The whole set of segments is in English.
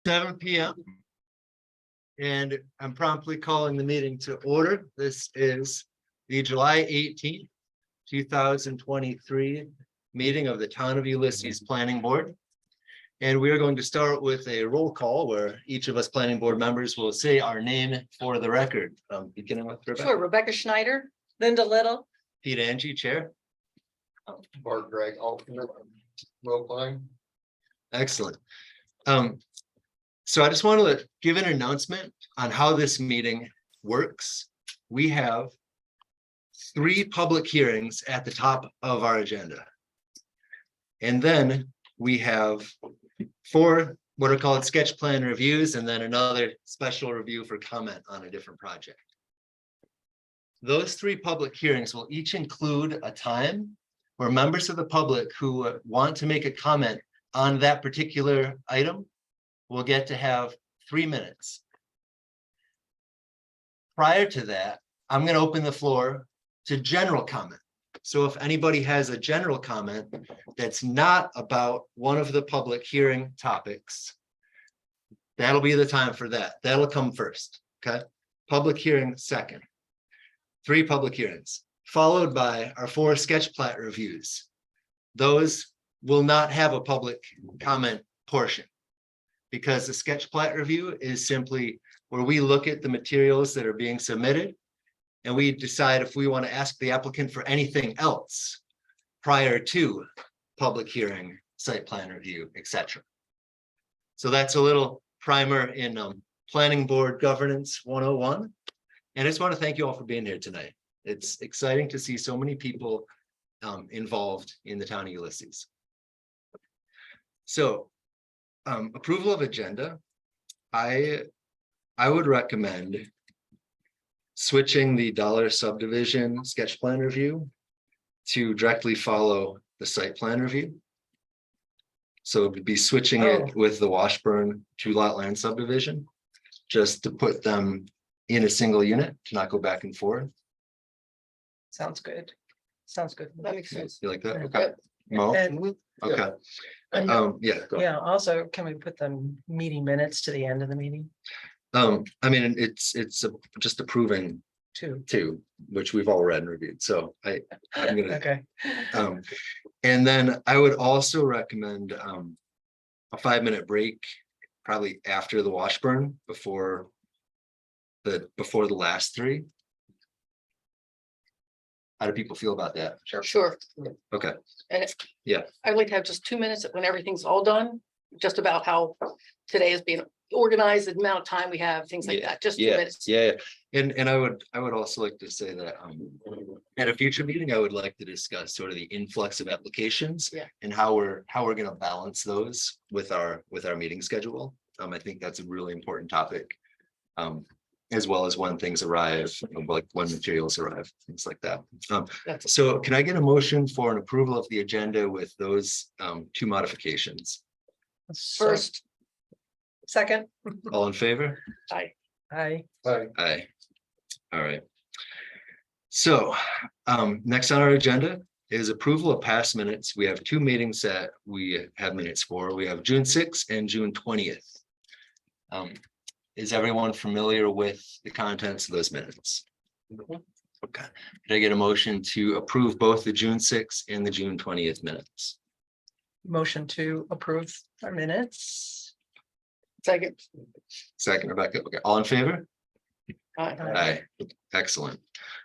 7 p.m. And I'm promptly calling the meeting to order. This is the July 18th, 2023 meeting of the Town of Ulysses Planning Board. And we are going to start with a roll call where each of us planning board members will say our name for the record. Beginning with Rebecca. Sure, Rebecca Schneider, Linda Little. Pete Angie, Chair. Bart Greg, alternate. Will Klein. Excellent. So I just want to give an announcement on how this meeting works. We have 3 public hearings at the top of our agenda. And then we have 4 what are called sketch plan reviews, and then another special review for comment on a different project. Those 3 public hearings will each include a time where members of the public who want to make a comment on that particular item will get to have 3 minutes. Prior to that, I'm going to open the floor to general comment. So if anybody has a general comment that's not about one of the public hearing topics, that'll be the time for that. That'll come first. Okay. Public hearing second. 3 public hearings, followed by our 4 sketch plat reviews. Those will not have a public comment portion, because the sketch plat review is simply where we look at the materials that are being submitted and we decide if we want to ask the applicant for anything else prior to public hearing, site plan review, etc. So that's a little primer in Planning Board Governance 101. And I just want to thank you all for being here tonight. It's exciting to see so many people involved in the Town of Ulysses. So approval of agenda. I would recommend switching the dollar subdivision sketch plan review to directly follow the site plan review. So it would be switching it with the Washburn 2-lot land subdivision, just to put them in a single unit, to not go back and forth. Sounds good. Sounds good. That makes sense. You like that? Okay. Mo? And Okay. Yeah. Go. yeah, also, can we put the meeting minutes to the end of the meeting I mean, it's just approving too? 2, which we've all read and reviewed. So I'm gonna Okay. and then I would also recommend a 5-minute break, probably after the Washburn, before the last 3. How do people feel about that? Sure. Okay. And Yeah. I'd like to have just 2 minutes when everything's all done, just about how today is being organized, the amount of time we have, things like that, just 2 minutes. Yeah. And I would also like to say that at a future meeting, I would like to discuss sort of the influx of applications, and how we're going to balance those with our meeting schedule. I think that's a really important topic, as well as when things arrive, like when materials arrive, things like that. So can I get a motion for an approval of the agenda with those 2 modifications? First. Second. All in favor? Aye. Hi. Aye. All right. So next on our agenda is approval of past minutes. We have 2 meetings that we have minutes for. We have June 6th and June 20th. Is everyone familiar with the contents of those minutes? Okay. Did I get a motion to approve both the June 6th and the June 20th minutes? Motion to approve our minutes. Second. Second, Rebecca. Okay, all in favor? Aye. Aye. Excellent.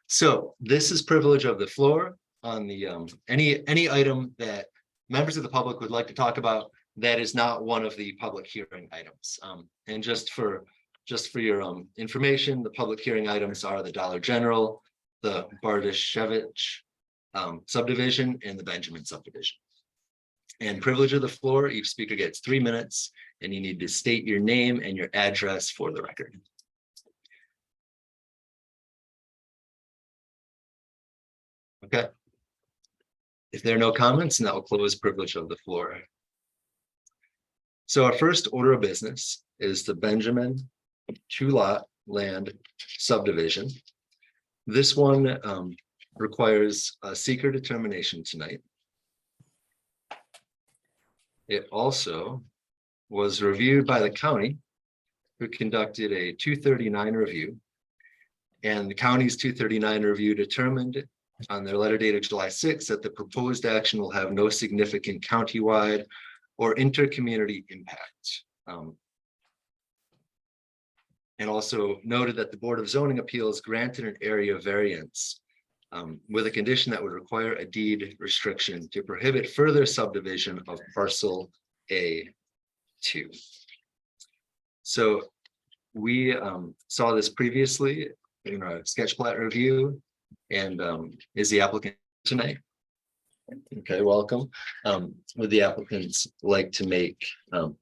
So this is privilege of the floor on the any item that members of the public would like to talk about that is not one of the public hearing items. And just for your information, the public hearing items are the Dollar General, the Bardashevich subdivision, and the Benjamin subdivision. And privilege of the floor, each speaker gets 3 minutes, and you need to state your name and your address for the record. Okay. If there are no comments, then that will close privilege of the floor. So our first order of business is the Benjamin 2-lot land subdivision. This one requires a seeker determination tonight. It also was reviewed by the county, who conducted a 239 review. And the county's 239 review determined on their letter dated July 6th that the proposed action will have no significant countywide or intercommunity impact. And also noted that the Board of Zoning Appeals granted an area variance with a condition that would require a deed restriction to prohibit further subdivision of parcel A2. So we saw this previously in our sketch plat review, and is the applicant tonight? Okay, welcome. Would the applicants like to make,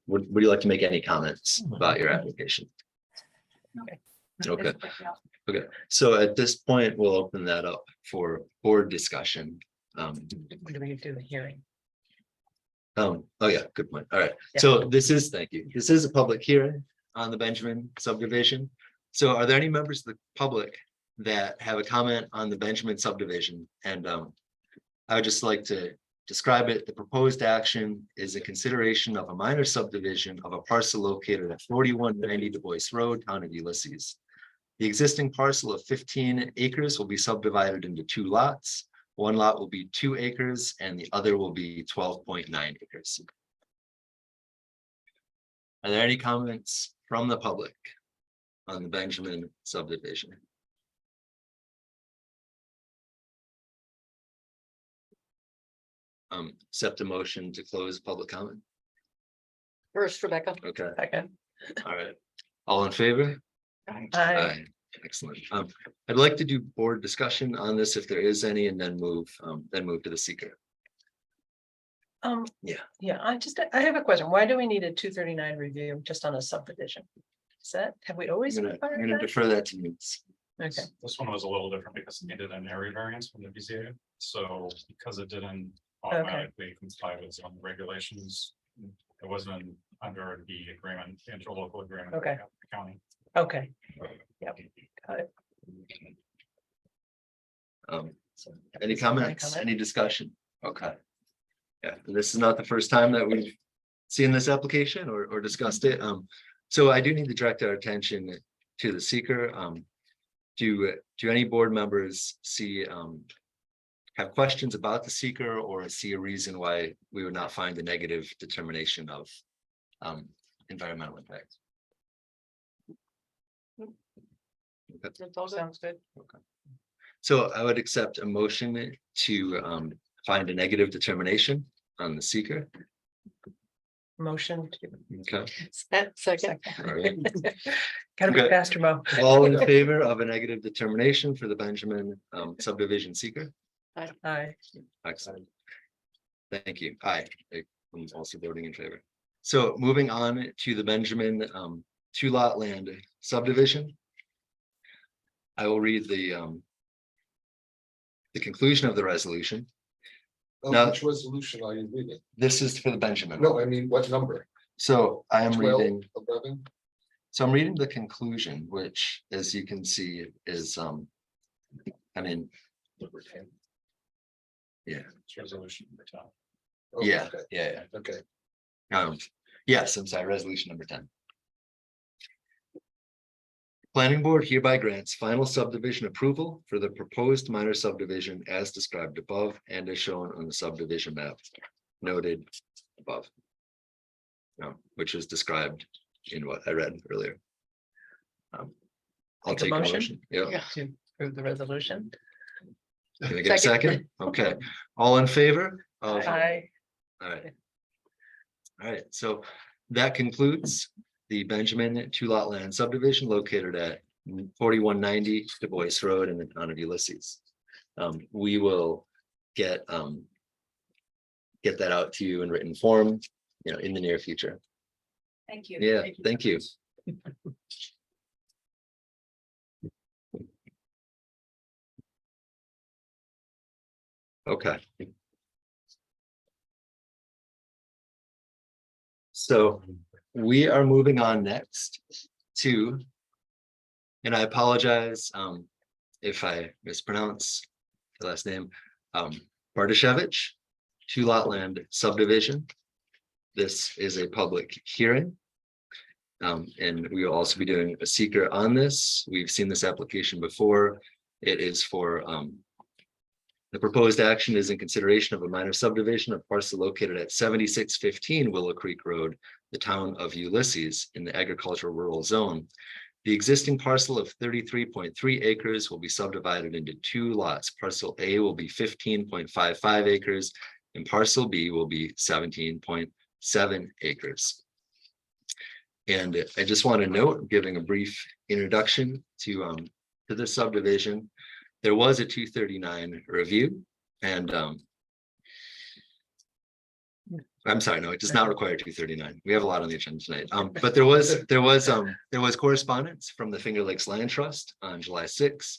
would you like to make any comments about your application? Okay. Okay, so at this point, we'll open that up for board discussion. When do we do the hearing? Oh yeah, good point. All right, Yeah. so this is, thank you. This is a public hearing on the Benjamin subdivision. So are there any members of the public that have a comment on the Benjamin subdivision? And I would just like to describe it. The proposed action is a consideration of a minor subdivision of a parcel located at 4190 Du Bois Road, town of Ulysses. The existing parcel of 15 acres will be subdivided into 2 lots. One lot will be 2 acres and the other will be 12.9 acres. Are there any comments from the public on the Benjamin subdivision? Accept a motion to close public comment. First, Rebecca. Okay, Second. all right. All in favor? Aye. Aye. Excellent. I'd like to do board discussion on this if there is any, and then move to the seeker. Yeah. Yeah, I have a question. Why do we need a 239 review just on a subdivision? Have we always I'm required gonna that? defer that to you. Okay, This one was a little different because it needed an area variance from the BZA. So because it didn't automatically comply with zoning regulations, it wasn't under the agreement, interlocal agreement. with Okay. the County. okay. Yep. Got it. So, Any is there my comments, comment? any discussion? Okay. Yeah, this is not the first time that we've seen this application or discussed it. So I do need to direct our attention to the seeker. Do any board members have questions about the seeker or see a reason why we would not find a negative determination of environmental impact? Okay. That's all good. Sounds good. So I would accept a motion to find a negative determination on the seeker. Motion to. Okay. Second. All right. Gotta be Okay. faster, Mo. All in favor of a negative determination for the Benjamin subdivision seeker? Aye. Excellent. Thank you. Aye. I'm also voting in favor. So moving on to the Benjamin 2-lot land subdivision. I will read the conclusion of the resolution. Now- Which resolution are you reading? This is for the Benjamin. No, I mean, what number? So I am 12, reading, 11? so I'm reading the conclusion, which, as you can see, is I mean, Number 10. It's resolution number 10. Oh, yeah, okay, yeah, okay. yeah. Yes, I'm sorry, resolution number 10. Planning Board hereby grants final subdivision approval for the proposed minor subdivision as described above and as shown on the subdivision map noted above. Which is described in what I read earlier. I'll Make a take a motion? motion. Yeah, Yeah. To approve the resolution. can I get a Second. second? Okay, all in favor? of- Aye. All right. All right, so that concludes the Benjamin 2-lot land subdivision located at 4190 Du Bois Road in the town of Ulysses. We will get that out to you in written form, in the near future. Thank you. Yeah, thank you. Okay. So we are moving on next to, and I apologize if I mispronounce the last name, Bartoshevich, 2-lot land subdivision. this is a public hearing. And we will also be doing a seeker on this. We've seen this application before. It is for, the proposed action is in consideration of a minor subdivision of parcel located at 7615 Willow Creek Road, the town of Ulysses in the agricultural rural zone. The existing parcel of 33.3 acres will be subdivided into 2 lots. Parcel A will be 15.55 acres and parcel B will be 17.7 acres. And I just want to note, giving a brief introduction to the subdivision, there was a 239 review, and I'm sorry, no, it does not require 239. We have a lot on the agenda tonight. But there was correspondence from the Finger Lakes Land Trust on July 6th,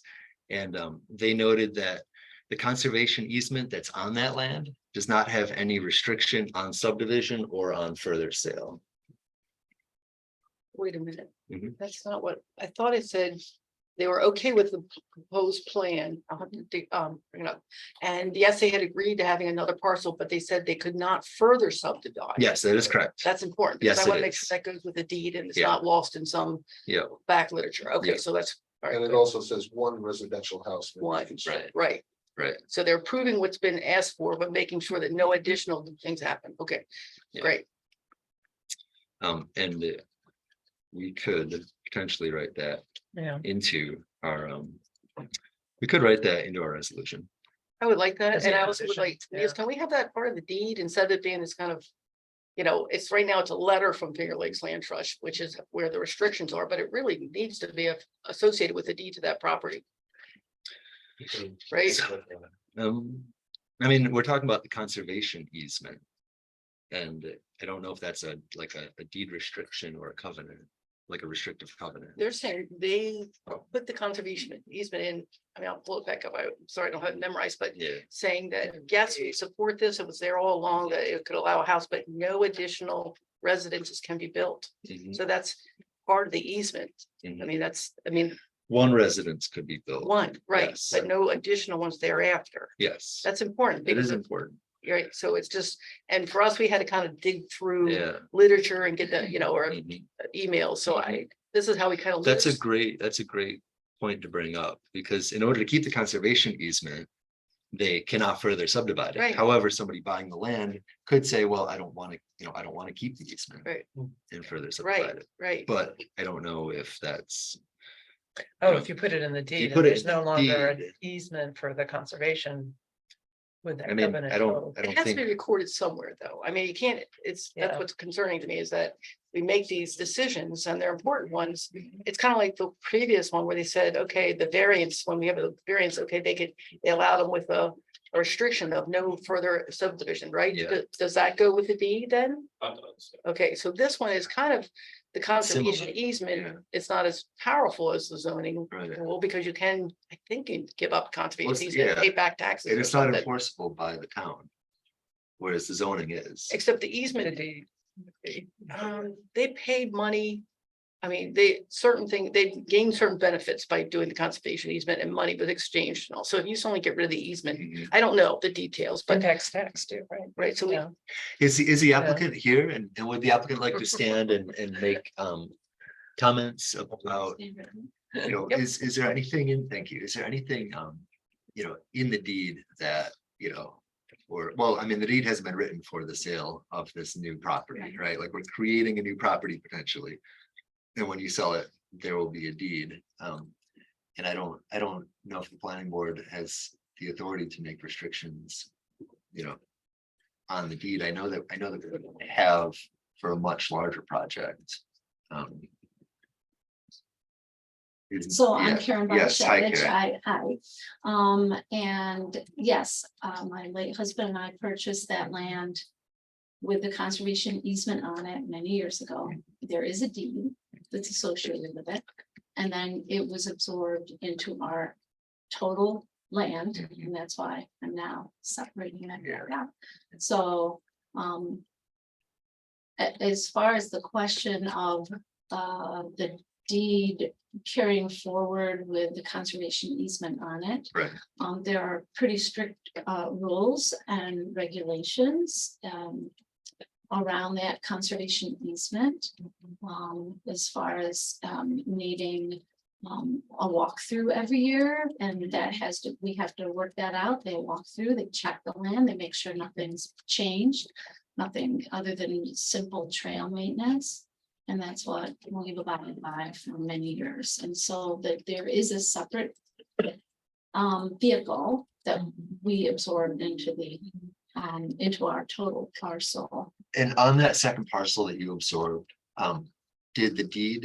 and they noted that the conservation easement that's on that land does not have any restriction on subdivision or on further sale. Wait a minute, Mhm. that's not what, I thought it said they were okay with the proposed plan. I'll have to bring it up. And yes, they had agreed to having another parcel, but they said they could not further subdivide. Yes, that is correct. That's important, because Yes, I want it to make is. sure that goes with the deed and it's Yeah. not lost in some Yeah, back literature. Okay, Yeah. so that's. all right, And it good. also says one residential house. One, Right. right. right. So they're proving what's been asked for, but making sure that no additional things happen. Okay, Yeah. great. And we could potentially write that Yeah. into our, we could write that into our resolution. I would like that. As And a I also would condition, like, yes, yeah. can we have that part of the deed instead of it being this kind of, it's right now it's a letter from Finger Lakes Land Trust, which is where the restrictions are, but it really needs to be associated with the deed to that property, right? I mean, we're talking about the conservation easement. And I don't know if that's a deed restriction or a covenant, like a restrictive covenant. They're saying they put the conservation easement in, I mean, I'll pull it back up. I'm sorry, I don't have it memorized, but Yeah, saying that, yes, we support this. It was there all along that it could allow a house, but no additional residences can be built. mhm, So that's part of the easement. mhm. I mean, One residence could be built. one, right, Yes. but no additional ones thereafter. Yes, That's important. it is because important. Right, so it's just, and for us, we had to kind of dig through Yeah. literature and get that, or Mhm. emails. So this is how we kind of. That's a great point to bring up, because in order to keep the conservation easement, they cannot further subdivide it. Right. However, somebody buying the land could say, well, I don't want to keep the easement. Right. And further subdivide Right, it, right. but I don't know if that's, Oh, if you put it in the deed, put and it there's in no the longer an deed. easement for the conservation. With that I mean, covenant. I don't code. It has to be think, recorded somewhere, though. I mean, you can't, that's Yeah. what's concerning to me is that we make these decisions and they're important ones. It's kind of like the previous one where they said, okay, the variance, when we have a variance, okay, they allow them with a restriction of no further subdivision, right? Yeah. Does that go with the deed then? That does. Okay, so this one is kind of the conservation Similar, easement. yeah. It's not as powerful as the zoning. Right. Well, because you can, I think you give up conservation Well, easement, and yeah. pay back taxes. and or it's not something. enforceable by the town. Whereas the zoning is. Except the The easement, deed. they paid money. I mean, they gained certain benefits by doing the conservation easement, and money was exchanged and all. So if you only get rid of the easement, Mhm. I don't know the details, but Tax too, right? right, so we, Yeah. Is the applicant here, and would the applicant like to stand and make comments about, Yep. is there anything in, thank you, is there anything in the deed that, or, well, I mean, the deed hasn't been written for the sale of this new property, right? Like, we're creating a new property potentially. And when you sell it, there will be a deed. And I don't know if the planning board has the authority to make restrictions, on the deed. I know that we have for a much larger project. So I'm Yeah. Karen Yes, hi, Barashevich. Karen. Hi. And yes, my late husband and I purchased that land with the conservation easement on it many years ago. There is a deed that's associated with it. And then it was absorbed into our total land, and that's why I'm now separating it Yeah. out. So, as far as the question of the deed carrying forward with the conservation easement on it. Right. There are pretty strict rules and regulations around that conservation easement. As far as needing a walkthrough every year, and that has to, we have to work that out. They walk through, they check the land, they make sure nothing's changed, nothing other than simple trail maintenance. And that's what we've abided by for many years. And so that there is a separate vehicle that we absorbed into our total parcel. And on that second parcel that you absorbed, did the deed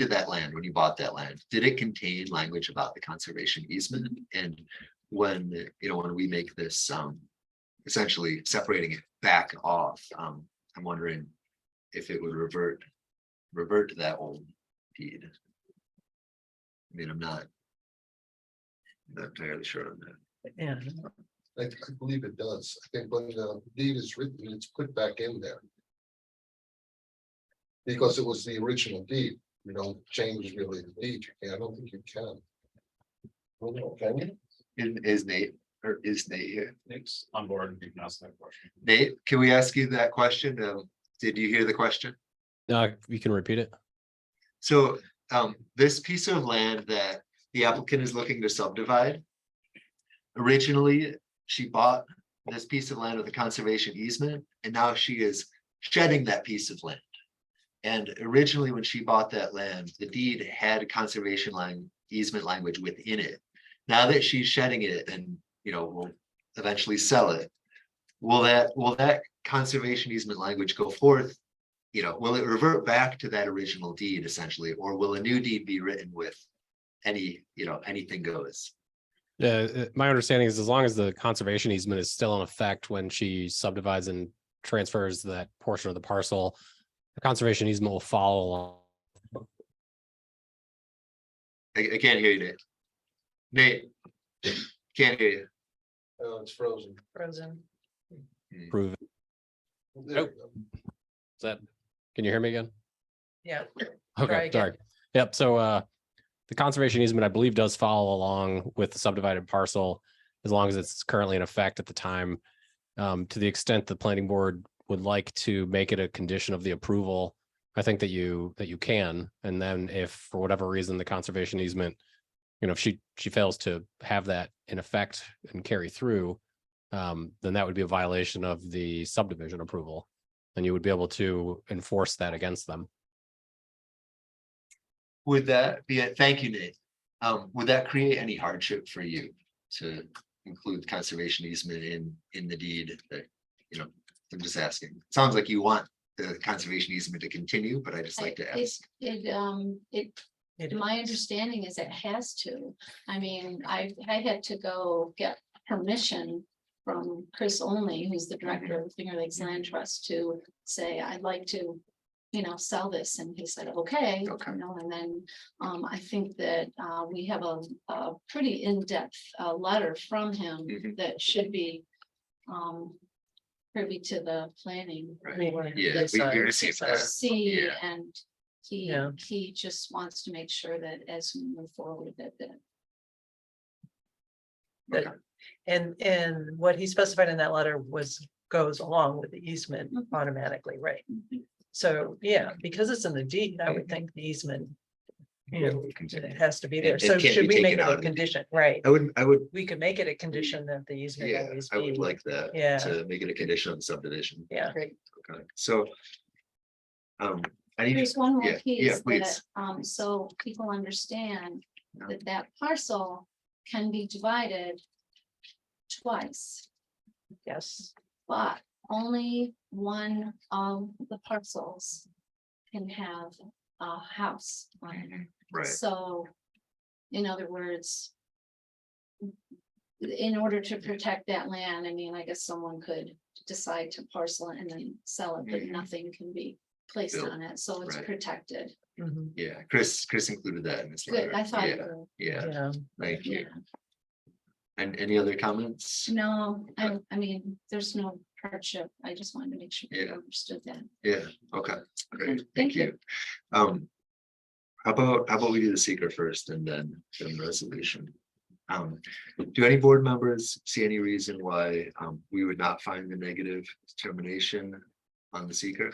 to that land, when you bought that land, did it contain language about the conservation easement? And when, when we make this, essentially separating it back off, I'm wondering if it would revert to that old deed. I mean, I'm not entirely sure on that. Yeah, I believe it does. I think when the deed is written, it's put back in there. Because it was the original deed. You don't change really the deed. I don't think you can. Well, no, can you? Is Nate here? Nick's on board, you can ask that question. Nate, can we ask you that question? Did you hear the question? You can repeat it. So this piece of land that the applicant is looking to subdivide. Originally, she bought this piece of land with a conservation easement, and now she is shedding that piece of land. And originally, when she bought that land, the deed had conservation easement language within it. Now that she's shedding it and will eventually sell it, will that conservation easement language go forth? Will it revert back to that original deed essentially, or will a new deed be written with anything goes? Yeah, my understanding is as long as the conservation easement is still in effect when she subdivides and transfers that portion of the parcel, the conservation easement will follow along. I can't hear you, Nate. Nate, can't hear you. Oh, it's frozen. frozen. Prove it. There we go. Is that, can you hear me again? Yeah. Try Okay, again. sorry. Yep, so the conservation easement, I believe, does follow along with the subdivided parcel as long as it's currently in effect at the time. To the extent the planning board would like to make it a condition of the approval, I think that you can. And then if for whatever reason the conservation easement, if she fails to have that in effect and carry through, then that would be a violation of the subdivision approval. And you would be able to enforce that against them. Would that be it? Thank you, Nate. Would that create any hardship for you to include conservation easement in the deed that, I'm just asking. Sounds like you want the conservation easement to continue, but I just like to ask. My understanding is it has to. I mean, I had to go get permission from Chris Only, who's the director of the Finger Lakes Land Trust, to say, I'd like to, sell this. And he said, okay, and then I think that we have a pretty in-depth letter from him that should be privy to the planning. Right. Yeah, we received that. See, Yeah. and Yeah. he just wants to make sure that as we move forward that And what he specified in that letter goes along with the easement Mhm. automatically, right? Mhm. So, yeah, because it's in the deed, I would think the easement, it Continue. has to be there. It So can't should be we make taken it out a of the deed. condition, right? I would, We could make it a condition that the easement yeah, always I would be. like that. Yeah. To make it a condition of the subdivision. Yeah, Great. Okay, so. I need There's to, one more yeah, piece that, please. so people understand Yeah. that parcel can be divided twice, yes, but only one of the parcels can have a house on it. Right, So, in other words, in order to protect that land, I mean, I guess someone could decide to parcel it and then sell it, but Mhm. nothing can be placed Built, on it, so it's right. protected. mhm, yeah, Chris included that in his Good, letter. I thought. Yeah, yeah, yeah, thank you. Yeah. And any other comments? No, I mean, there's no hardship. I just wanted to make sure you Yeah. understood that. Yeah, okay, great, Thank thank you. you. How about we do the seeker first and then the resolution? Do any board members see any reason why we would not find the negative determination on the seeker?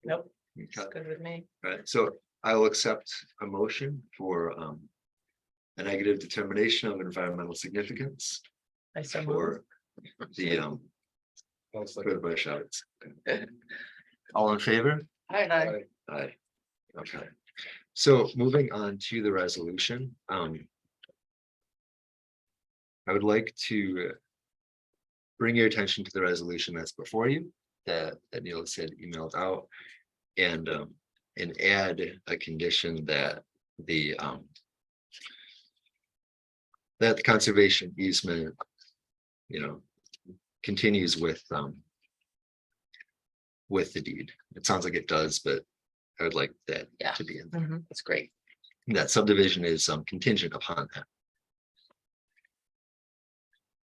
Nope, it's Okay, good with me. right, so I will accept a motion for a negative determination of environmental significance I so move. for the That's like- for the bush outs. All in favor? Hi. Aye. Okay, so moving on to the resolution, I would like to bring your attention to the resolution that's before you, that Neil said emailed out. And add a condition that the conservation easement, continues with the deed. It sounds like it does, but I would like that Yeah. to be in. Mhm. That's great. That subdivision is contingent upon that.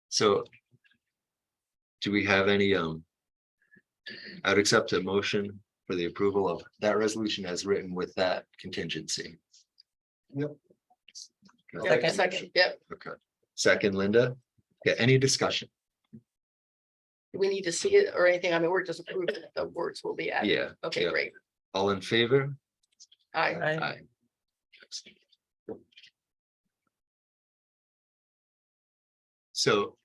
So do we have any, I would accept a motion for the approval of that resolution as written with that contingency. Yep. Second, yep. Okay, second, Linda. Yeah, any discussion? Do we need to see it or anything? I mean, we're just approving it. The words will be added. Yeah. Okay, yeah. great. All in favor? Aye. I, Aye. So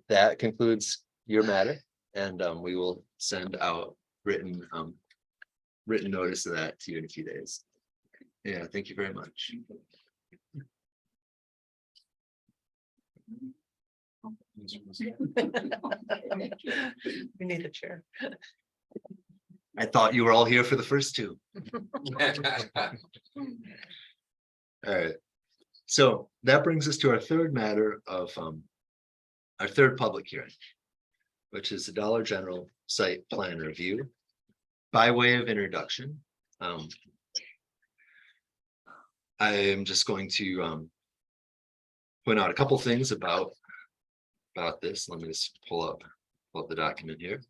that concludes your matter, and we will send out written notice of that to you in a few days. Yeah, thank you very much. we need a chair. I thought you were all here for the first two. All right, so that brings us to our third matter of our third public hearing, which is the Dollar General site plan review. By way of introduction, I am just going to point out a couple things about this. Let me just pull up the document here.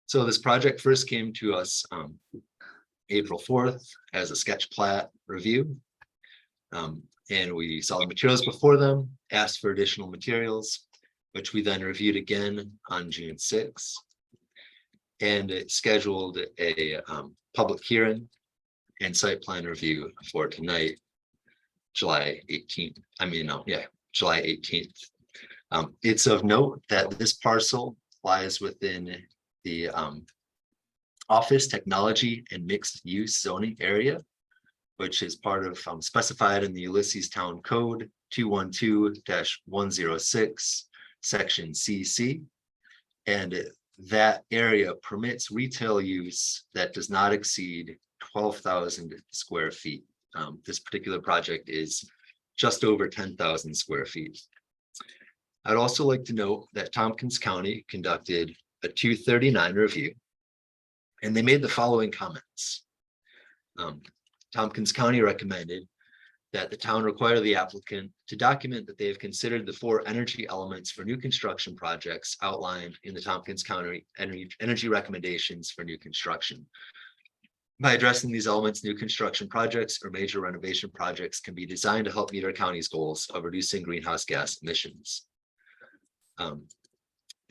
So this project first came to us April 4th as a sketch plat review. And we saw the materials before them, asked for additional materials, which we then reviewed again on June 6th. And it scheduled a public hearing and site plan review for tonight, July 18th. July 18th. It's of note that this parcel lies within the office, technology, and mixed use zoning area, which is part of specified in the Ulysses Town Code 212-106, section CC. And that area permits retail use that does not exceed 12,000 square feet. This particular project is just over 10,000 square feet. I'd also like to note that Tompkins County conducted a 239 review, and they made the following comments. Tompkins County recommended that the town require the applicant to document that they have considered the 4 energy elements for new construction projects outlined in the Tompkins County energy recommendations for new construction. By addressing these elements, new construction projects or major renovation projects can be designed to help meet our county's goals of reducing greenhouse gas emissions.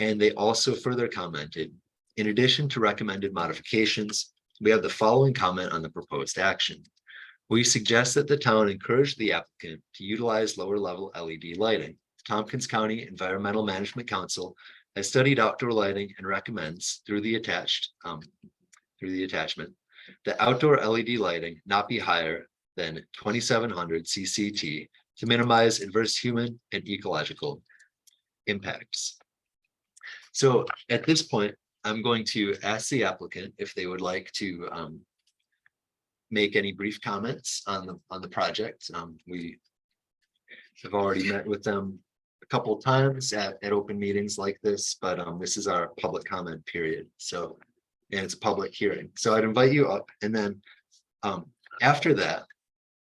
And they also further commented, in addition to recommended modifications, we have the following comment on the proposed action. We suggest that the town encourage the applicant to utilize lower level LED lighting. The Tompkins County Environmental Management Council has studied outdoor lighting and recommends through the attachment that outdoor LED lighting not be higher than 2,700 CCT to minimize adverse human and ecological impacts. So at this point, I'm going to ask the applicant if they would like to make any brief comments on the project. We have already met with them a couple of times at open meetings like this, but this is our public comment period. So, and it's a public hearing. So I'd invite you up, and then after that,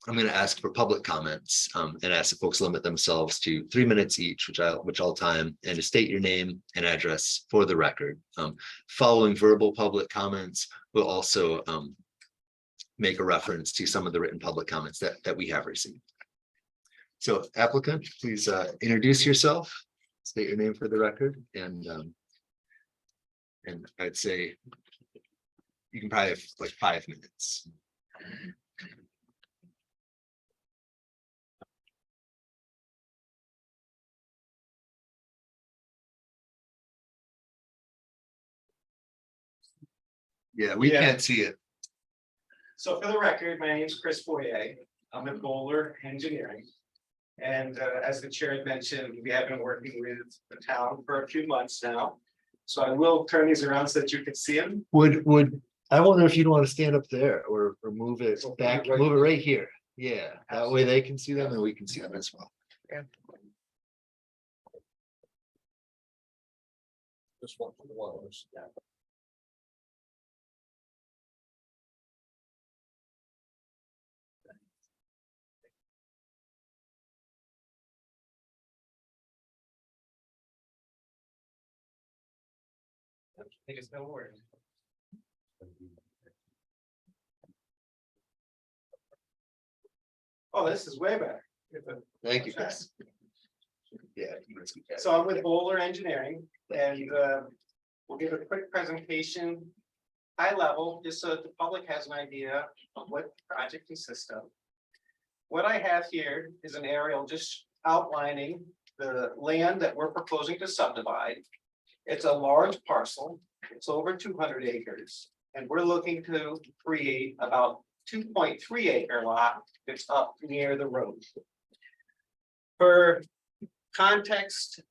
I'm gonna ask for public comments, and ask that folks limit themselves to 3 minutes each, which I'll time, and to state your name and address for the record. Following verbal public comments, we'll also, make a reference to some of the written public comments that we have received. So applicant, please, introduce yourself, state your name for the record, and I'd say you can probably have like 5 minutes. Yeah, we Yeah. can't see it. So for the record, my name is Chris Boyer. I'm at Bowler Engineering. And as the chair had mentioned, we have been working with the town for a few months now. So I will turn these around so that you can see them. I wonder if you'd want to stand up there or move it Well, back, right move it here. right here. Yeah, that way they can see them and we can see them as well. Just one for the ones. I think it's no worries. Oh, this is way better. Thank you, Chris. Yeah. So I'm with Bowler Engineering and we'll give a quick presentation. High level, just so that the public has an idea of what the project consists of. What I have here is an aerial just outlining the land that we're proposing to subdivide. It's a large parcel, it's over 200 acres, and we're looking to create about 2.3 acre lot that's up near the road. For context,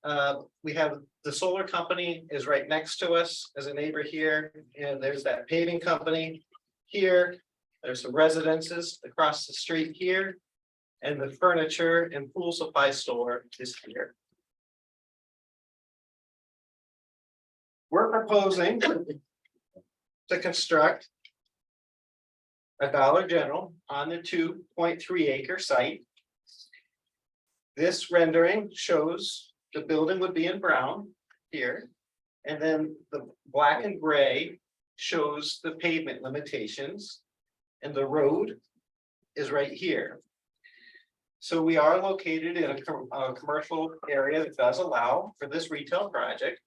we have the solar company is right next to us as a neighbor here, and there's that paving company here. There's some residences across the street here, and the furniture and pool supply store is here. We're proposing to construct a Dollar General on the 2.3 acre site. This rendering shows the building would be in brown here. And then the black and gray shows the pavement limitations. And the road is right here. So we are located in a commercial area that does allow for this retail project.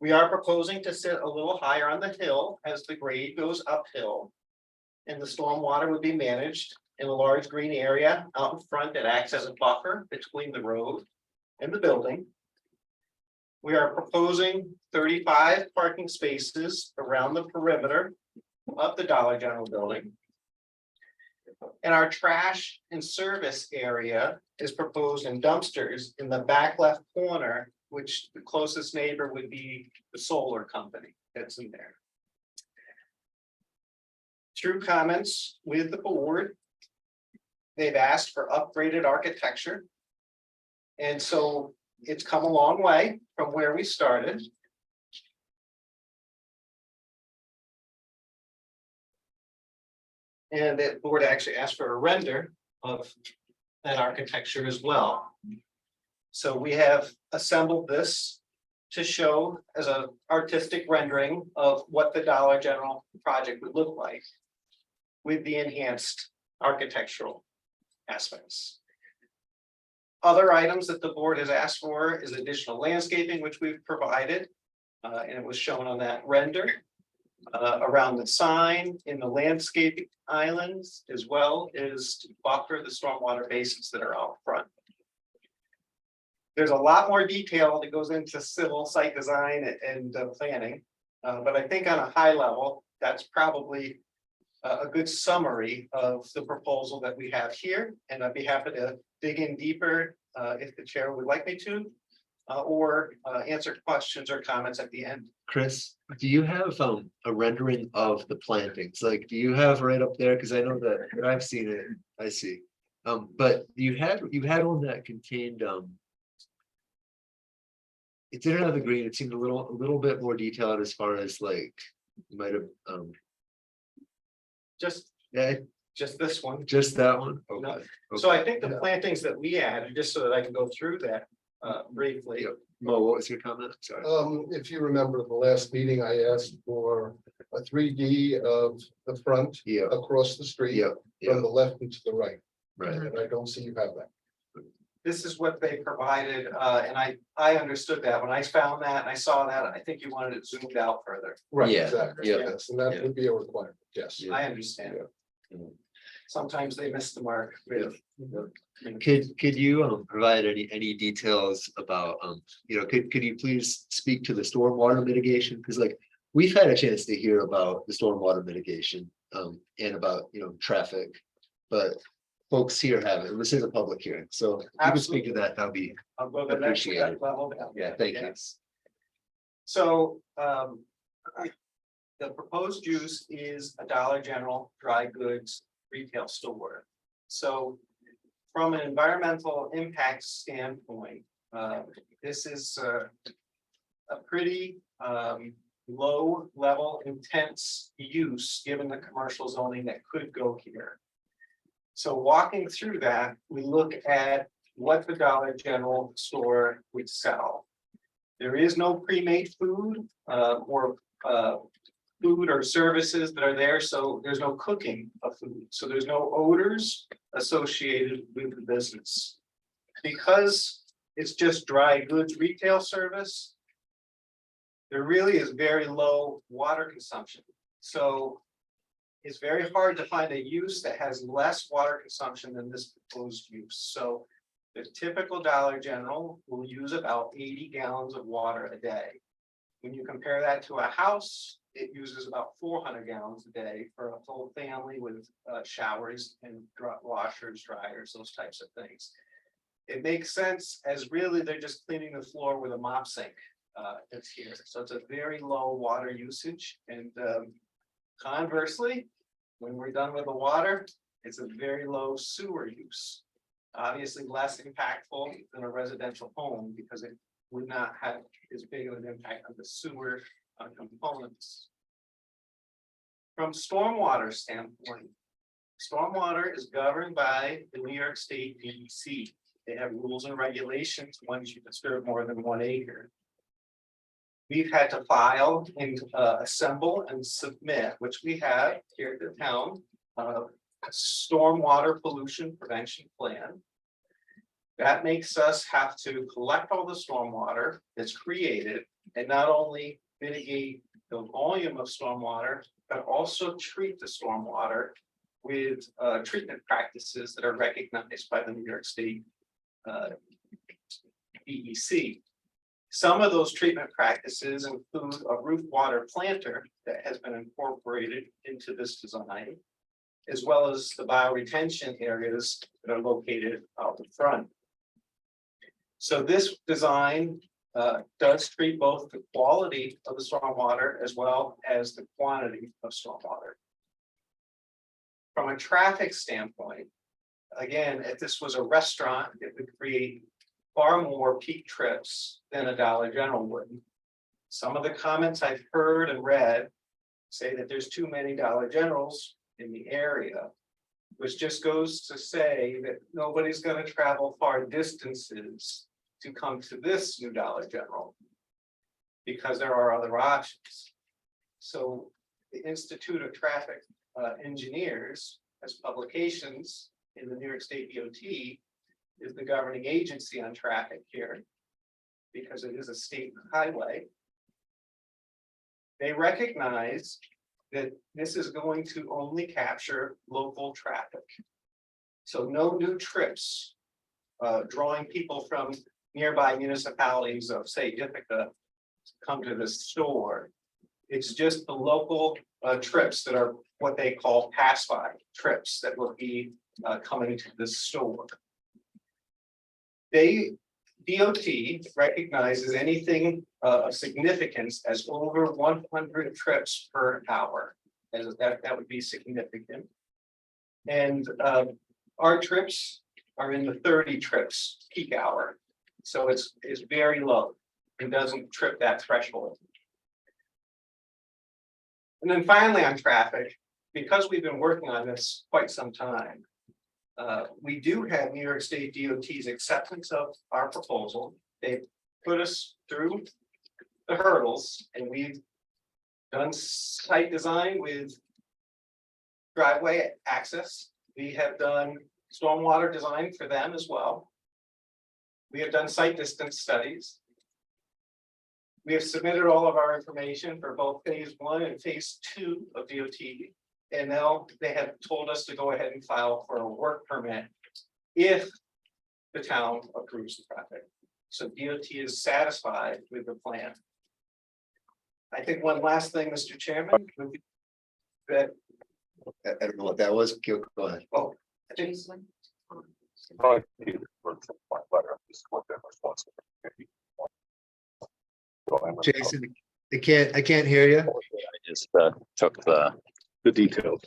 We are proposing to sit a little higher on the hill as the grade goes uphill. And the stormwater would be managed in a large green area out in front that acts as a buffer between the road and the building. We are proposing 35 parking spaces around the perimeter of the Dollar General building. And our trash and service area is proposed in dumpsters in the back left corner, which the closest neighbor would be the solar company that's in there. Through comments with the board, they've asked for upgraded architecture. And so it's come a long way from where we started. And the board actually asked for a render of that architecture as well. So we have assembled this to show as an artistic rendering of what the Dollar General project would look like with the enhanced architectural aspects. Other items that the board has asked for is additional landscaping, which we've provided, and it was shown on that render. Around the sign in the landscape islands, as well as to buffer the stormwater basins that are out front. There's a lot more detail that goes into civil site design and planning, but I think on a high level, that's probably a good summary of the proposal that we have here, and I'd be happy to dig in deeper if the chair would like me to, or answer questions or comments at the end. Chris, do you have a rendering of the plantings? Like, do you have right up there? Because I know that I've seen it. I see. But you had one that contained it didn't have the green. It seemed a little bit more detailed as far as like you might have Just Yeah, just this one. just that one. No. Okay. So I Okay. think the plantings that we added, just so that I can go through that briefly. Yep. Mo, what was your comment? Sorry. If you remember the last meeting, I asked for a 3D of the front Yeah, across the street. yeah, yeah, From the left and to the right, right. and I don't see you have that. This is what they provided, and I understood that. When I found that and I saw that, I think you wanted it zoomed out further. Right, Yeah, exactly, yeah, yes, and that yeah. would be a requirement, yes. Yeah. I understand. Sometimes they miss the mark. Could you provide any details about, could you please speak to the stormwater mitigation? Because like, we've had a chance to hear about the stormwater mitigation and about, traffic. But folks here haven't, this is a public hearing, so if you could speak to that, that'd be, I'll go to the next Appreciate it. level down. yeah, thank you. Yes. So, the proposed use is a Dollar General dry goods retail store. So from an environmental impact standpoint, this is a pretty low level intense use given the commercial zoning that could go here. So walking through that, we look at what the Dollar General store would sell. There is no pre-made food or food or services that are there, so there's no cooking of food. So there's no odors associated with the business. Because it's just dry goods retail service, there really is very low water consumption. So it's very hard to find a use that has less water consumption than this proposed use. So the typical Dollar General will use about 80 gallons of water a day. When you compare that to a house, it uses about 400 gallons a day for a full family with showers and washers, dryers, those types of things. It makes sense as really they're just cleaning the floor with a mop sink that's here. So it's a very low water usage. And conversely, when we're done with the water, it's a very low sewer use. Obviously less impactful than a residential home because it would not have as big of an impact on the sewer components. From stormwater standpoint, stormwater is governed by the New York State DEC. They have rules and regulations once you disturb more than 1 acre. We've had to file and assemble and submit, which we have here at the town, a stormwater pollution prevention plan. That makes us have to collect all the stormwater that's created and not only mitigate the volume of stormwater, but also treat the stormwater with treatment practices that are recognized by the New York State DEC. Some of those treatment practices include a roof water planter that has been incorporated into this design, as well as the bioretention areas that are located out in front. So this design does treat both the quality of the stormwater as well as the quantity of stormwater. From a traffic standpoint, again, if this was a restaurant, it would create far more peak trips than a Dollar General would. Some of the comments I've heard and read say that there's too many Dollar Generals in the area, which just goes to say that nobody's going to travel far distances to come to this new Dollar General because there are other options. So the Institute of Traffic Engineers has publications in the New York State DOT is the governing agency on traffic here because it is a state highway. They recognize that this is going to only capture local traffic. So no new trips drawing people from nearby municipalities of, say, Ithaca come to the store. It's just the local trips that are what they call pass-by trips that will be coming to the store. DOT recognizes anything of significance as over 100 trips per hour, as that would be significant. And our trips are in the 30 trips peak hour. So it's very low. It doesn't trip that threshold. And then finally on traffic, because we've been working on this quite some time. We do have New York State DOT's acceptance of our proposal. They put us through the hurdles and we've done site design with driveway access. We have done stormwater design for them as well. We have done site distance studies. We have submitted all of our information for both phase 1 and phase 2 of DOT. And now they have told us to go ahead and file for a work permit if the town approves the project. So DOT is satisfied with the plan. I think one last thing, Mr. Chairman, would be that, I don't know what that was. Go ahead. well, I think Jason, I can't hear you. I just took the details.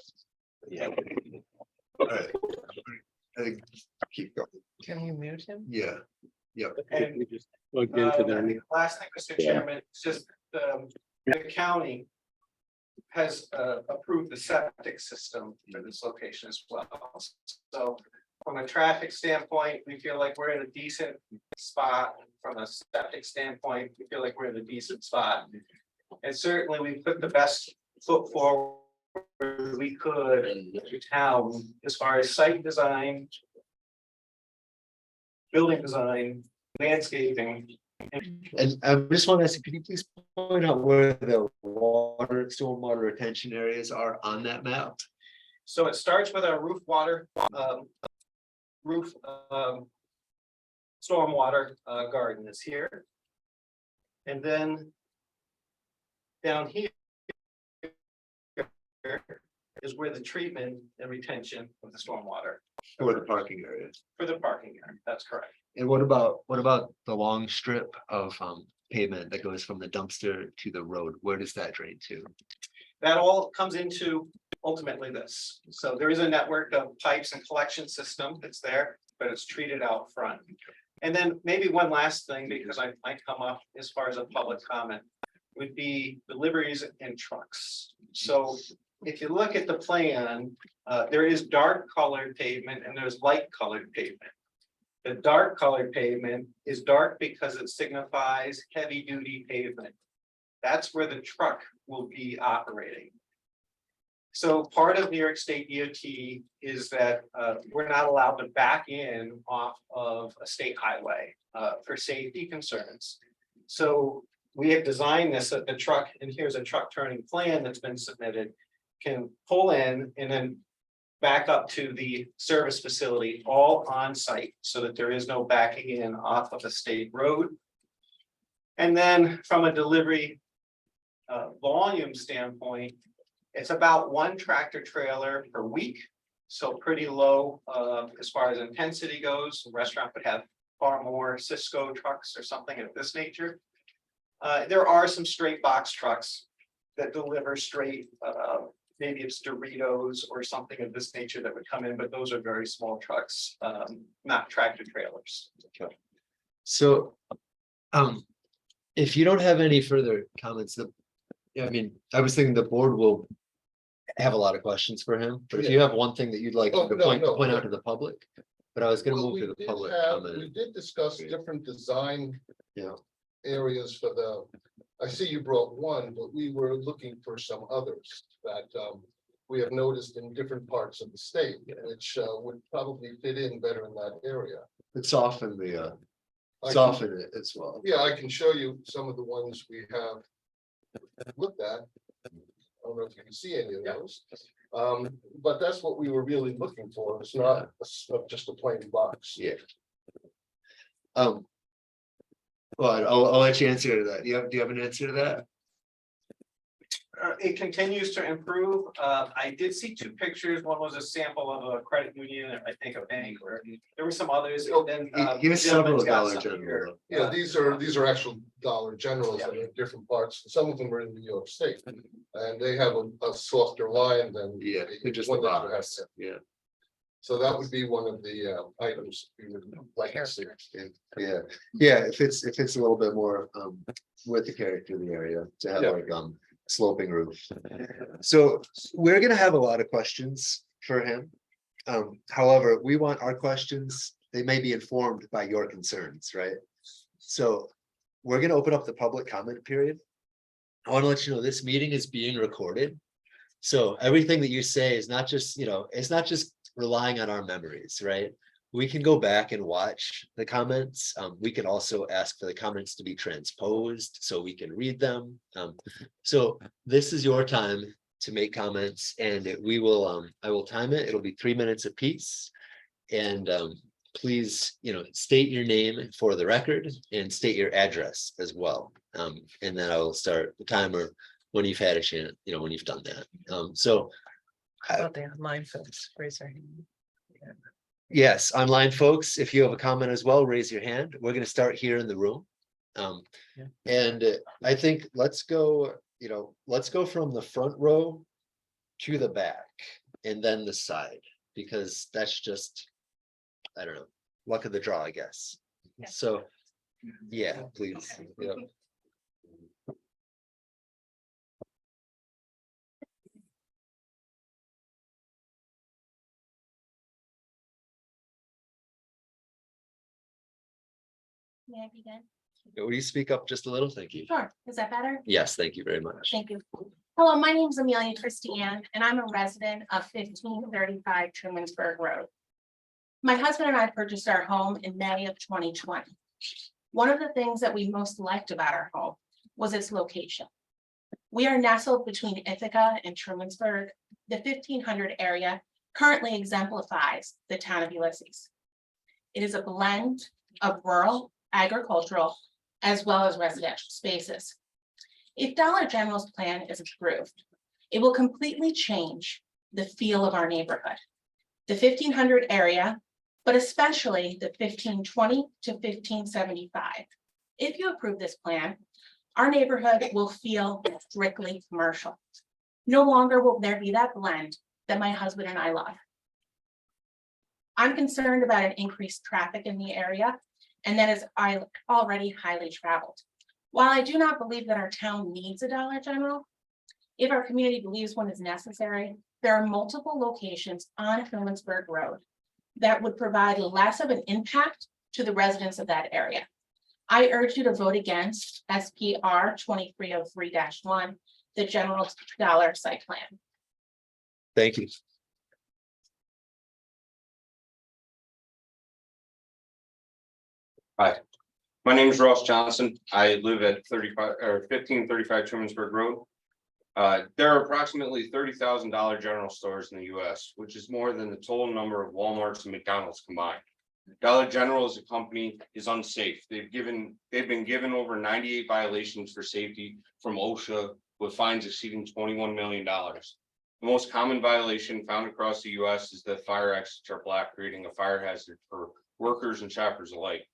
Yeah. All right. Keep going. Can you mute him? Yeah. and We just plugged into their new. last thing, Mr. Chairman, it's just the county has approved the septic system for this location as well. So from a traffic standpoint, we feel like we're in a decent spot. From a septic standpoint, we feel like we're in a decent spot. And certainly we put the best foot forward we could to town as far as site design, building design, landscaping. And I just want to ask, could you please point out where the water, stormwater retention areas are on that map? So it starts with our roof stormwater garden is here. And then down here is where the treatment and retention of the stormwater Or the parking area? for the parking area, that's correct. And what about the long strip of pavement that goes from the dumpster to the road? Where does that drain to? That all comes into ultimately this. So there is a network of pipes and collection system that's there, but it's treated out front. And then maybe one last thing, because I might come up as far as a public comment, would be deliveries and trucks. So if you look at the plan, there is dark colored pavement and there's light colored pavement. The dark colored pavement is dark because it signifies heavy duty pavement. That's where the truck will be operating. So part of New York State DOT is that we're not allowed to back in off of a state highway for safety concerns. So we have designed this that the truck, and here's a truck turning plan that's been submitted, can pull in and then back up to the service facility all on site so that there is no backing in off of a state road. And then from a delivery volume standpoint, it's about one tractor trailer per week. So pretty low as far as intensity goes. The restaurant would have far more Cisco trucks or something of this nature. There are some straight box trucks that deliver straight, maybe it's Doritos or something of this nature that would come in, but those are very small trucks, not tractor trailers. So, if you don't have any further comments, I mean, I was thinking the board will have a lot of questions for him, but if you have one thing that you'd like Oh, to no, no. point out to the public. But I was gonna Well, move to we the did public have- We comment. did discuss different design. Yeah. Areas for the, I see you brought one, but we were looking for some others that we have noticed in different parts of the state, which would probably fit in better in that area. It's soften the, I can- soften it as well. Yeah, I can show you some of the ones we have looked at. I don't know if you can see any of those. But that's what we were really looking for. It's not just a plain box. Yeah. Well, I'll let you answer to that. Do you have an answer to that? It continues to improve. I did see two pictures. One was a sample of a credit union, and I think a bank, or there were some others. And then Here's the several gentleman's got Dollar some here. General. Yeah, these are actual Dollar Generals that are in different parts. Some of them are in New York State. And they have a softer line than. Yeah, they're just one the that you have. box. Yeah, So that would be one of the items we would like to see. yeah. If it's a little bit more with the character of the area to have Yeah. like sloping roof. So we're gonna have a lot of questions for him. However, we want our questions, they may be informed by your concerns, right? So we're gonna open up the public comment period. I want to let you know this meeting is being recorded. So everything that you say is not just, it's not just relying on our memories, right? We can go back and watch the comments. We can also ask for the comments to be transposed so we can read them. So this is your time to make comments, and we will, I will time it. It'll be 3 minutes apiece. And please, state your name for the record and state your address as well. And then I will start the timer when you've had a chance, when you've done that. So How about the online folks, raise their hand. yes, online folks, if you have a comment as well, raise your hand. We're gonna start here in the room. And I think let's go from the front row to the back and then the side, because that's just, I don't know, luck of the draw, I guess. Yeah. So, yeah, please. Yep. May I begin? Will you speak up just a little? Thank you. Sure. Is that better? Yes, thank you very much. Thank you. Hello, my name is Amelia Christiane, and I'm a resident of 1535 Trumansburg Road. My husband and I purchased our home in May of 2020. One of the things that we most liked about our home was its location. We are nestled between Ithaca and Trumansburg. The 1500 area currently exemplifies the town of Ulysses. It is a blend of rural, agricultural, as well as residential spaces. If Dollar General's plan is approved, it will completely change the feel of our neighborhood. The 1500 area, but especially the 1520 to 1575. If you approve this plan, our neighborhood will feel strictly commercial. No longer will there be that blend that my husband and I love. I'm concerned about an increased traffic in the area, and that is already highly traveled. While I do not believe that our town needs a Dollar General, if our community believes one is necessary, there are multiple locations on Trumansburg Road that would provide less of an impact to the residents of that area. I urge you to vote against SPR 2303-1, the General Dollar Site Plan. Thank you. Hi, my name is Ross Johnson. I live at 1535 Trumansburg Road. There are approximately 30,000 Dollar General stores in the US, which is more than the total number of Walmarts and McDonald's combined. Dollar General as a company is unsafe. They've been given over 98 violations for safety from OSHA, with fines exceeding $21 million. The most common violation found across the US is that fire exits are black, creating a fire hazard for workers and shoppers alike.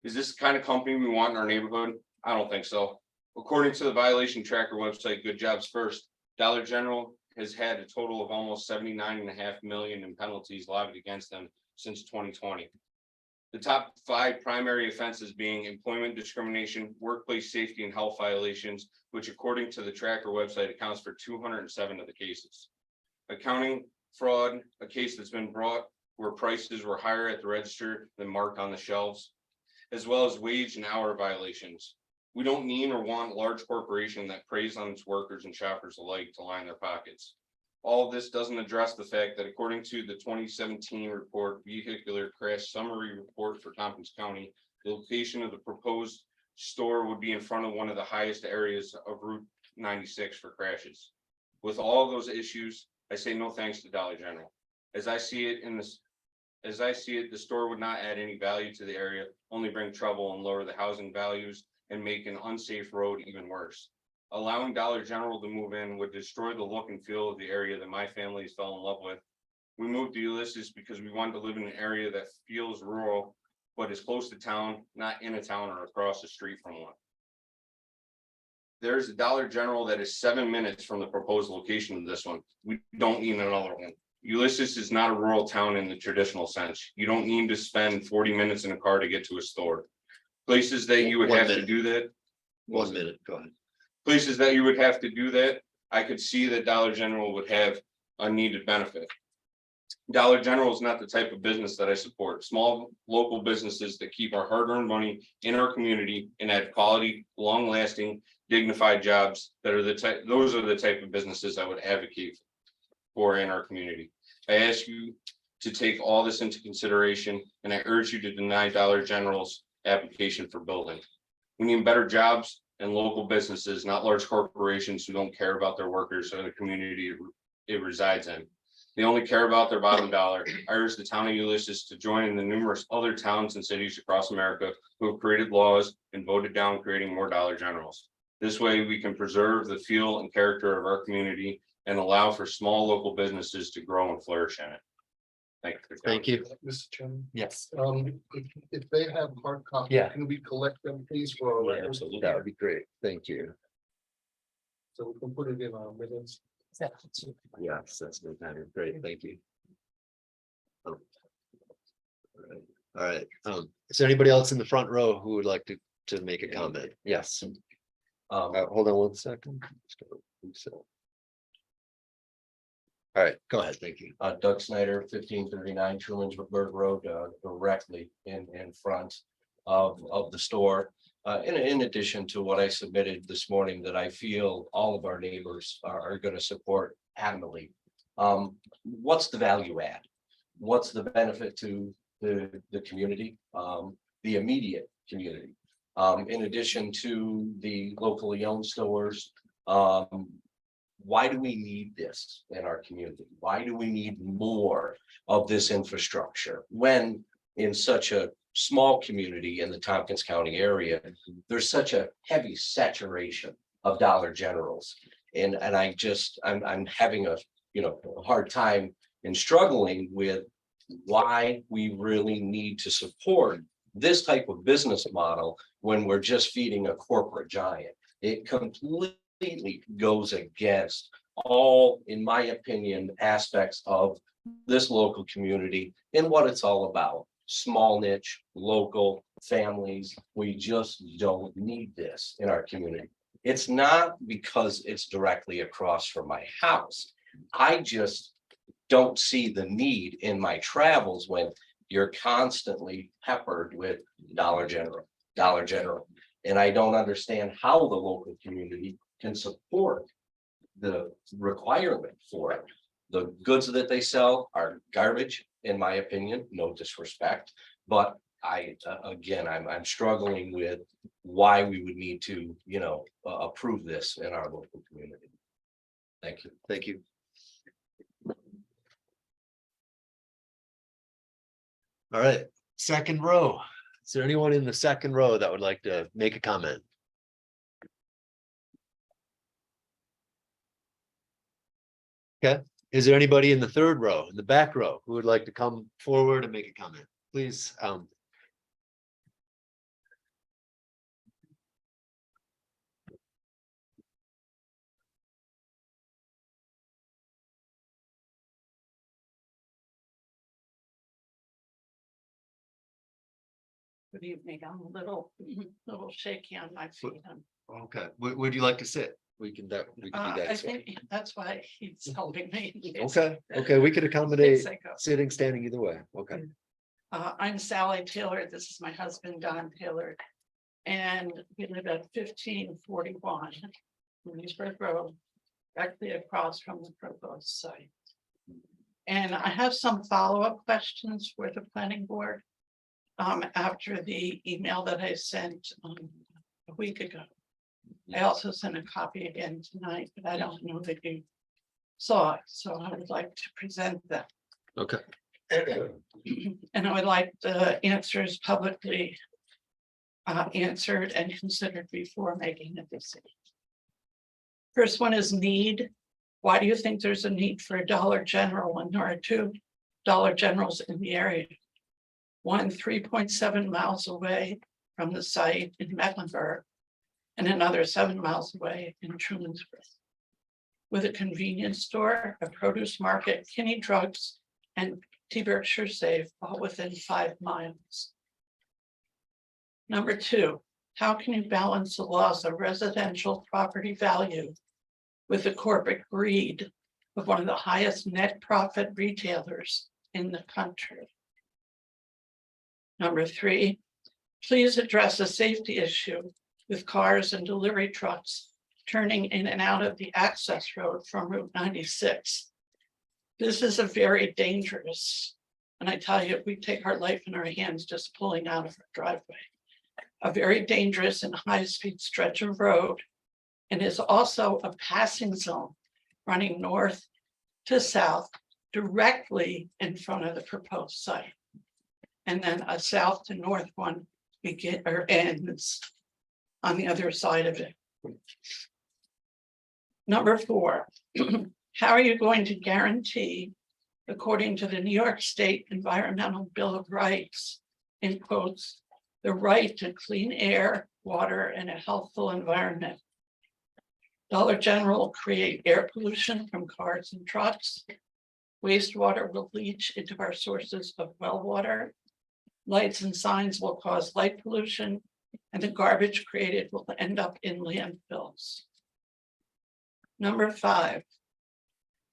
Is this the kind of company we want in our neighborhood? I don't think so. According to the violation tracker website, Good Jobs First, Dollar General has had a total of almost 79.5 million in penalties levied against them since 2020. The top 5 primary offenses being employment discrimination, workplace safety and health violations, which according to the tracker website accounts for 207 of the cases. Accounting fraud, a case that's been brought where prices were higher at the register than marked on the shelves, as well as wage and hour violations. We don't need or want a large corporation that preys on its workers and shoppers alike to line their pockets. All of this doesn't address the fact that according to the 2017 report, Vehicular Crash Summary Report for Tompkins County, the location of the proposed store would be in front of one of the highest areas of Route 96 for crashes. With all of those issues, I say no thanks to Dollar General. As I see it, the store would not add any value to the area, only bring trouble and lower the housing values and make an unsafe road even worse. Allowing Dollar General to move in would destroy the look and feel of the area that my family fell in love with. We moved to Ulysses because we wanted to live in an area that feels rural, but is close to town, not in a town or across the street from one. There's a Dollar General that is 7 minutes from the proposed location of this one. We don't need another one. Ulysses is not a rural town in the traditional sense. You don't need to spend 40 minutes in a car to get to a store. Places that you would 1 have to minute. do that. 1 minute, go ahead. places that you would have to do that, I could see that Dollar General would have a needed benefit. Dollar General is not the type of business that I support. Small local businesses that keep our hard-earned money in our community and add quality, long-lasting, dignified jobs that are the type, those are the type of businesses I would advocate for in our community. I ask you to take all this into consideration, and I urge you to deny Dollar General's application for building. We need better jobs and local businesses, not large corporations who don't care about their workers or the community it resides in. They only care about their bottom dollar. I urge the town of Ulysses to join in the numerous other towns and cities across America who have created laws and voted down creating more Dollar Generals. This way we can preserve the feel and character of our community and allow for small local businesses to grow and flourish in it. Thank you. Thank you. Mr. Chairman, Yes. if they have hard copies, Yeah. can we collect them, please, for our records? That would be great. Thank you. So we can put it in our minutes. Yes, that's no matter. Great, thank you. Oh. All right, is there anybody else in the front row who would like to make a comment? Yes. Hold on one second. All right, go ahead, thank you. Doug Snyder, 1539 Trumansburg Road, directly in front of the store. In addition to what I submitted this morning that I feel all of our neighbors are going to support adamantly. What's the value add? What's the benefit to the community, the immediate community? In addition to the locally owned stores, why do we need this in our community? Why do we need more of this infrastructure when in such a small community in the Tompkins County area, there's such a heavy saturation of Dollar Generals? And I'm having a hard time and struggling with why we really need to support this type of business model when we're just feeding a corporate giant. It completely goes against all, in my opinion, aspects of this local community and what it's all about. Small niche, local families. We just don't need this in our community. It's not because it's directly across from my house. I just don't see the need in my travels when you're constantly peppered with Dollar General. And I don't understand how the local community can support the requirement for it. The goods that they sell are garbage, in my opinion, no disrespect, but I'm struggling with why we would need to, approve this in our local community. Thank you. Thank you. All right, second row. Is there anyone in the second row that would like to make a comment? Okay, is there anybody in the third row, in the back row, who would like to come forward and make a comment? Please. Good evening. I'm a little shaky on my feet. Okay, would you like to sit? We can do I that. as well. think that's why he's helping me. Okay, we could accommodate Yes, I go. sitting, standing, either way. Okay. I'm Sally Taylor. This is my husband, Don Taylor. And we live at 1541 Williamsburg Road, directly across from the proposed site. And I have some follow-up questions for the planning board. After the email that I sent a week ago. I also sent a copy again tonight, but I don't know that you saw it, so I would like to present them. Okay. And I would like the answers publicly answered and considered before making a decision. First one is need. Why do you think there's a need for a Dollar General when there are two Dollar Generals in the area? One 3.7 miles away from the site in Mecklenburg, and another 7 miles away in Trumansburg. With a convenience store, a produce market, Kinney Drugs, and T. Berkshire Safe, all within 5 miles. Number two, How can you balance the loss of residential property value with the corporate greed of one of the highest net profit retailers in the country? Number 3, please address a safety issue with cars and delivery trucks turning in and out of the access road from Route 96. This is a very dangerous, and I tell you, we take our life in our hands just pulling out of our driveway. A very dangerous and high-speed stretch of road, and is also a passing zone running north to south directly in front of the proposed site. And then a south to north one ends on the other side of it. Number 4, how are you going to guarantee, according to the New York State Environmental Bill of Rights, in quotes, the right to clean air, water, and a healthful environment? Dollar General will create air pollution from cars and trucks. Wastewater will leach into our sources of well water. Lights and signs will cause light pollution, and the garbage created will end up in landfills. Number 5,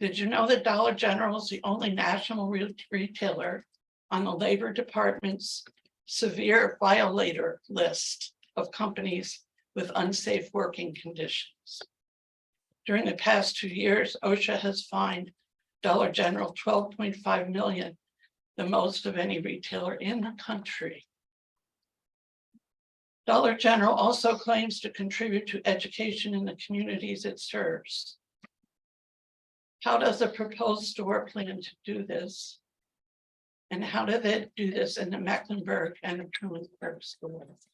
did you know that Dollar General is the only national retailer on the Labor Department's severe violator list of companies with unsafe working conditions? During the past 2 years, OSHA has fined Dollar General $12.5 million, the most of any retailer in the country. Dollar General also claims to contribute to education in the communities it serves. How does the proposed store plan to do this? And how did it do this in the Mecklenburg and the Trumansburg stores?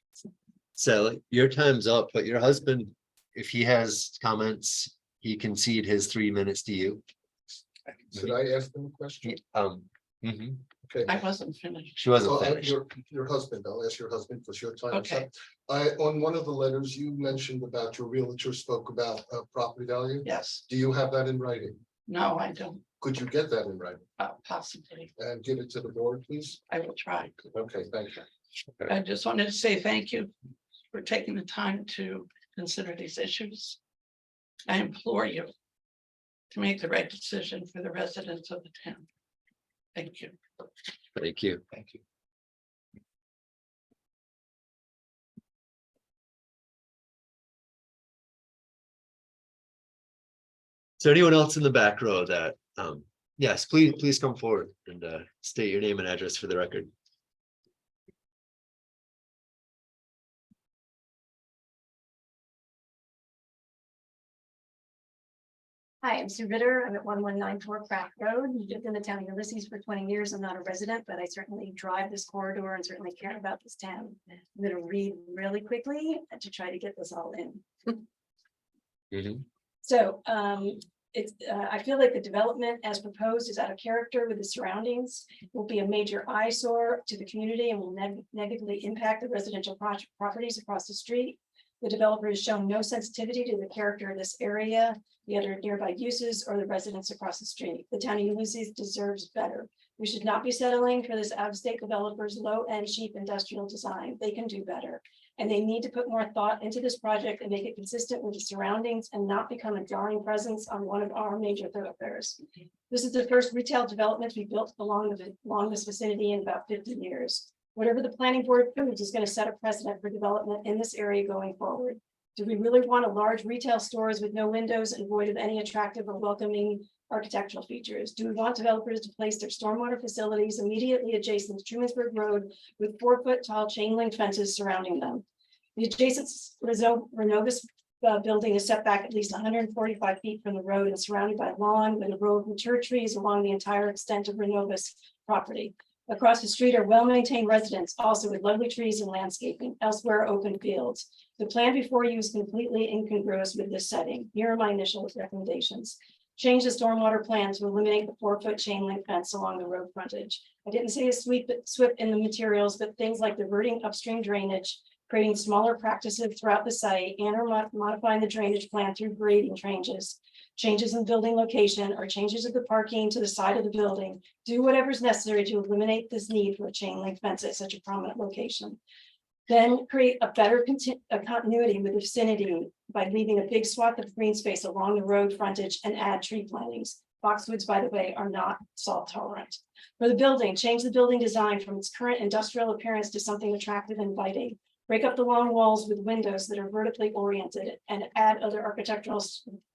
Sally, your time's up, but your husband, if he has comments, he can cede his 3 minutes to you. Should I ask them a question? Mhm. Okay. I wasn't finished. She wasn't Well, finished. your husband, I'll ask your husband because your time is up. Okay. On one of the letters, you mentioned about your realtor spoke about property value. Yes, Do you have that in writing? no, I don't, Could you get that in writing possibly, and give it to the board, please? I will try. Okay, thank you. I just wanted to say thank you for taking the time to consider these issues. I implore you to make the right decision for the residents of the town. Thank you. Thank you. Thank you. Is there anyone else in the back row that, yes, please come forward and state your name and address for the record. Hi, I'm Sue Ritter. I'm at 1194 Craft Road. I've lived in the town of Ulysses for 20 years. I'm not a resident, but I certainly drive this corridor and certainly care about this town. I'm going to read really quickly to try to get this all in. So I feel like the development as proposed is out of character with the surroundings, will be a major eyesore to the community and will negatively impact the residential properties across the street. The developer has shown no sensitivity to the character of this area, the other nearby uses, or the residents across the street. The town of Ulysses deserves better. We should not be settling for this out-of-state developer's low-end cheap industrial design. They can do better. And they need to put more thought into this project and make it consistent with the surroundings and not become a jarring presence on one of our major thoroughfares. This is the first retail development to be built along this vicinity in about 50 years. Whatever the planning board approves is going to set a precedent for development in this area going forward. Do we really want a large retail stores with no windows and void of any attractive or welcoming architectural features? Do we want developers to place their stormwater facilities immediately adjacent to Trumansburg Road with 4-foot tall chain link fences surrounding them? The adjacent Renovus building is set back at least 145 feet from the road and surrounded by lawn with a row of mature trees along the entire extent of Renovus property. Across the street are well-maintained residents, also with lovely trees and landscaping, elsewhere open fields. The plan before you is completely incongruous with this setting. Here are my initial recommendations. Change the stormwater plan to eliminate the 4-foot chain link fence along the road frontage. I didn't say a sweep in the materials, but things like diverting upstream drainage, creating smaller practices throughout the site, and or modifying the drainage plan through grading changes in building location, or changes of the parking to the side of the building. Do whatever is necessary to eliminate this need for a chain link fence at such a prominent location. Then create a better a continuity with the vicinity by leaving a big swath of green space along the road frontage and add tree plantings. Boxwoods, by the way, are not salt tolerant. For the building, change the building design from its current industrial appearance to something attractive and inviting. Break up the long walls with windows that are vertically oriented and add other architectural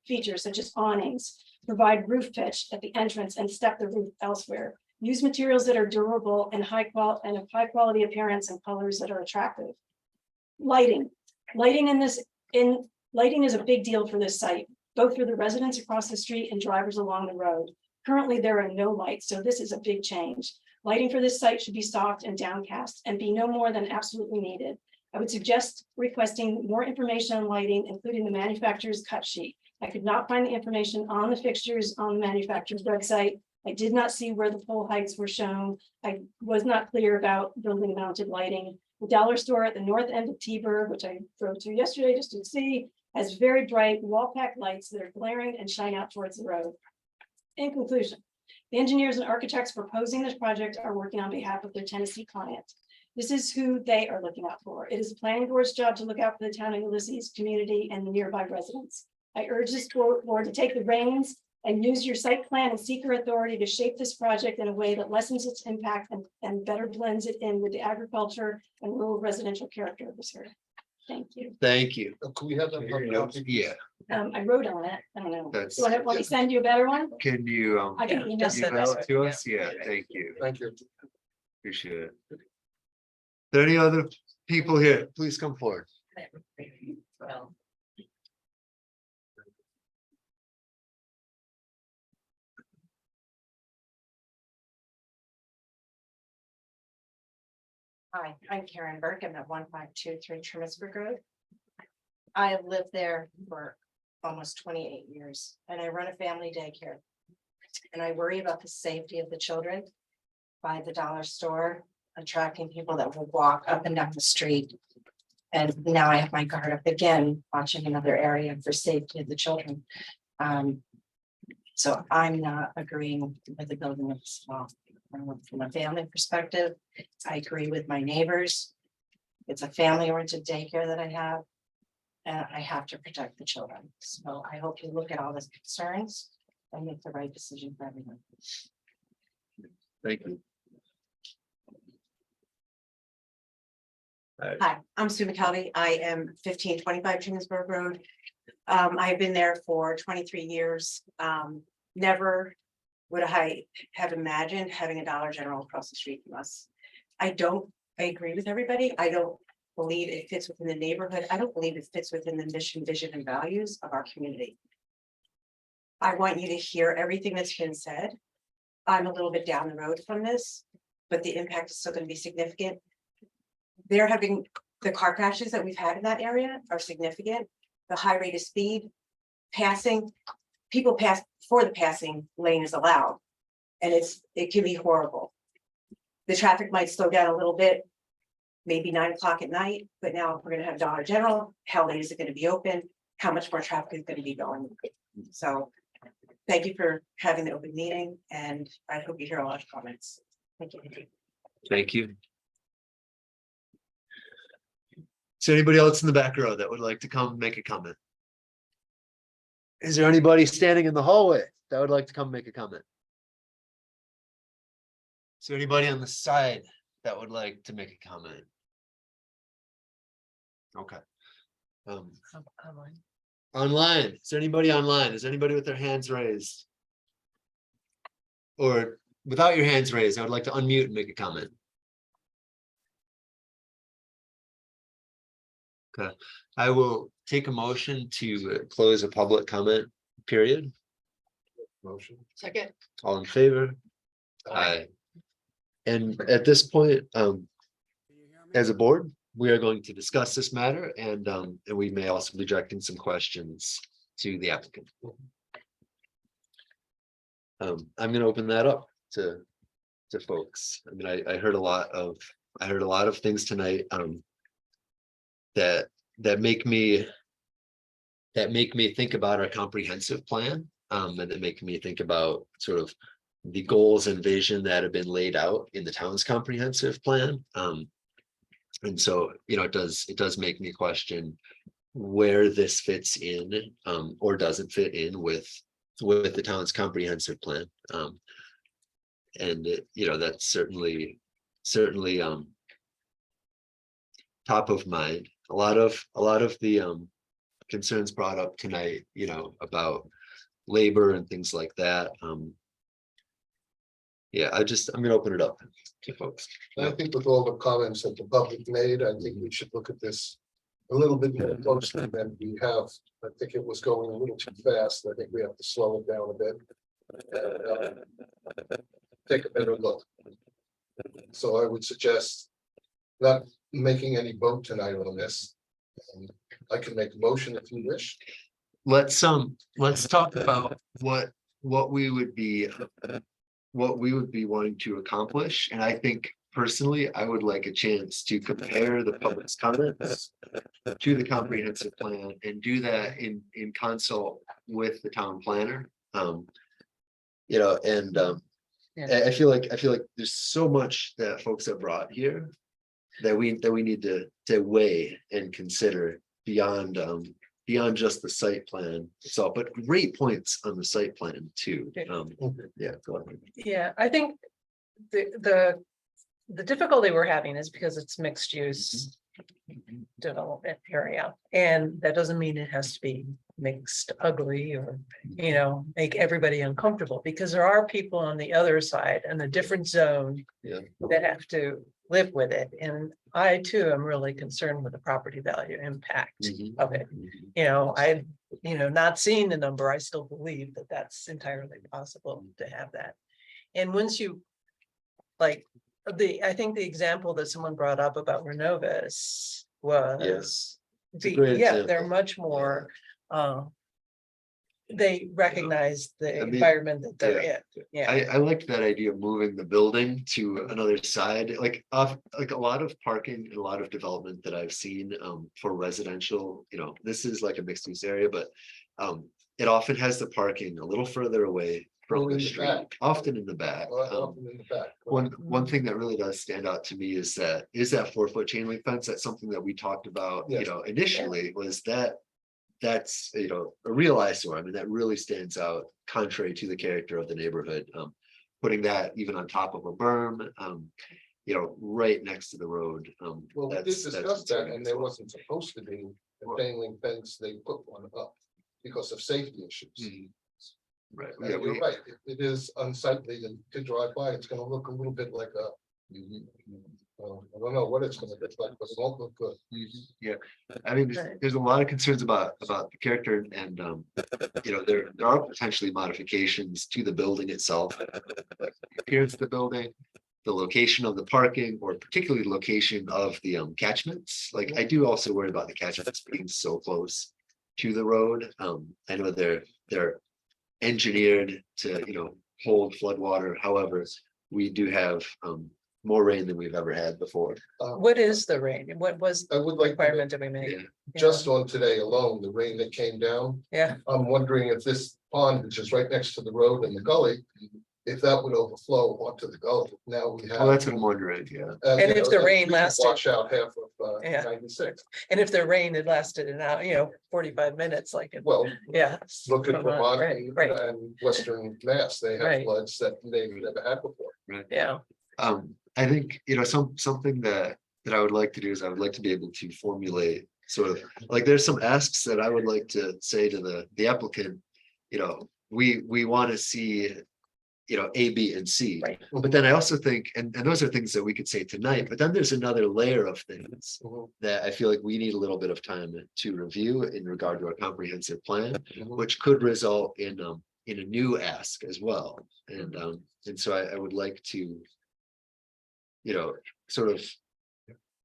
features such as awnings. Provide roof pitch at the entrance and step the roof elsewhere. Use materials that are durable and of high quality appearance and colors that are attractive. Lighting is a big deal for this site, both for the residents across the street and drivers along the road. Currently, there are no lights, so this is a big change. Lighting for this site should be soft and downcast and be no more than absolutely needed. I would suggest requesting more information on lighting, including the manufacturer's cut sheet. I could not find the information on the fixtures on the manufacturer's website. I did not see where the pole heights were shown. I was not clear about building mounted lighting. The dollar store at the north end of T-Bird, which I drove to yesterday just to see, has very bright wall pack lights that are glaring and shine out towards the road. In conclusion, the engineers and architects proposing this project are working on behalf of their Tennessee client. This is who they are looking out for. It is the planning board's job to look out for the town of Ulysses community and the nearby residents. I urge this board to take the reins and use your site plan and seeker authority to shape this project in a way that lessens its impact and better blends it in with the agriculture and rural residential character of this area. Thank you. Thank you. Can we have that? copy? Yeah, I wrote on it. I don't know. That's- You want me to send you a better one? can you, I can email just you. send email us- it to us? Yeah, thank you. Thank you. Appreciate it. There any other people here? Please come forward. Well, Hi, I'm Karen Burke. I'm at 1523 Trimmersburg Road. I have lived there for almost 28 years and I run a family daycare. And I worry about the safety of the children by the dollar store, attracting people that will walk up and down the street. And now I have my guard up again, watching another area for safety of the children. So I'm not agreeing with the building of this wall. From a family perspective, I agree with my neighbors. It's a family-oriented daycare that I have. And I have to protect the children. So I hope you look at all the concerns and make the right decision for everyone. Thank you. Hi, I'm Sue McKelvey. I am 1525 Trimmersburg Road. I've been there for 23 years. Never would I have imagined having a Dollar General across the street from us. I agree with everybody. I don't believe it fits within the neighborhood. I don't believe it fits within the mission, vision, and values of our community. I want you to hear everything that's been said. I'm a little bit down the road from this, but the impact is still going to be significant. They're having the car crashes that we've had in that area are significant. The high rate of speed, passing, people pass before the passing lane is allowed. And it can be horrible. The traffic might slow down a little bit, maybe 9 o'clock at night, but now we're going to have Dollar General. How late is it going to be open? How much more traffic is going to be going? So thank you for having the open meeting and I hope you hear a lot of comments. Thank you. Thank you. Is there anybody else in the back row that would like to come make a comment? Is there anybody standing in the hallway that would like to come make a comment? Is there anybody on the side that would like to make a comment? Okay. Online, is there anybody online? Is there anybody with their hands raised? Or without your hands raised, I would like to unmute and make a comment. Okay, I will take a motion to close a public comment period. Motion. Second. All in favor? Aye. And at this point, as a board, we are going to discuss this matter and we may also be directing some questions to the applicant. I'm going to open that up to folks. I mean, I heard a lot of things tonight that make me think about our comprehensive plan and that make me think about sort of the goals and vision that have been laid out in the town's comprehensive plan. And so, it does make me question where this fits in, or doesn't fit in with the town's comprehensive plan. And that's certainly top of mind. A lot of the concerns brought up tonight, about labor and things like that. Yeah, I'm gonna open it up to folks. I think with all the comments that the public made, I think we should look at this a little bit more closely than we have. I think it was going a little too fast. I think we have to slow it down a bit. And, take a better look. So I would suggest not making any vote tonight on this. I can make a motion if you wish. Let's talk about what we would be wanting to accomplish. And I think personally, I would like a chance to compare the public's comments to the comprehensive plan and do that in consult with the town planner. I feel like there's so much that folks have brought here that we need to weigh and consider beyond just the site plan itself, but great points on the site plan too. Yeah, go ahead. Yeah, I think the difficulty we're having is because it's mixed use development area, and that doesn't mean it has to be mixed ugly or make everybody uncomfortable, because there are people on the other side and a different zone that have to live with it. And I too am really concerned with the property value impact of it. I've not seen the number. I still believe that that's entirely possible to have that. And once you I think the example that someone brought up about Renovus was they're much more they recognize the environment that they're in. I liked that idea of moving the building to another side, like a lot of parking and a lot of development that I've seen for residential, this is like a mixed use area, but it often has the parking a little further away from the street, often in the back. One thing that really does stand out to me is that 4-foot chain link fence. That's something that we talked about, initially, was that's a real eyesore. I mean, that really stands out contrary to the character of the neighborhood. Putting that even on top of a berm, right next to the road. Well, we did discuss that, and there wasn't supposed to be a chain link fence. They put one up because of safety issues. Right. Yeah, you're right. It is unsightly to drive by. It's gonna look a little bit like a. I don't know what it's gonna look like, but it won't look good. Yeah, I mean, there's a lot of concerns about the character, and there are potentially modifications to the building itself, the appearance of the building, the location of the parking, or particularly the location of the catchments. Like, I do also worry about the catchments being so close to the road. I know they're engineered to hold floodwater. However, we do have more rain than we've ever had before. What is the rain? What was I would like requirement that we made? just on today alone, the rain that came down. Yeah. I'm wondering if this pond, which is right next to the road and the gully, if that would overflow onto the gully. Now we have. Well, that's what I'm wondering. Yeah. And if the rain lasted. Wash out half of 96. And if the rain had lasted an hour, 45 minutes, like it. Well, Yeah. look at Vermont Right. and Western Mass. They have floods that they've never had before. Right. Yeah. I think, something that I would like to do is I would like to be able to formulate sort of like, there's some asks that I would like to say to the applicant, we want to see, A, B, and C. Right. But then I also think, and those are things that we could say tonight, but then there's another layer of things that I feel like we need a little bit of time to review in regard to our comprehensive plan, which could result in a new ask as well. And so I would like to, sort of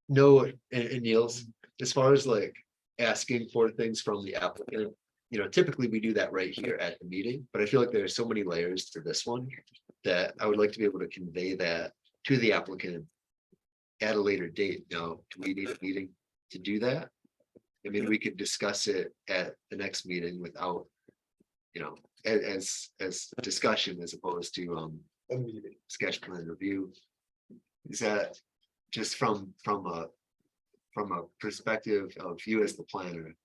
know, and Niels, as far as like asking for things from the applicant, typically we do that right here at the meeting, but I feel like there are so many layers to this one that I would like to be able to convey that to the applicant at a later date. Now, do we need a meeting to do that? I mean, we could discuss it at the next meeting without, as discussion as opposed to sketch plan review. Is that just from a from a perspective of you as the planner.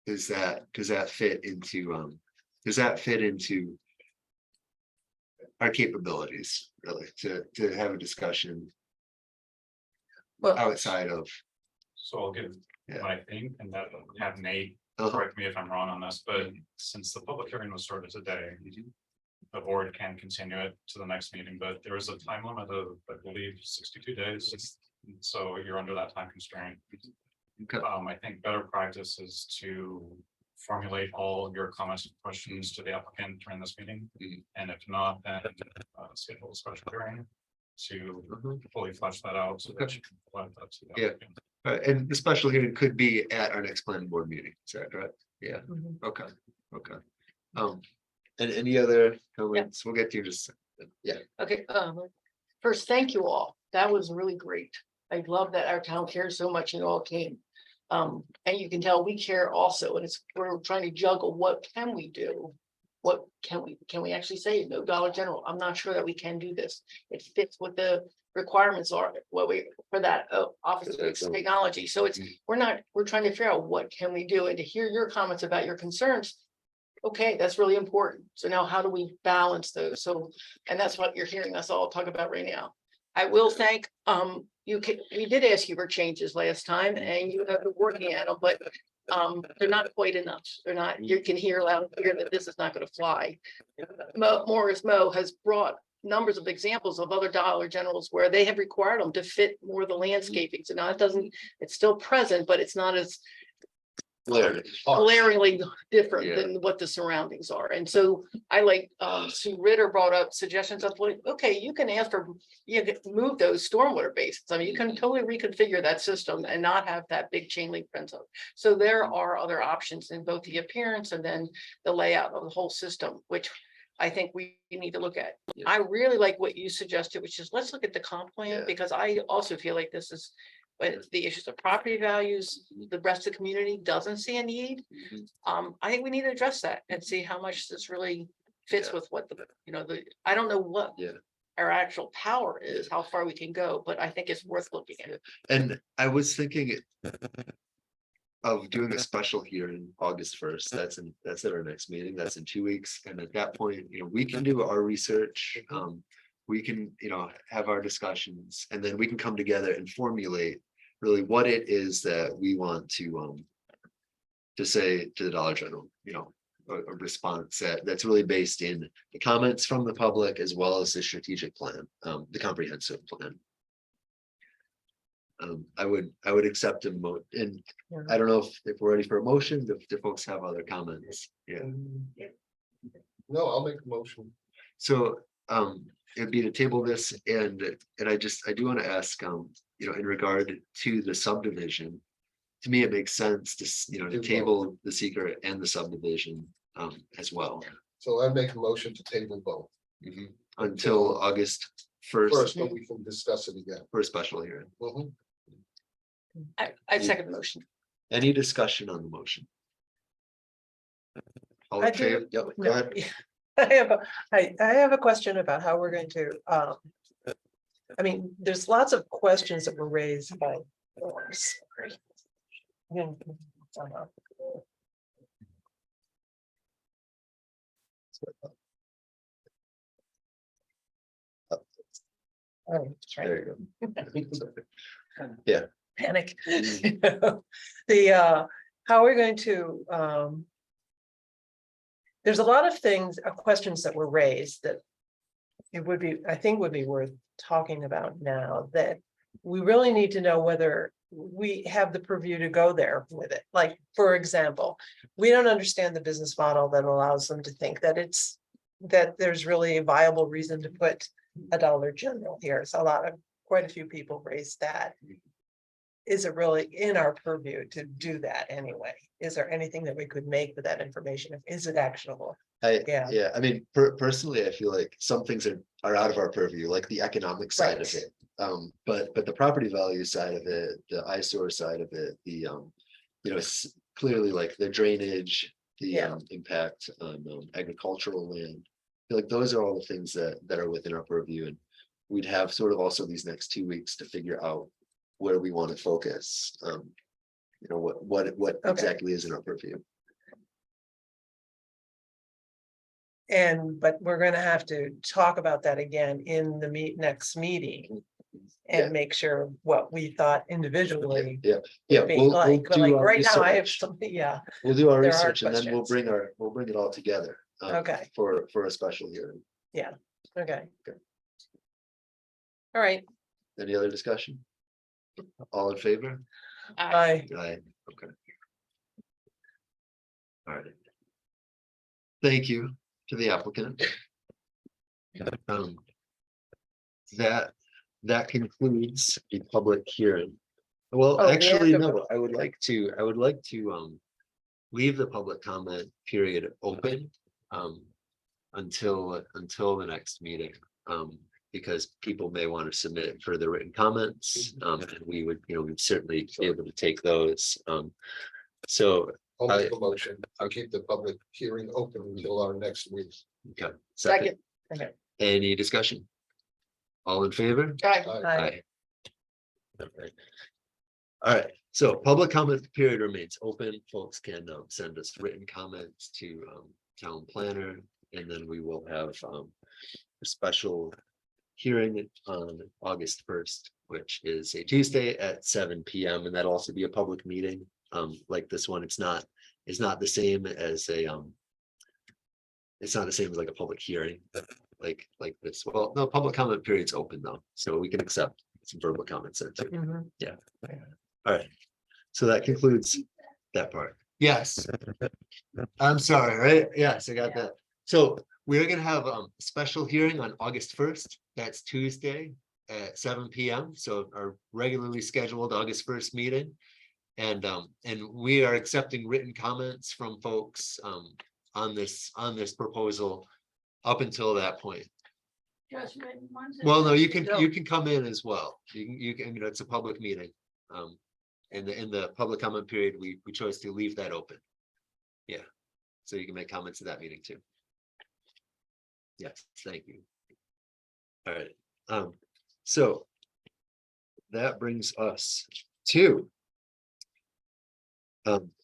Does that fit into our capabilities, really, to have a discussion Well, outside of? So I'll give Yeah. what I think, and that have Nate Uh-huh. correct me if I'm wrong on this, but since the public hearing was started today. The board can continue it to the next meeting, but there is a time limit of, I believe, 62 days. So you're under that time constraint. Okay. I think better practice is to formulate all your comments and questions to the applicant during this meeting. Mhm. And if not, then schedule a special hearing to Mhm. fully flesh that out so that you can provide that to the Yeah. applicant. And the special hearing could be at our next planning board meeting, is that correct? Yeah, Mhm. okay, okay. And any other comments? We'll get to you just, yeah. okay, first, thank you all. That was really great. I love that our town cares so much and you all came. And you can tell we care also, and we're trying to juggle what can we do? What can we actually say no Dollar General? I'm not sure that we can do this. It fits what the requirements are, for that Office of Technology. So we're trying to figure out what can we do, and to hear your comments about your concerns. Okay, that's really important. So now how do we balance those? So, and that's what you're hearing us all talk about right now. I will thank, we did ask you for changes last time and you have been working at them, but they're not quite enough. They're not, you can hear loud and clear that this is not going to fly. Morris Mo has brought numbers of examples of other Dollar Generals where they have required them to fit more of the landscaping. So now it's still present, but it's not as glaringly different than what the surroundings are. And so I like Sue Ritter brought up suggestions of like, okay, you can ask for move those stormwater basins. I mean, you can totally reconfigure that system and not have that big chain link fence up. So there are other options in both the appearance and then the layout of the whole system, which I think we need to look at. I really like what you suggested, which is let's look at the comp plan, because I also feel like this is but the issues of property values, the rest of the community doesn't see a need. I think we need to address that and see how much this really fits with what I don't know what our actual power is, how far we can go, but I think it's worth looking at. And I was thinking of doing a special hearing August 1st. That's at our next meeting. That's in 2 weeks. And at that point, we can do our research. We can, have our discussions, and then we can come together and formulate really what it is that we want to say to the Dollar General, a response that's really based in the comments from the public as well as the strategic plan, the comprehensive plan. I would accept and I don't know if we're ready for a motion, if the folks have other comments. Yeah. No, I'll make a motion. So it'd be to table this, and I do want to ask, in regard to the subdivision, to me, it makes sense to table the secret and the subdivision as well. So I make a motion to table both. Until August 1st First, but we can discuss it again. for a special hearing. I second the motion. Any discussion on the motion? All I in do- favor? Yep, go ahead. I have a question about how we're going to, I mean, there's lots of questions that were raised by. Oh, that's right. There you go. Yeah. Panic. How we're going to, there's a lot of things, questions that were raised that I think would be worth talking about now, that we really need to know whether we have the purview to go there with it. Like, for example, we don't understand the business model that allows them to think that there's really a viable reason to put a Dollar General here. So quite a few people raised that. Is it really in our purview to do that anyway? Is there anything that we could make with that information? Is it actionable? Yeah, I mean, personally, I feel like some things are out of our purview, like the economic side of it. But the property value side of it, the eyesore side of it, the clearly like the drainage, the impact on agricultural land. I feel like those are all the things that are within our purview, and we'd have sort of also these next 2 weeks to figure out where we want to focus. You know, what Okay. exactly is in our purview. But we're gonna have to talk about that again in the next meeting. And Yeah. make sure what we thought individually. Yeah, would be we'll like do our right now, I have research. something, yeah, We'll do our there are research and then we'll questions. bring it all together. Okay. For a special hearing. okay. Okay. All right, Any other discussion? All in favor? bye. Aye, okay. All right. Thank you to the applicant. That concludes the public hearing. Well, Oh, we actually, have to- no, I would like to leave the public comment period open until the next meeting. Because people may want to submit further written comments, and we would, we'd certainly be able to take those. So, I'll make a motion. I'll keep the public hearing open until our next week. okay. Second. Okay. Any discussion? All in favor? Aye. Aye. Okay. All right, so public comment period remains open. Folks can send us written comments to town planner, and then we will have a special hearing on August 1st, which is a Tuesday at 7 p.m. and that'll also be a public meeting. Like this one, it's not the same as it's not the same as like a public hearing, like this. Well, no, public comment period's open though, so we can accept some verbal comments there too. Mhm. All right, so that concludes that part. Yes. I'm sorry, right? Yes, I got that. So we're gonna have a special hearing on August 1st. That's Tuesday at 7 p.m. So our regularly scheduled August 1st meeting. And we are accepting written comments from folks on this proposal up until that point. Well, no, you can come in as well. You can, it's a public meeting. In the public comment period, we chose to leave that open. Yeah, so you can make comments at that meeting too. Yes, thank you. All right, so that brings us to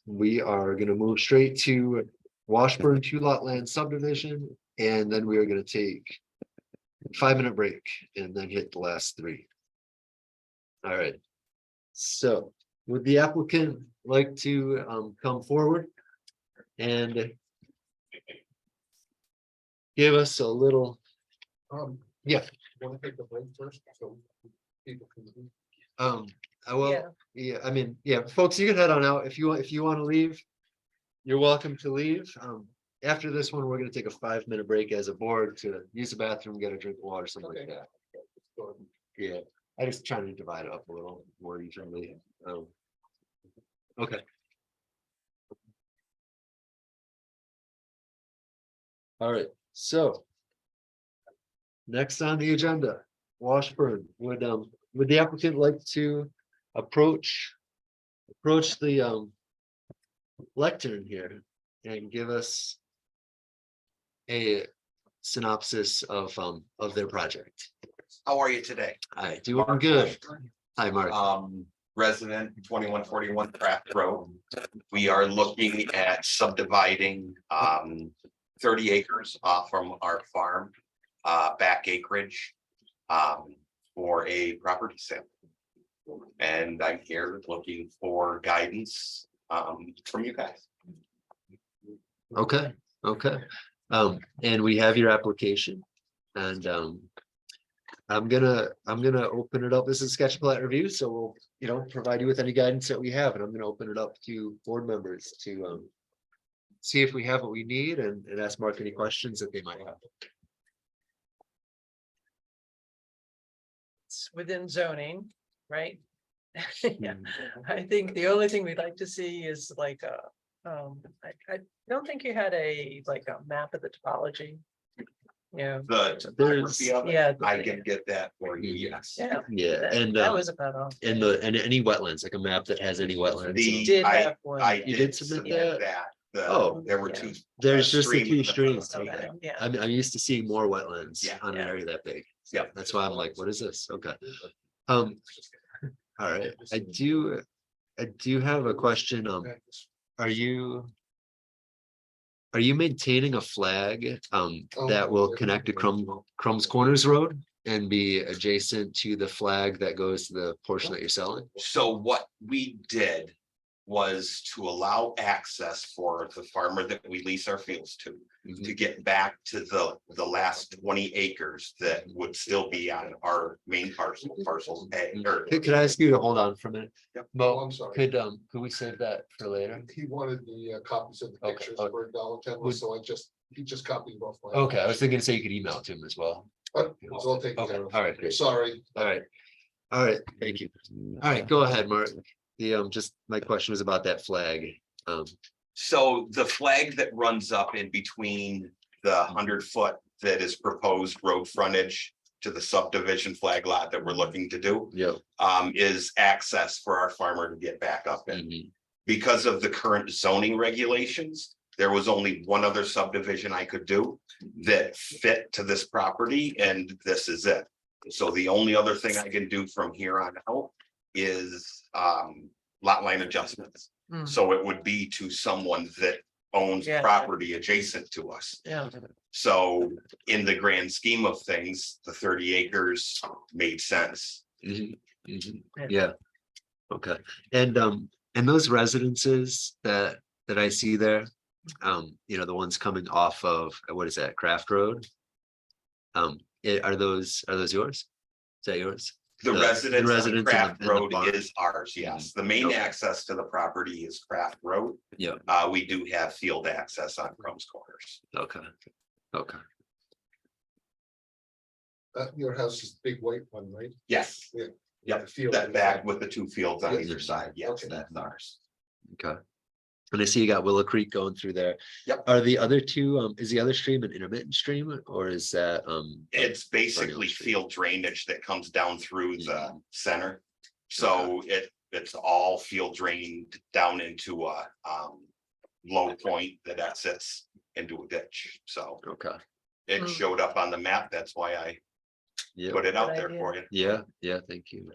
we are going to move straight to Washburn 2-lot land subdivision, and then we are going to take a 5-minute break and then hit the last 3. All right, so would the applicant like to come forward and give us a little? Yeah. Want to take the break first, so people can. I will. Yeah, I mean, yeah, folks, you can head on out if you want to leave. You're welcome to leave. After this one, we're going to take a 5-minute break as a board to use the bathroom, get a drink of water, something like that. Yeah, I just trying to divide it up a little more evenly. Okay. All right, so next on the agenda, Washburn, would the applicant like to approach the lectern here and give us a synopsis of their project? How are you today? Hi, doing good. Hi, Mark. Resident 2141 Craft Road. We are looking at subdividing 30 acres off from our farm, back acreage, for a property sale. And I'm here looking for guidance from you guys. Okay, and we have your application, and I'm gonna open it up. This is sketch plat review, so we'll provide you with any guidance that we have, and I'm gonna open it up to board members to see if we have what we need and ask Mark any questions that they might have. It's within zoning, right? Yeah, I think the only thing we'd like to see is like I don't think you had a map of the topology. Yeah. The topography of it, Yeah. I can get that for you, yes. Yeah, and That was about all. and any wetlands, like a map that has any wetlands. Did have one. I did submit that? Oh, There were yeah. 2. There's just the 2 streams. streams. Okay, yeah. I'm used to seeing more wetlands Yeah. on an Yeah. area that big. Yeah, that's why I'm like, what is this? Okay. All right, I do have a question. Are you maintaining a flag that will connect to Crumbs Corners Road and be adjacent to the flag that goes to the portion that you're selling? So what we did was to allow access for the farmer that we lease our fields to get back to the last 20 acres that would still be on our main parcels A. or- Could I ask you to hold on for a minute? Yep. Mo, I'm sorry. could we save that for later? He wanted the copies of the Okay. pictures for $1.10, so he just copied both. my- Okay, I was thinking to say you could email it to him as well. It's all taken Okay, care of. all right, great. Sorry. All right, thank you. All right, go ahead, Mark. Just my question was about that flag. So the flag that runs up in between the 100-foot that is proposed road frontage to the subdivision flag lot that we're looking to do Yeah. is access for our farmer to get back up in. Because of the current zoning regulations, there was only one other subdivision I could do that fit to this property, and this is it. So the only other thing I can do from here on out is lot line adjustments. Hmm. So it would be to someone that owns Yeah. property adjacent to us. Yeah. So in the grand scheme of things, the 30 acres made sense. Yeah. Okay, and those residences that I see there, the ones coming off of, what is that, Craft Road? Are those yours? Is that yours? The residence on in Craft the Road barn? is ours, yes. The main Okay. access to the property is Craft Road. Yeah, We do have field access on Crumbs Corners. okay, okay. Your house is the big white one, right? Yes. Yeah. Yep, The field. that back with the two fields on Yes. either side, yes, Okay. that's ours. Okay. And I see you got Willow Creek going through there. Yep. Are the other two, is the other stream an intermittent stream or is that, It's basically Regular stream. field drainage that comes down through the center. So it's all field drained down into a low point that exits into a ditch. So okay, it Mm. showed up on the map. That's why I yeah, put it out Good there idea. for you. yeah, thank you.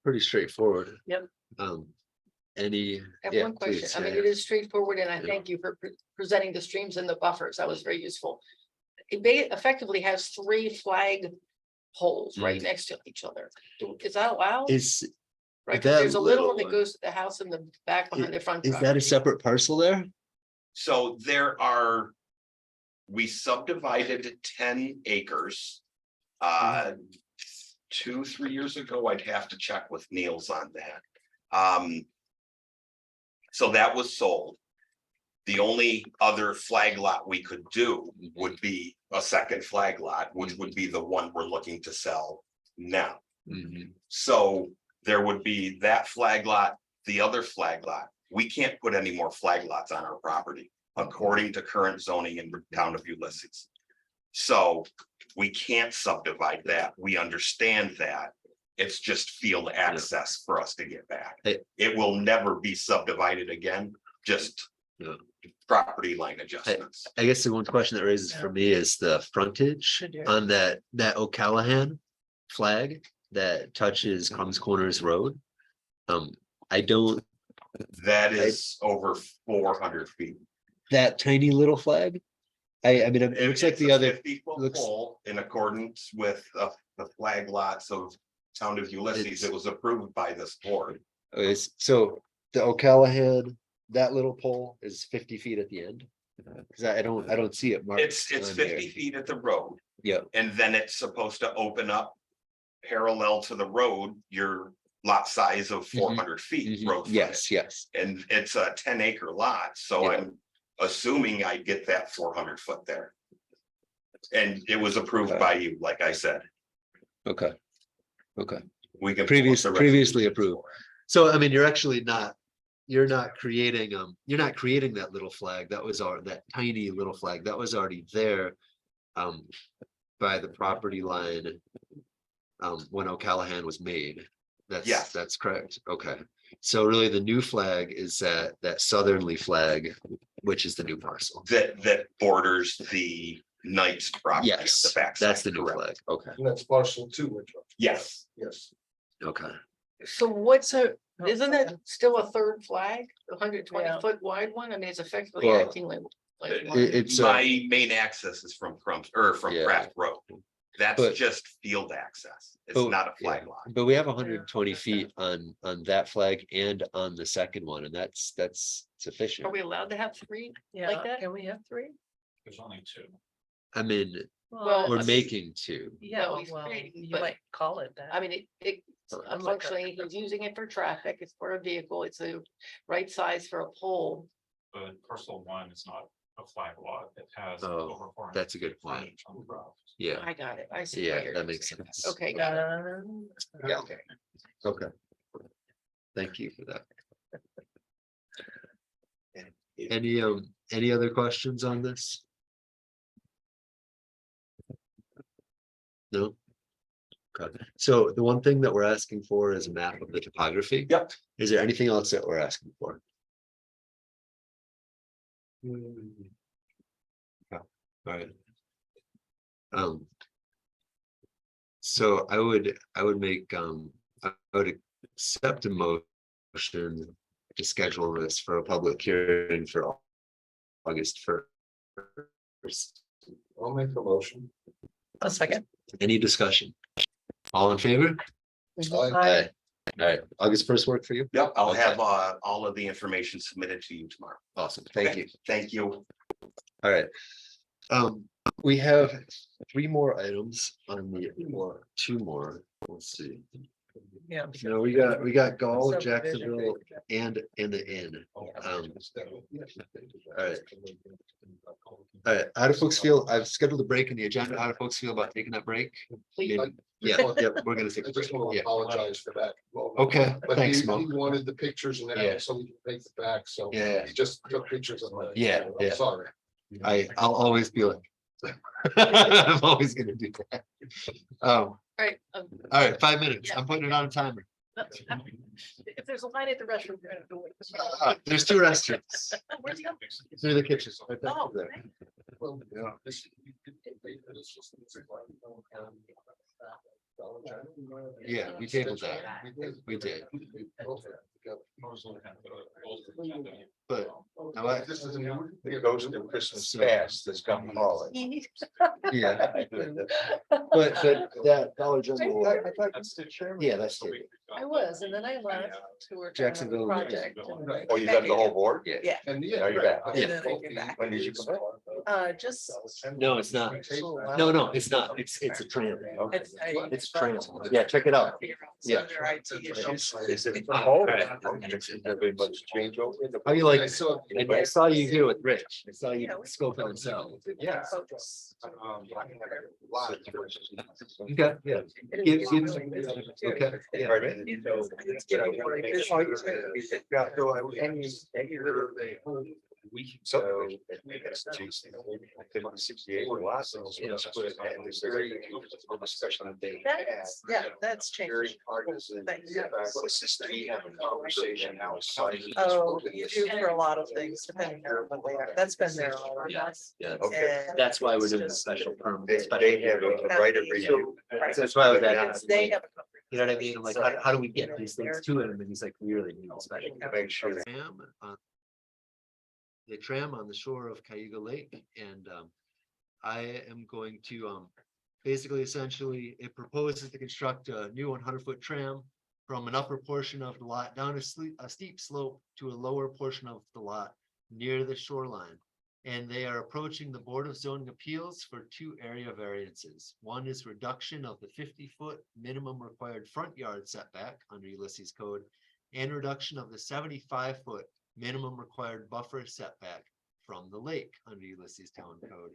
Pretty straightforward. Yep. Any? I have yeah, one question. please, I mean, yeah, it is straightforward and I Yeah. thank you for presenting the streams and the buffers. That was very useful. It effectively has 3 flag poles right next to each other. Is that allowed? Is, Right, 'cause that there's a little one little that goes to the house in the back behind the front. is that a property. separate parcel there? So we subdivided 10 acres. 2-3 years ago, I'd have to check with Niels on that. So that was sold. The only other flag lot we could do would be a second flag lot, which would be the one we're looking to sell now. So there would be that flag lot, the other flag lot. We can't put any more flag lots on our property, according to current zoning in the town of Ulysses. So we can't subdivide that. We understand that. It's just field access for us to get back. Hey. It will never be subdivided again, just Yeah. property line adjustments. I guess the one question that raises for me is the frontage Should you? on that O'Callahan flag that touches Crumbs Corners Road. I don't, That is over 400 feet. that tiny little flag. I mean, it looks like It's the a other, 50-foot looks- pole in accordance with the flag lots of town of Ulysses. It's- It was approved by this board. is, so the O'Callahan, that little pole is 50 feet at the end. Cause I don't see it marked. It's on here. 50 feet at the road. Yeah. And then it's supposed to open up parallel to the road, your lot size of 400 feet. road frontage. Yes. And it's a 10-acre lot, so Yeah. I'm assuming I get that 400 foot there. And it was approved Okay. by you, like I said. Okay. We can. pull up the Previously resolution approved. for it. So I mean, you're not creating that little flag. That was that tiny little flag that was already there. By the property line. When O'Callahan was made. Yes. That's correct. Okay. So really the new flag is that southerly flag, which is the new parcel. That borders the Knight's property. Yes, the backside, that's the new correct. flag. Okay, And that's parcel two, which, Yes, yes. okay. So what's isn't it still a third flag, the 120 Yeah. foot wide one? I mean, it's effectively Well, acting like one. It's my main access is from Yeah. Craft Road. That's But- just field access. It's but- not a flag yeah, lot. But we have 120 feet on that flag and on the second one, and that's sufficient. Are we allowed to have three? Yeah, that? can we have three? There's only two. I mean, Well, we're that's- making two. Yeah, Well, he's well, creating, you but- might call it that. I mean, unfortunately, he's using it for traffic. It's for a vehicle. It's the right size for a pole. But parcel one is not a flag lot. It has. Oh, over 400 that's a good feet point. frontage on the road. Yeah, I got it. I see. what yeah, you're that makes saying. sense. Okay, got it. Yeah. Okay. Thank you for that. Any other questions on this? No? Okay, so the one thing that we're asking for is a map of the topography. Yep. Is there anything else that we're asking for? Okay, all right. So I would make, I would accept a motion to schedule this for a public hearing for August 1st. I'll make the motion. A second. Any discussion? All in favor? Aye. All right, August 1st work for you? Yep, I'll Okay. have all of the information submitted to you tomorrow. Awesome, thank Okay, you. Thank you. All right. We have three more items on the, or two more, let's see. Yeah. No, we got Gall, Subdivision. Jacksonville, and the inn. All right. All right, how do folks feel? I've scheduled a break in the agenda. How do folks feel about taking that break? Please. Yeah, yeah, we're gonna take I a break. just want to Yeah, apologize for that. okay, But thanks, he Mo. wanted the pictures and Yeah. that, so we can take it back, so. Yeah. He just took pictures of my. Yeah, I'm yeah. Sorry. I'll always be like. I'm always gonna do that. All right. All right, 5 minutes. I'm putting it on a timer. If there's a line at the restroom, we're gonna do it. There's two restrooms Where's he going? through the kitchen. Right back Oh, there. Well, Yeah. this- Yeah, we tabled that. We did. But now I, This is a new. It goes to Christmas So- fast, it's got holiday. yeah. But that Dollar General. Yeah, that's it. I was, and then I left to work on a Jacksonville, yeah. project. and- Oh, you got the whole board? Yeah. Yeah, And Now you're back. And then I get back. When did you come back? Just. No, it's not. No, it's not. It's a tram. It's a- It's a tram. Yeah, check it out. Yeah. Some of their IT issues. Is it? Oh, Has right. there been much change over? How you like? I saw. I saw you here with Rich. I saw you scoping himself. Yeah. Focus. Okay, yeah. Okay, yeah. So. 68 lots. That's, yeah, that's changed. We have a conversation now. Oh, you do for a lot of things, depending on what they are. That's been there all along. Yeah. Okay. And That's why we're it's doing a just- special permit. They have a right of review. Right. So that's why I was It's- asking. They have. You know what I mean? I'm like, how do we get these things to him? And he's like, we really need a special. Make sure that- Tram on- The tram on the shore of Cayuga Lake, and I am going to basically essentially, it proposes to construct a new 100-foot tram from an upper portion of the lot down a steep slope to a lower portion of the lot near the shoreline. And they are approaching the Board of Zoning Appeals for two area variances. One is reduction of the 50-foot minimum required front yard setback under Ulysses Code, and reduction of the 75-foot minimum required buffer setback from the lake under Ulysses Town Code.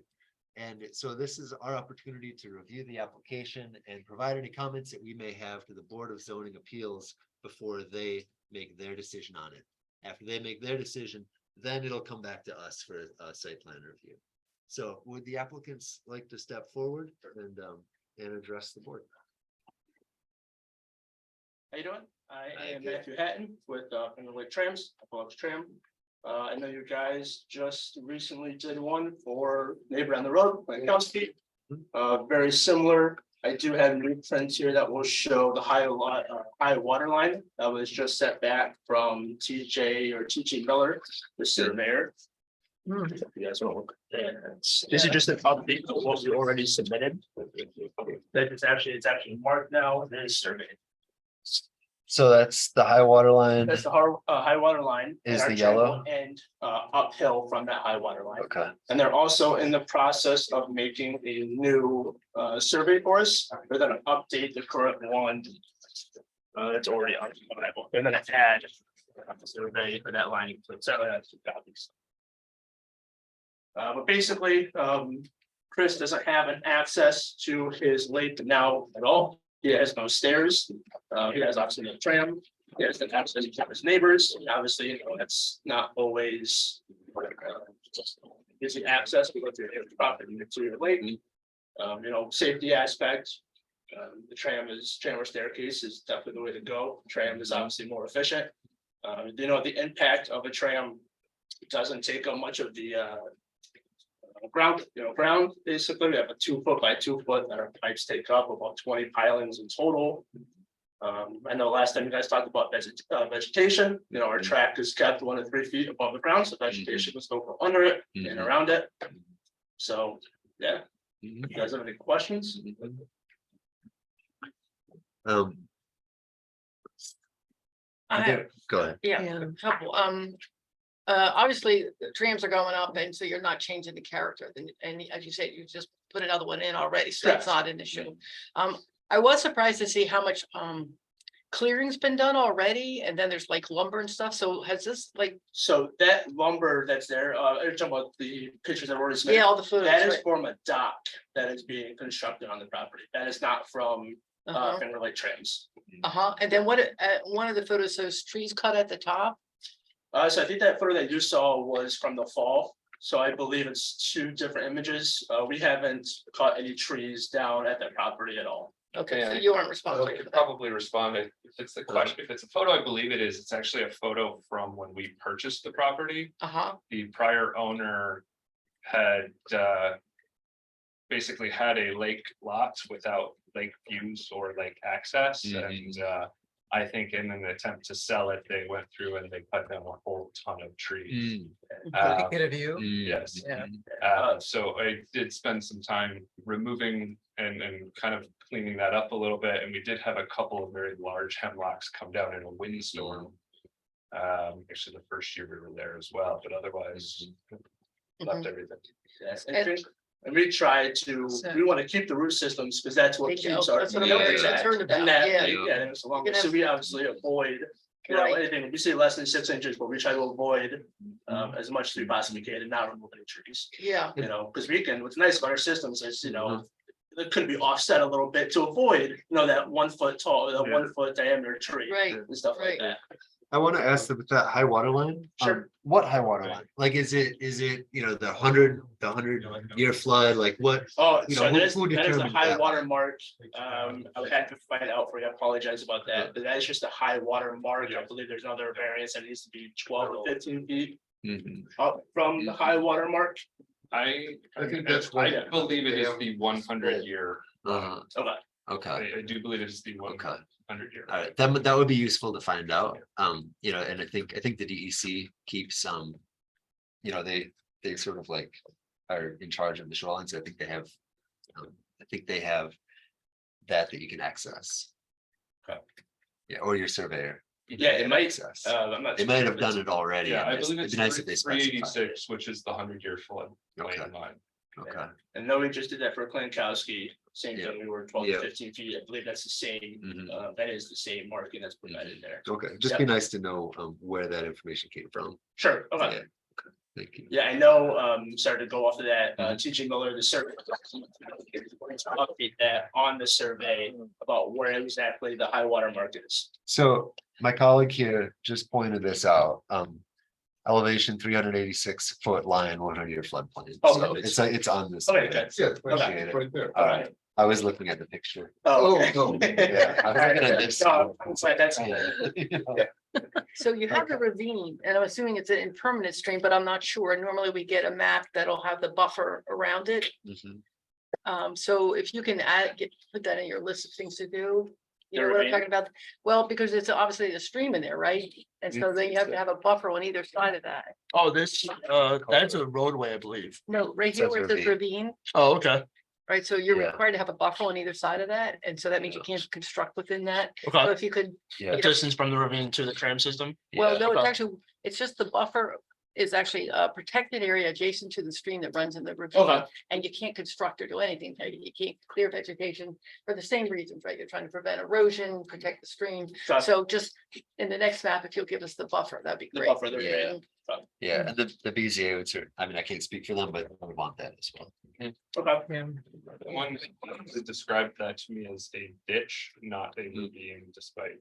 And so this is our opportunity to review the application and provide any comments that we may have to the Board of Zoning Appeals before they make their decision on it. After they make their decision, then it'll come back to us for a site plan review. So would the applicants like to step forward and address the board? How you doing? I am Matthew Hatton with Trams, Apollo's Tram. I know you guys just recently did one for neighbor on the road, like Kowski. Very similar. I do have new prints here that will show the high water line that was just set back from TJ or TJ Miller, the surveyor. If you guys want to look at that. This is just an update of what we already submitted. That it's actually marked now, and it is surveyed. So that's the high water line. That's the high water line. Is and our the trail yellow? will end uphill from that high water line. Okay. And they're also in the process of making a new survey for us. They're gonna update the current one. That's already on the Bible. They're gonna add a survey for that line. So that's 2 copies. But basically, Chris doesn't have an access to his lake now at all. He has no stairs. He has obviously no tram. He has the access to his neighbors. And obviously, you know, that's not always easy access. We go through the property to your lake. You know, safety aspect. The tram or staircase is definitely the way to go. Tram is obviously more efficient. You know, the impact of a tram doesn't take up much of the ground, basically. We have a 2 foot by 2 foot that our pipes take up, about 20 pilings in total. I know last time you guys talked about vegetation, you know, our track is kept 1 to 3 feet above the ground, so vegetation was go under it and around it. So, yeah, you guys have any questions? I have, Go ahead. yeah, a couple, obviously, the trams are going up, and so you're not changing the character, and as you said, you just put another one in already, so that's not an issue. I was surprised to see how much, clearing's been done already, and then there's like lumber and stuff, so has this like, So that lumber that's there, you're talking about the pictures that were already submitted. yeah, all the footage, That is right? from a dock that is being constructed on the property. That is not from Uh-huh. Finger Lake trams. And then one of the photos shows trees cut at the top. So I think that photo that you saw was from the fall. So I believe it's 2 different images. We haven't cut any trees down at that property at all. Okay, so you aren't I responsible could for that. probably respond if it's the question, if it's a photo, I believe it is, it's actually a photo from when we purchased the property. The prior owner had basically had a lake lot without lake views or lake access, and I think in an attempt to sell it, they went through and they cut down a whole ton of trees. Get a view. Yes. Yeah. So I did spend some time removing and kind of cleaning that up a little bit, and we did have a couple of very large hemlocks come down in a windstorm. Actually, the first year we were there as well, but otherwise left everything. Yes, and we try to, we want to keep the root systems because that's what They do. keeps our. That's what I'm very concerned about, And that, yeah. yeah, and it's a long, You're gonna so we obviously avoid, you know, Right. anything, we see less than 6 inches, but we try to avoid as much as we possibly can and not remove any trees. Yeah. You know, because we can, what's nice about our systems is, you know, it could be offset a little bit to avoid, you know, that 1 foot tall, that 1 foot diameter tree. Right, And stuff like right. that. I want to ask with that high water line. Sure. What high water line? Like, is it, you know, the 100-year flood? Like what? Oh, You so know, that is who the determines high that? water mark. I would have to find out for you. I apologize about that, but that is just a high water mark. I believe there's another variance that needs to be 12 to 15 feet up from the high water mark. I think that's what- I believe it is the 100-year. Okay. Okay. I do believe it is the Okay. 100-year. All right, that would be useful to find out. You know, and I think the DEC keeps you know, they sort of like are in charge of the shoreline, so I think they have. That you can access. Okay. Yeah, or your surveyor. Yeah, it might, Access. I'm not. They too might sure have if it's- done it already. Yeah, and I believe it'd it's be nice if they specified. 386, which is the 100-year flood Okay. plain line. Okay. And no, we just did that for Klankowski, same Yeah. thing, we were 12 Yeah. to 15 feet, I believe that's the same, Mhm. that is the same marking that's provided there. Okay, just be nice to know where that information came from. Sure, okay. Yeah. Okay, thank you. Yeah, I know, sorry to go off of that, Mm-hmm. TJ Miller, the survey. Update that on the survey about where exactly the high water mark is. So my colleague here just pointed this out. Elevation 386-foot line, 100-year floodplain. Oh, So okay. it's on this. Okay, plan. good. Yeah, Appreciate it. right there. All right, I was looking at the picture. Oh, okay. no. Yeah, I was looking at this. No, I'm glad that's. Yeah. Yeah, So you have the ravine, and I'm assuming it's an impermanent stream, but I'm not sure. Normally we get a map that'll have the buffer around it. So if you can put that in your list of things to do. You know what I'm talking about? Well, because it's obviously a stream in there, right? And so then you have to have a buffer on either side of that. Oh, this, that's a roadway, I believe. No, right here Says where it says ravine, Oh, okay, right? So you're Yeah. required to have a buffer on either side of that. And so that means you can't construct within that. So okay. if you could, Yeah. Distance from the ravine to the tram system. well, no, it's Okay. actually, it's just the buffer is actually a protected area adjacent to the stream that runs in the ravine. Okay. And you can't construct or do anything there. You can't clear vegetation for the same reasons, right? You're trying to prevent erosion, protect the stream. Got it. So just in the next map, if you'll give us the buffer, that'd be The great. buffer there, Yeah. Yeah, and the BZA would certainly, I mean, I can't speak for them, but I would want that as well. Okay. Yeah. One described that to me as a ditch, not a ravine, despite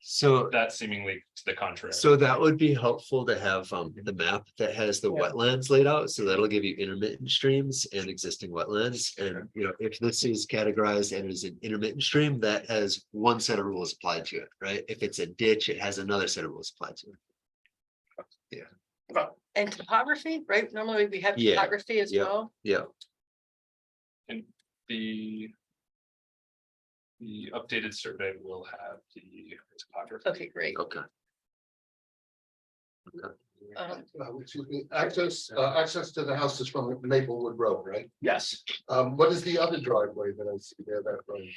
So that seemingly to the contrary. So that would be helpful to have the map that has the Yeah. wetlands laid out, so that'll give you intermittent streams and existing wetlands. And you know, if this is categorized as an intermittent stream, that has one set of rules applied to it, right? If it's a ditch, it has another set of rules applied to it. And topography, right? Normally we have Yeah. topography as Yep. well. Yeah, And the updated survey will have the topography. Okay, great. okay. Excuse me, access to the house is from Maplewood Road, right? Yes. What is the other driveway that I see there, that road?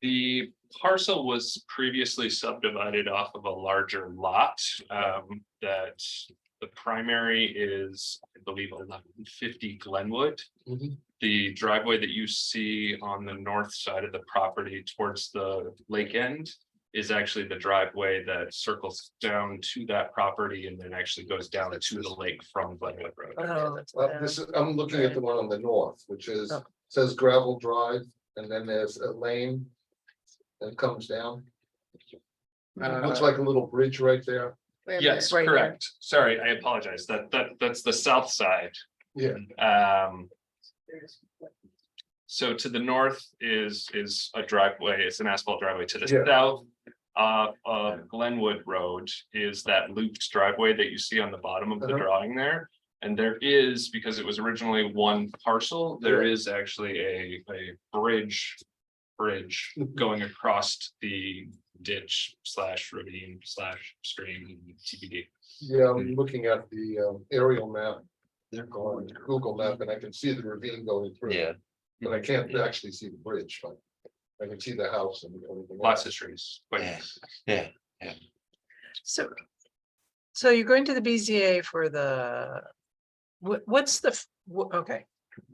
The parcel was previously subdivided off of a larger lot, that the primary is, I believe, 1150 Glenwood. Mhm. The driveway that you see on the north side of the property towards the lake end is actually the driveway that circles down to that property and then actually goes down to the lake from Glenwood Road. Oh, that's This is, I'm looking at the one on the north, which is, Oh. says gravel drive, and then there's a lane. And comes down. Looks like a little bridge right there. Wait a Yes, minute. correct. Sorry, I apologize. That's the south side. Yeah. So to the north is a driveway, it's an asphalt driveway. To the Yeah. south of Glenwood Road is that looped driveway that you see on the bottom of the Uh-huh. drawing there. And there is, because it was originally one parcel, there is actually a bridge going across the ditch / ravine / stream TBD. Yeah, I'm looking at the aerial map. They're going Google map, and I can see the ravine going through. Yeah. But I can't actually see the bridge, but I can see the house and everything. Lots of trees. quite Yeah. nice. Yeah, So you're going to the BZA for the, what's the, okay,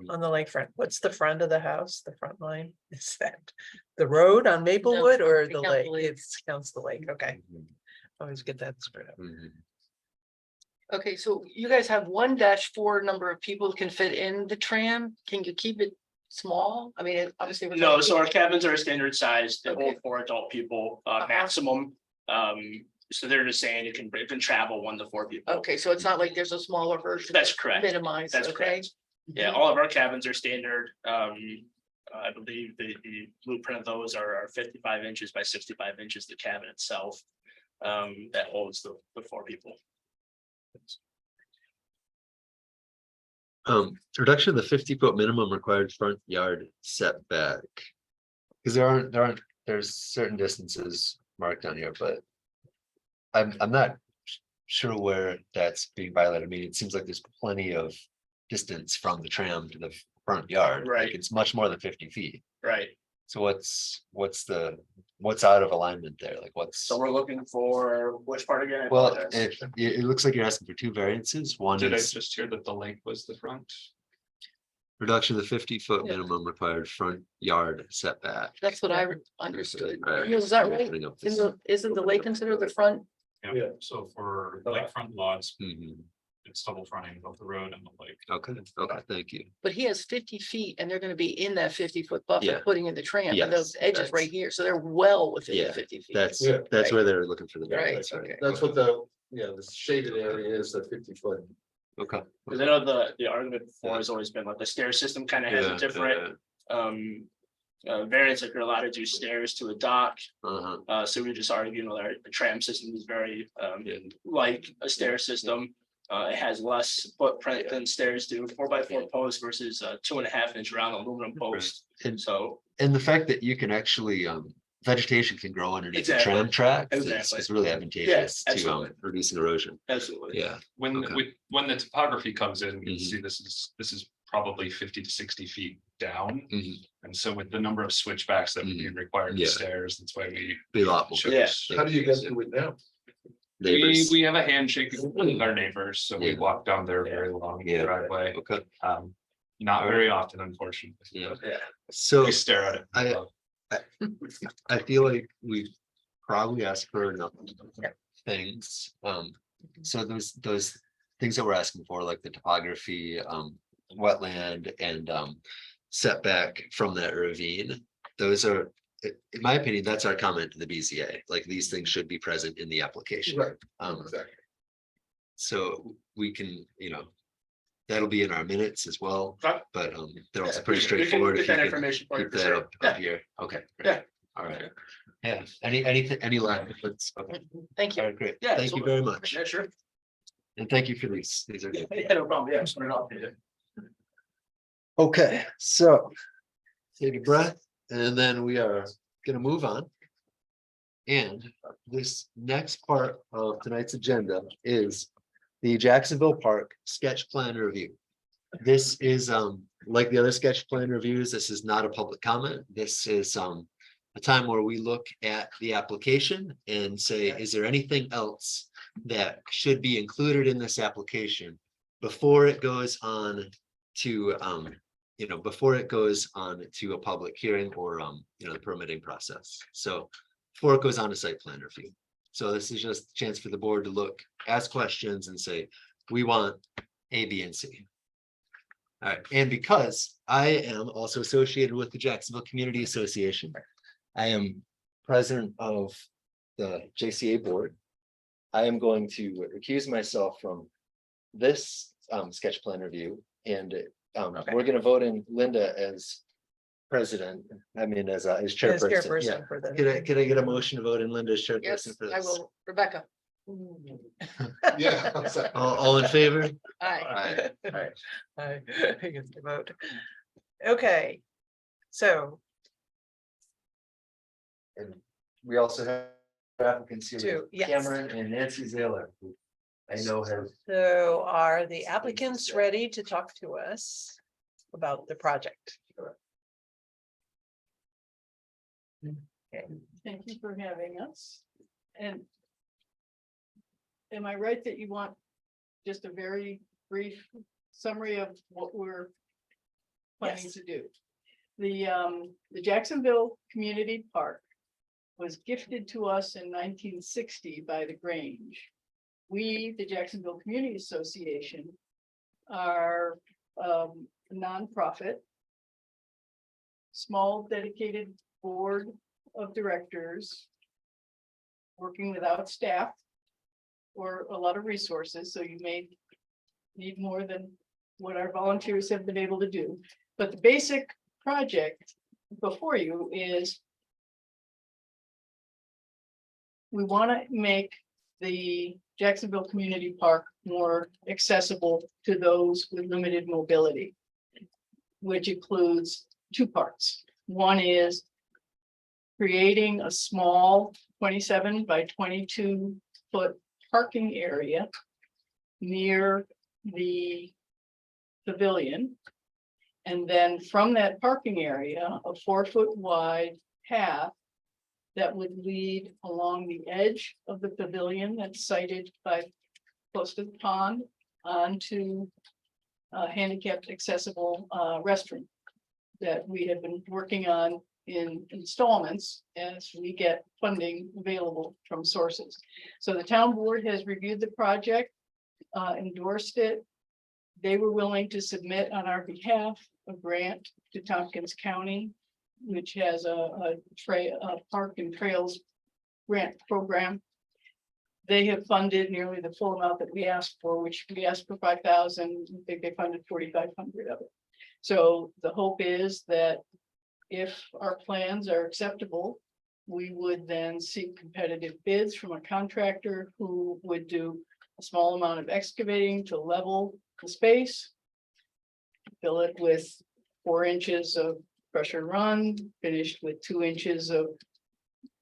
on the lakefront, what's the front of the house, the front line? Is that the road on Maplewood or it the counts lake? the lake. It counts the lake, okay. Always get that spread out. Mhm. Okay, so you guys have 1-4 number of people can fit in the tram. Can you keep it small? I mean, obviously. we're No, talking- so our cabins are a standard size, they Okay. hold 4 adult people, Uh-huh. maximum. So they're just saying it can travel 1 to 4 people. Okay, so it's not like there's a smaller version. That's correct. Minimized, That's okay? correct. Yeah, all of our cabins are standard. I believe the blueprint of those are 55 inches by 65 inches, the cabin itself. That holds the 4 people. Reduction of the 50-foot minimum required front yard setback. Because there's certain distances marked on here, but. I'm not sure where that's being violated. I mean, it seems like there's plenty of distance from the tram to the front yard. Right. Like it's much more than 50 feet. Right, So what's out of alignment there? Like what's? so we're looking for which part again? I Well, apologize. it looks like you're asking for 2 variances. One Did I is just hear that the lake was the front? reduction of the 50-foot Yeah. minimum required front yard setback. That's what I understood. Right. Is that right? Opening up Isn't this- isn't the lake considered the front? Yeah, so for lakefront lots, Mhm. it's double fronting both the road and the lake. Okay, thank you. But he has 50 feet and they're gonna be in that 50-foot buffer, Yeah. putting in the tram and Yes, those edges that's- right here. So they're well within the Yeah, 50 feet. That's Yeah. that's Right. where they're looking for the Right, variance, right? okay. That's what the shaded area is, the 50-foot. Okay. Because I know the argument before has always been like the stair system kind of has a different variance if you're allowed to do stairs to a dock. Uh-huh. So we just argued that the tram system is very like a stair system. It has less footprint than stairs do, 4x4 post versus 2.5-inch round aluminum post. And So and the fact that you can actually vegetation can grow underneath the Exactly. tram tracks Exactly. is really advantageous to absolutely. reduce erosion. Absolutely. Yeah. When, Okay. when the topography comes in, you Mhm. see this is probably 50 to 60 feet down. Mhm. And so with the number of switchbacks that would be required for Yeah. stairs, that's why we. Be a lot more. chose- How do you get to it now? We, Neighbors. we have a handshake with our neighbors, so we Yeah. walk down their very long Yeah. driveway. Okay. Not very often, unfortunately. Yeah. but So We stare at it. I feel like we probably asked for enough things. So those things that we're asking for, like the topography, wetland and setback from that ravine, those are, in my opinion, that's our comment to the BZA. Like these things should be present in the application. Right, Exactly. So we can, that'll be in our minutes as well, Okay. but they're also pretty We can straightforward. get If you that could information for you keep for that sure. up here. Okay. great. Yeah. All right. Yeah, any last, okay, Thank all you. right, great. Yeah, Thank you absolutely. very much. Yeah, sure. And thank you for these. These are good. Yeah, no problem. Yeah, just put it off. Okay, so take a breath and then we are gonna move on. And this next part of tonight's agenda is the Jacksonville Park Sketch Plan Review. This is like the other sketch plan reviews, this is not a public comment. This is a time where we look at the application and say, is there anything else that should be included in this application before it goes on to before it goes on to a public hearing or the permitting process. So before it goes on to site plan review. So this is just a chance for the board to look, ask questions and say, we want A, B, and C. All right, and because I am also associated with the Jacksonville Community Association, I am president of the JCA board. I am going to recuse myself from this sketch plan review, and we're going to vote in Linda as president. I mean, as chairperson. Yeah. chairperson for the. Can I get a motion to vote in Linda as Yes, chairperson for I this? will. Rebecca. Yeah. All in favor? Aye. I get to vote. Okay, so And we also have applicants here, Two, yes. Cameron and Nancy Zaylor, who I know have. so are the applicants ready to talk to us about the project? Okay. Thank you for having us. And am I right that you want just a very brief summary of what we're planning Yes. to do? The Jacksonville Community Park was gifted to us in 1960 by the Grange. We, the Jacksonville Community Association, are a nonprofit, small dedicated board of directors working without staff or a lot of resources, so you may need more than what our volunteers have been able to do. But the basic project before you is we want to make the Jacksonville Community Park more accessible to those with limited mobility, which includes two parts. One is creating a small 27 by 22 foot parking area near the pavilion. And then from that parking area, a 4-foot wide path that would lead along the edge of the pavilion that's sited by close to the pond onto handicapped accessible restroom that we have been working on in installments as we get funding available from sources. So the town board has reviewed the project, endorsed it. They were willing to submit on our behalf a grant to Tompkins County, which has a park and trails grant program. They have funded nearly the full amount that we asked for, which we asked for 5,000. I think they funded 4,500 of it. So the hope is that if our plans are acceptable, we would then seek competitive bids from a contractor who would do a small amount of excavating to level the space. Fill it with 4 inches of pressure run, finished with 2 inches of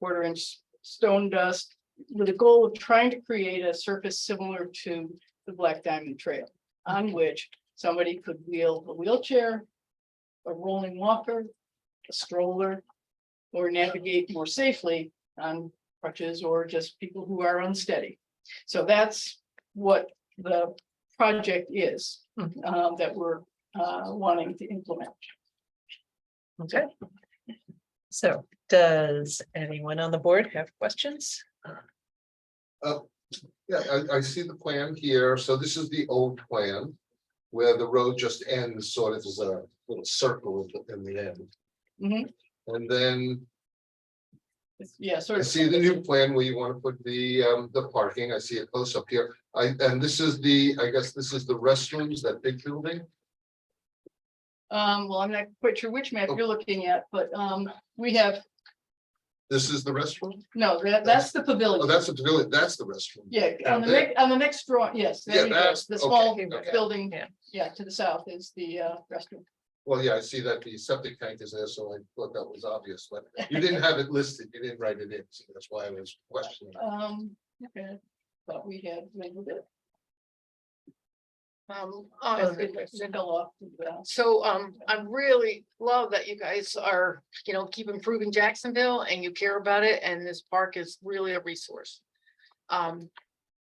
1/4 inch stone dust, with a goal of trying to create a surface similar to the Black Diamond Trail, on which somebody could wheel a wheelchair, a rolling walker, a stroller, or navigate more safely on crutches or just people who are unsteady. So that's what the project is, that we're wanting to implement. Okay. So does anyone on the board have questions? Yeah, I see the plan here. So this is the old plan. Where the road just ends, sort of as a little circle in the end. Mhm. And then Yeah, sort I of. see the new plan where you want to put the parking. I see it close up here. And this is I guess this is the restrooms, that big building. Well, I'm not quite sure which map you're looking at, but we have, This is the restroom? no, that's the Oh, pavilion. that's the pavilion. That's the restroom. Yeah, Down there. on the next drawing, yes, there Yeah, you go. that's- The small okay, okay. building, Yeah. yeah, to the south is the restroom. Well, yeah, I see that the septic tank is there, so I thought that was obvious, but you didn't have it listed. You didn't write it in, so that's why I was questioning. Okay, thought we had labeled it. So, I really love that you guys are, keep improving Jacksonville and you care about it, and this park is really a resource. And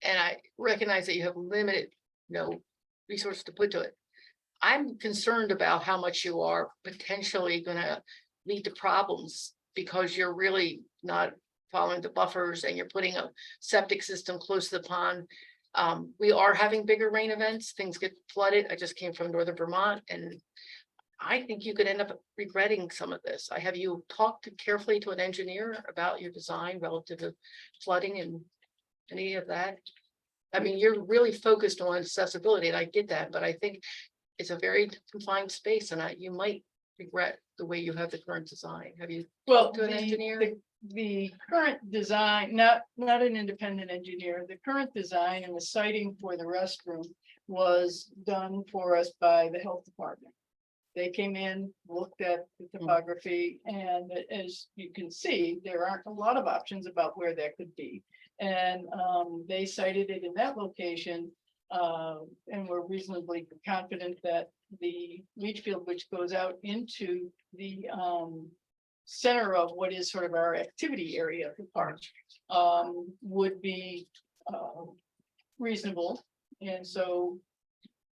I recognize that you have limited, resources to put to it. I'm concerned about how much you are potentially gonna lead to problems because you're really not following the buffers and you're putting a septic system close to the pond. We are having bigger rain events, things get flooded. I just came from northern Vermont and I think you could end up regretting some of this. Have you talked carefully to an engineer about your design relative to flooding and any of that? I mean, you're really focused on accessibility and I get that, but I think it's a very confined space and you might regret the way you have the current design. Have you talked to an engineer? The current design, not an independent engineer, the current design and the siting for the restroom was done for us by the health department. They came in, looked at the topography, and as you can see, there aren't a lot of options about where that could be. And they cited it in that location. And we're reasonably confident that the leach field, which goes out into the center of what is sort of our activity area of the park, would be reasonable. And so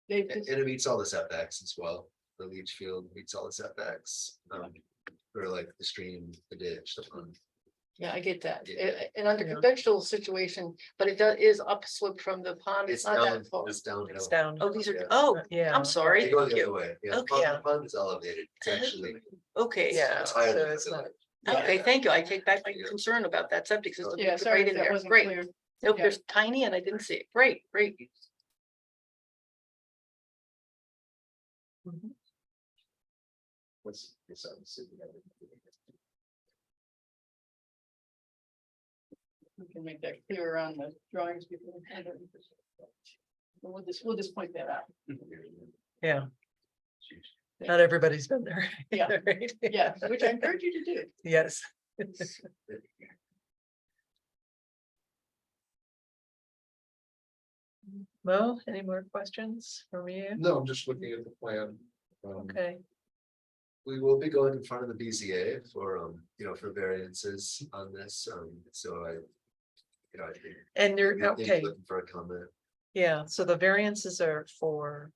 they've And it meets all the setbacks as well. The leach field meets all the setbacks. For like the stream, the ditch, the pond. Yeah, I get that. Yeah. And under Yeah. conventional situation, but it is upslope from the pond. It's It's not down, that far. it's downhill. It's down. Oh, these are, Yeah. oh, Yeah. I'm sorry. They go Thank the other you. way. Yeah, Okay. the pond is elevated. It's actually. Okay. Yeah. It's higher So than it's the not- village. Okay, thank you. I take back my Yeah. concern about that septic system. Yeah, It's right in there. Great. Nope, Yeah. there's tiny and I didn't see it. Great, great. Mhm. What's this on the city? We can make that clearer on the drawings before. We'll just point that out. Yeah. Not everybody's been there. Yeah. Right? Yeah, which I encourage you to do. Yes. Mo, any more questions from you? No, I'm just looking at the plan. Okay, We will be going in front of the BZA for, for variances on this, so I think. and you're, we'd be okay, Looking for a comment. yeah, so the variances are for,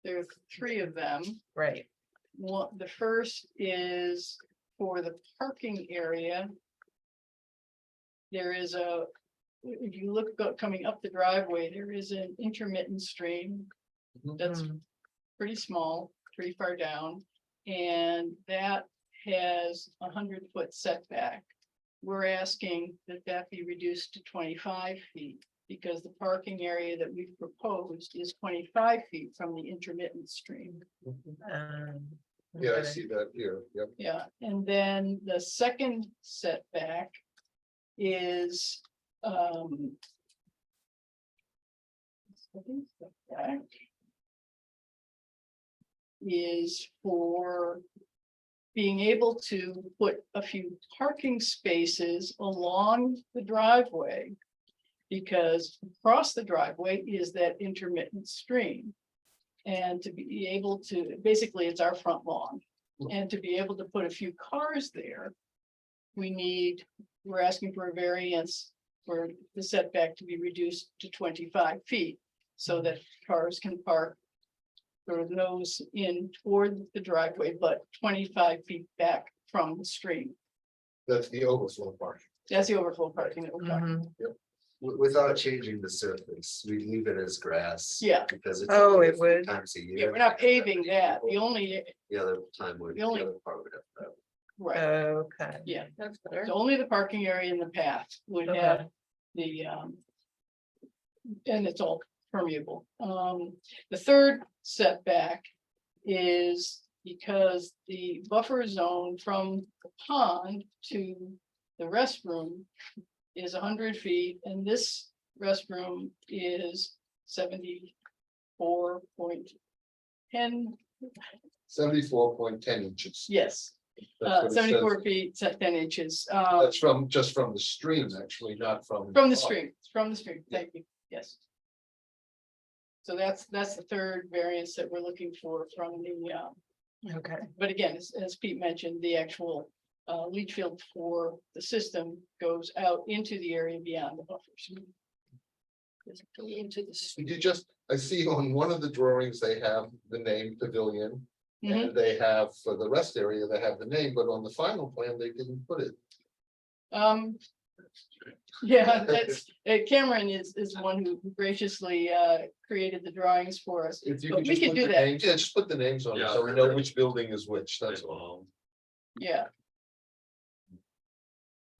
There are 3 of them. right, The first is for the parking area. There is if you look coming up the driveway, there is an intermittent stream. That's Mm. pretty small, pretty far down, and that has 100-foot setback. We're asking that be reduced to 25 feet because the parking area that we've proposed is 25 feet from the intermittent stream. Yeah, I Okay. see that here, yep. Yeah, and then the second setback is, second setback is for being able to put a few parking spaces along the driveway. Because across the driveway is that intermittent stream. And to be able to, basically, it's our front lawn. And to be able to put a few cars there, we're asking for a variance for the setback to be reduced to 25 feet. So that cars can park sort of nose in toward the driveway, but 25 feet back from the stream. That's the overflow part. That's the overflow parking that we're talking about. Without changing the surface, we leave it as grass. Yeah. Because it's. Oh, only it a few would. Times a year. Yeah, we're not paving that. The only, The other time would. The only- other part would have that. right, Okay. yeah. That's better. So only the parking area in the path would Okay. have the, and it's all permeable. The third setback is because the buffer zone from the pond to the restroom is 100 feet, and this restroom is 74.10, 74.10 inches. yes, That's what it says. 74 feet, 10 inches. That's just from the stream, actually, not from. From the stream, thank you, yes. So that's the third variance that we're looking for from the, Okay. but again, as Pete mentioned, the actual leach field for the system goes out into the area beyond the buffers. Into the. You just, I see on one of the drawings, they have the name pavilion. Mhm. And they have, for the rest area, they have the name, but on the final plan, they didn't put it. Yeah, that's, Cameron is the one who graciously created the drawings for us. If you But could we just could put do the that. names, yeah, just put the names on it, so we know which building is which, that's all. Yeah.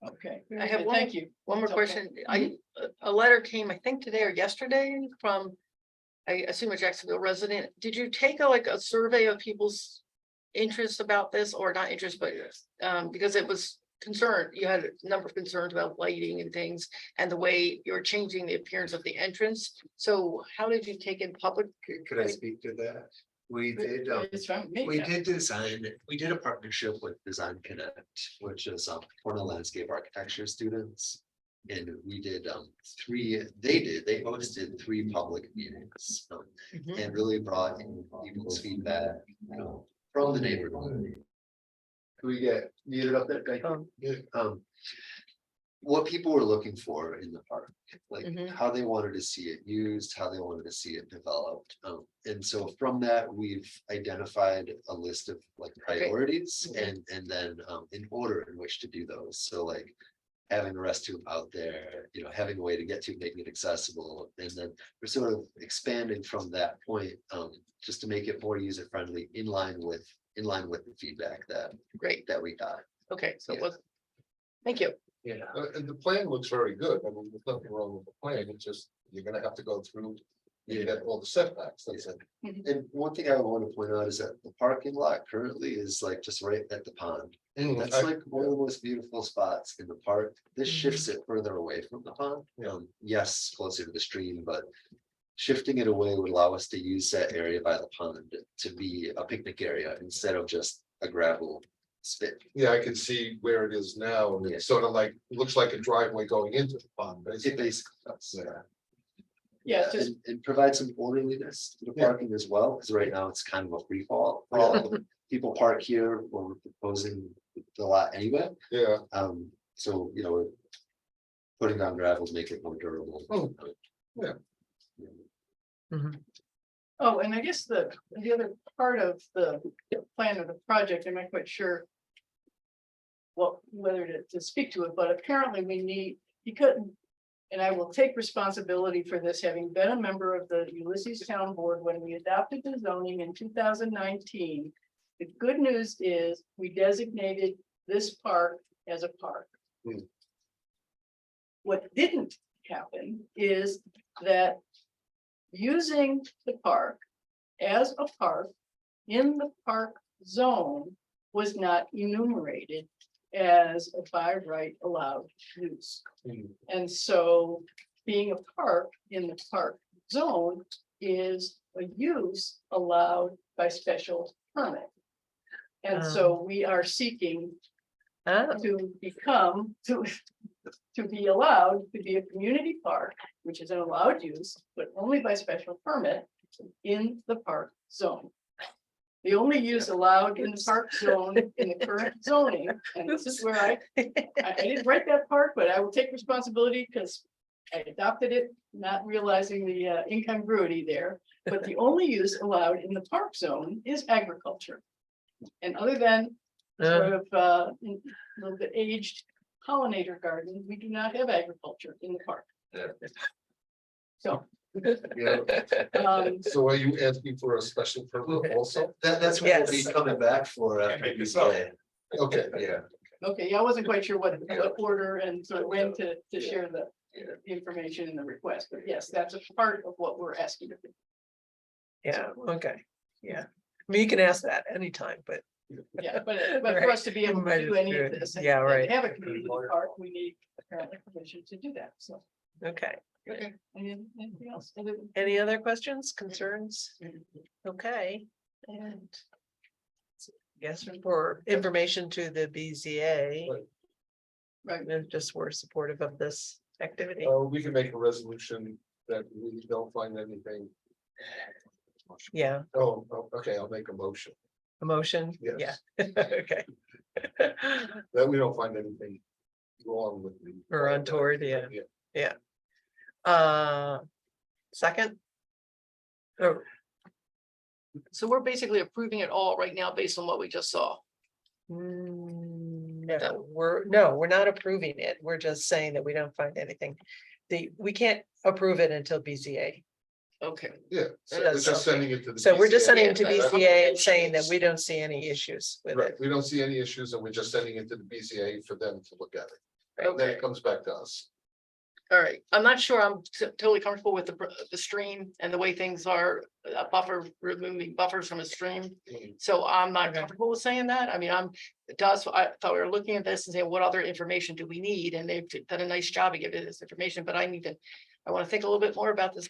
Okay, very I have good. one, Thank you. one more That's okay. question. A letter came, I think today or yesterday from, I assume a Jacksonville resident. Did you take a survey of people's interest about this, or not interest, but because it was concerned, you had a number of concerns about lighting and things and the way you're changing the appearance of the entrance. So how did you take in public? Could I speak to that? We did, It's fine with me, we yeah. did design, we did a partnership with Design Connect, which is Cornell Landscape Architecture students. And we did they hosted 3 public meetings. Mhm. And really brought in people's feedback, from the neighborhood. Can we get muted up there? Thank you. What people were looking for in the park, like Mhm. how they wanted to see it used, how they wanted to see it developed. And so from that, we've identified a list of like priorities and then in order in which to do those. So like having a restroom out there, having a way to get to, making it accessible. And then we're sort of expanding from that point, just to make it more user friendly in line with the feedback that we got. Okay, so Yeah. thank you. Yeah, and the plan looks very good, I mean, there's nothing wrong with the plan, it's just, you're gonna have to go through. You get all the setbacks, that's it. And one thing I want to point out is that the parking lot currently is like just right at the pond. That's like one of the most beautiful spots in the park. This shifts it further away from the pond. Yes, closer to the stream, but shifting it away would allow us to use that area by the pond to be a picnic area instead of just a gravel spit. Yeah, I can see where it is now, and it's sort of like, looks like a driveway going into the pond, It basically. basically does, yeah. Yeah, it's just, And provide some orderliness to the Yeah. parking as well, because right now it's kind of a free fall. For all of them. People park here when we're proposing the lot anyway. Yeah, So, putting down gravel to make it more durable. Oh, yeah. oh, and I guess the other part of the plan of the project, I'm not quite sure whether to speak to it, but apparently he couldn't. And I will take responsibility for this, having been a member of the Ulysses Town Board when we adopted the zoning in 2019. The good news is we designated this park as a park. Hmm. What didn't happen is that using the park as a park in the park zone was not enumerated as a by right allowed use. And so being a park in the park zone is a use allowed by special permit. And so we are seeking to become, to be allowed to be a community park, which is an allowed use, but only by special permit in the park zone. The only use allowed in the park zone in the current zoning, and this is where I didn't write that part, but I will take responsibility because I adopted it, not realizing the incongruity there. But the only use allowed in the park zone is agriculture. And other than sort of a little bit aged pollinator garden, we do not have agriculture in the park. So. Yeah. So are you asking for a special permit also? That's what we'll be coming back for after BCA. Okay, yeah. Okay, yeah, I wasn't quite sure what order and sort of when to share the information in the request, but yes, that's a part of what we're asking. Yeah, okay, yeah. I mean, you can ask that anytime, but. Yeah, but for us to be able to do any of this. and- Yeah, and right. Have a community park, we need apparently permission to do that, so. Okay, Okay. Anything else? any other questions, concerns? Okay, and. Guess for information to the BZA. Right. And just we're supportive of this activity. We can make a resolution that we don't find anything. Yeah, Oh, okay, I'll make a motion a motion, yeah, Yes. okay. that we don't find anything wrong with the. Or untoward, yeah. Second? Oh, So we're basically approving it all right now based on what we just saw. no, we're not approving it. We're just saying that we don't find anything. We can't approve it until BZA. Okay. Yeah, so That's we're just sending it to the. So we're just BCA. sending it to Right. BZA and saying that we don't see any issues with Right, it. we don't see any issues and we're just sending it to the BCA for them to look at it. And then Okay. it comes back to us. All right, I'm not sure I'm totally comfortable with the stream and the way things are, removing buffers from a stream. So I'm not comfortable with saying that. I mean, I thought we were looking at this and saying, what other information do we need? And they've done a nice job of giving this information, but I want to think a little bit more about this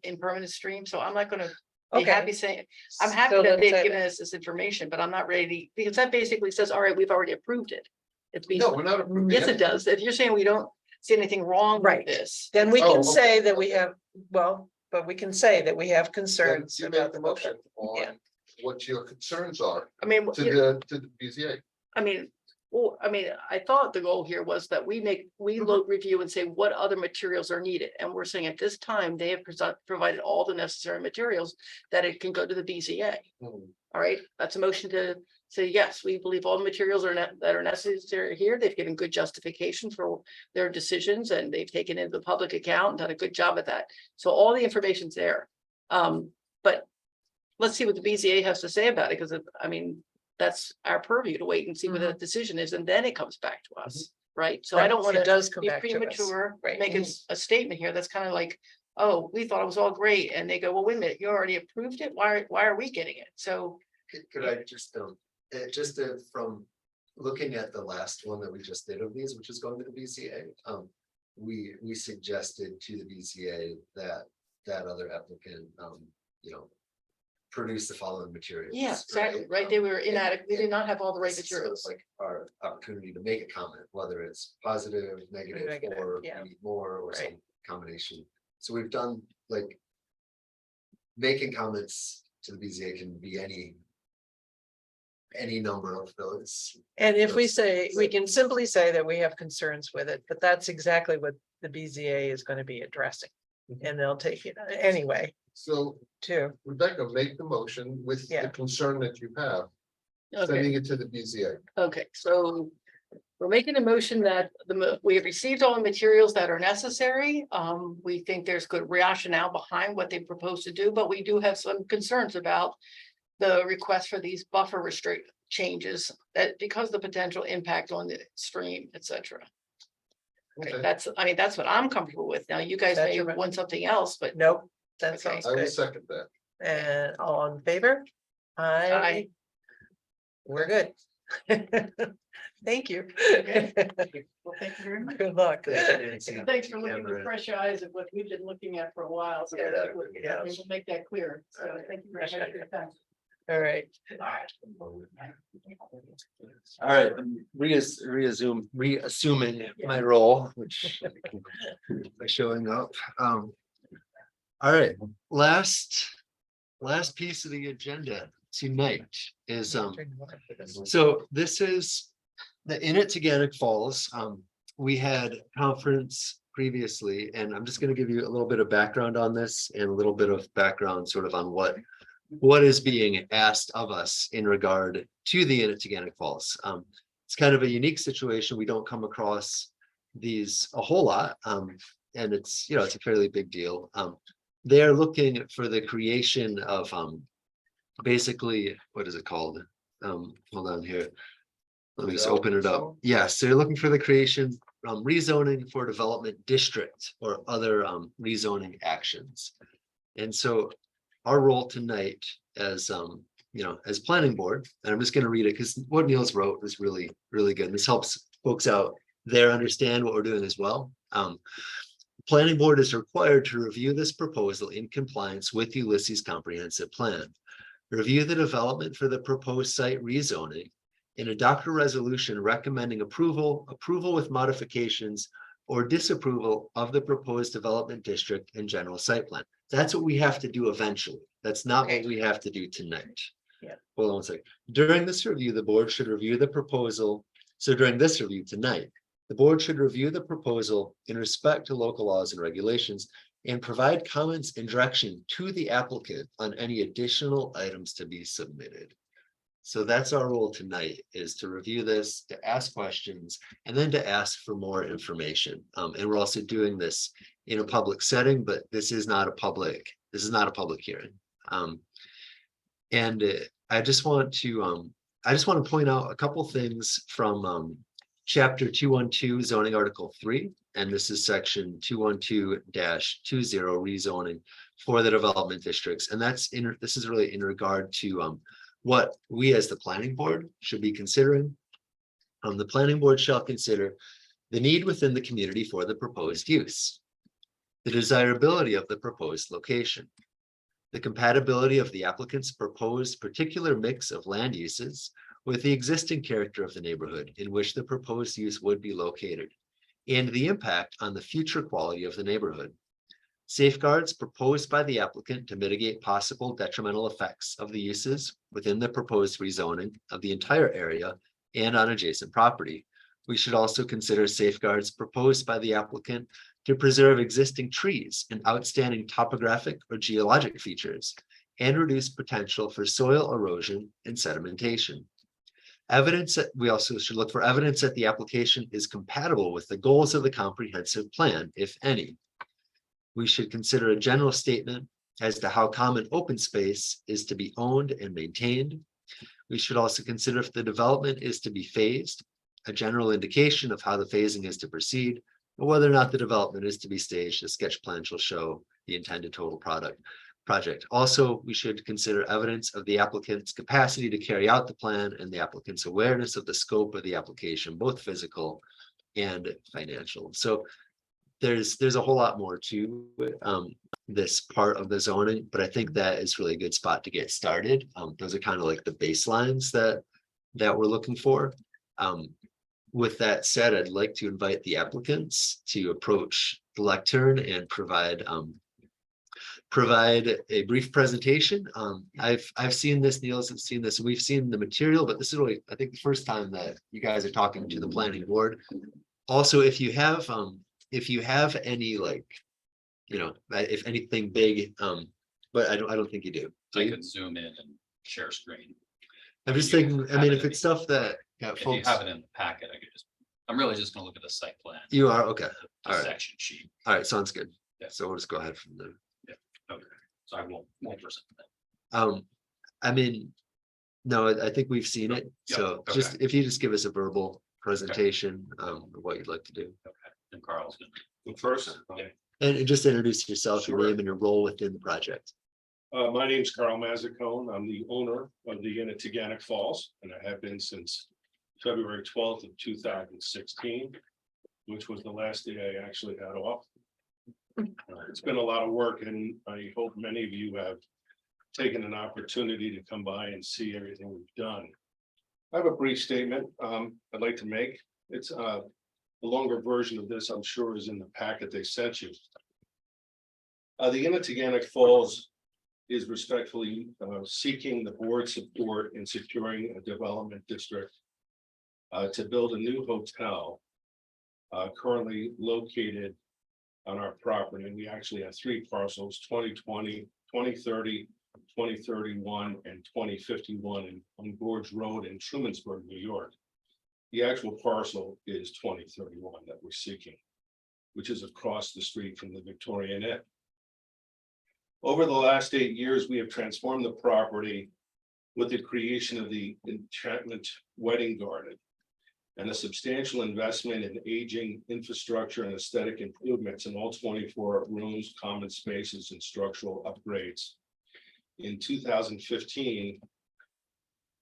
impermanent stream. So I'm not gonna be Okay. happy saying, I'm happy So that let's they've say given us this information, but I'm not ready, because that basically says, all right, we've already approved it. It's No, we're not approving. yes, it anything. does. If you're saying we don't see anything wrong Right. with this. Then we Oh, can okay. say that we have, but we can say that we have Then concerns you about make the the motion Yeah. on what your concerns are I mean, to the BZA. I thought the goal here was that we look, review and say what other materials are needed. And we're saying at this time, they have provided all the necessary materials that it can go to the BZA. All right, that's a motion to say, yes, we believe all the materials that are necessary here. They've given good justification for their decisions and they've taken into the public account and done a good job at that. So all the information's there. But let's see what the BZA has to say about it, because that's our purview to wait and see what the decision is, and then it comes back to us, right? So I Right, don't want it to does come be back to us. premature, Right. making a statement here that's kind of like, oh, we thought it was all great, and they go, well, wait a minute, you already approved it, why are we getting it? So. Could I just from looking at the last one that we just did of these, which is going to the BCA, we suggested to the BCA that other applicant, produce the following materials. Yeah, exactly, right, they were inadequate, they did not have all the right So it's materials. like our opportunity to make a comment, whether it's positive, negative, Negative, or yeah. we need more, or Right. some combination. So we've done like. Making comments to the BZA can be any number of those. And if we That's- say, we can simply say that we have concerns with it, but that's exactly what the BZA is going to be addressing. And they'll take it anyway, So too. Rebecca, make the motion with the Yeah. concern that you have, Okay, sending it to the BZA. okay, so. We're making a motion that we have received all the materials that are necessary. We think there's good rationale behind what they propose to do, but we do have some concerns about. The request for these buffer restrict changes that because the potential impact on the stream, et cetera. Okay, Okay. that's what I'm comfortable with. Now, you guys That's may your- want something else, but. Nope, that Okay. sounds I will good. second that. And all in favor? Aye. we're good. Thank you. Well, thank you very much. Good luck. Thanks for looking with Cameron. fresh eyes at what we've been looking at for a while. So Yeah. we'll make that clear. So thank you very much for your time. All right. All right, I'm reassuming my role, which by showing up. All right, last piece of the agenda tonight is, so this is the Inn at Taganic Falls. We had conference previously, and I'm just gonna give you a little bit of background on this and a little bit of background sort of on what is being asked of us in regard to the Inn at Taganic Falls. It's kind of a unique situation. We don't come across these a whole lot. And it's, it's a fairly big deal. They're looking for the creation of basically, what is it called? Hold on here. Let me just open it up. Yes, they're looking for the creation, rezoning for development district or other rezoning actions. And so our role tonight as as planning board, and I'm just going to read it because what Niels wrote was really, really good. This helps folks out there understand what we're doing as well. Planning board is required to review this proposal in compliance with Ulysses comprehensive plan. Review the development for the proposed site rezoning and adopt a resolution recommending approval with modifications or disapproval of the proposed development district and general site plan. That's what we have to do eventually. That's not what we have to do tonight. Yeah. Hold on one second. During this review, the board should review the proposal. So during this review tonight, the board should review the proposal in respect to local laws and regulations and provide comments and direction to the applicant on any additional items to be submitted. So that's our role tonight, is to review this, to ask questions, and then to ask for more information. And we're also doing this in a public setting, but this is not a public hearing. I just want to point out a couple things from chapter 212 zoning article 3, and this is section 212-20 rezoning for the development districts. And this is really in regard to what we as the planning board should be considering. The planning board shall consider the need within the community for the proposed use, the desirability of the proposed location, the compatibility of the applicant's proposed particular mix of land uses with the existing character of the neighborhood in which the proposed use would be located, and the impact on the future quality of the neighborhood. Safeguards proposed by the applicant to mitigate possible detrimental effects of the uses within the proposed rezoning of the entire area and on adjacent property. We should also consider safeguards proposed by the applicant to preserve existing trees and outstanding topographic or geologic features and reduce potential for soil erosion and sedimentation. We also should look for evidence that the application is compatible with the goals of the comprehensive plan, if any. We should consider a general statement as to how common open space is to be owned and maintained. We should also consider if the development is to be phased, a general indication of how the phasing is to proceed, or whether or not the development is to be staged. A sketch plan shall show the intended total project. Also, we should consider evidence of the applicant's capacity to carry out the plan and the applicant's awareness of the scope of the application, both physical and financial. So there's a whole lot more to this part of the zoning, but I think that is really a good spot to get started. Those are kind of like the baselines that we're looking for. With that said, I'd like to invite the applicants to approach the lectern and provide a brief presentation. I've seen this, Niels has seen this, we've seen the material, but this is really, I think, the first time that you guys are talking to the planning board. Also, if you have any, like, if anything big, but I don't think you do. I could zoom in and share screen. I'm just thinking, I mean, if it's stuff that If you folks, have it in the packet, I could I'm really just gonna look at the site plan. you are, okay, the all right, Section sheet. all right, sounds good. Yeah. So we'll just go ahead from there. Okay, so I won't present that. I mean, no, I think we've seen it, Yeah, so okay. just, if you just give us a verbal presentation, of what you'd like to do. Okay, and Carl's gonna. First, And just introduce yourself, your Sure. name and your role within the project. My name's Carl Mazzacone. I'm the owner of the Inn at Teganic Falls, and I have been since February 12th of 2016, which was the last day I actually had off. It's been a lot of work, and I hope many of you have taken an opportunity to come by and see everything we've done. I have a brief statement I'd like to make. It's a longer version of this, I'm sure, is in the packet they sent you. The Inn at Teganic Falls is respectfully seeking the board support in securing a development district to build a new hotel currently located on our property. And we actually have 3 parcels, 2020, 2030, 2031, and 2051 on Gorge Road in Trumansburg, New York. The actual parcel is 2031 that we're seeking, which is across the street from the Victorian Inn. Over the last 8 years, we have transformed the property with the creation of the Enchantment Wedding Garden and a substantial investment in aging infrastructure and aesthetic improvements in all 24 rooms, common spaces, and structural upgrades. In 2015,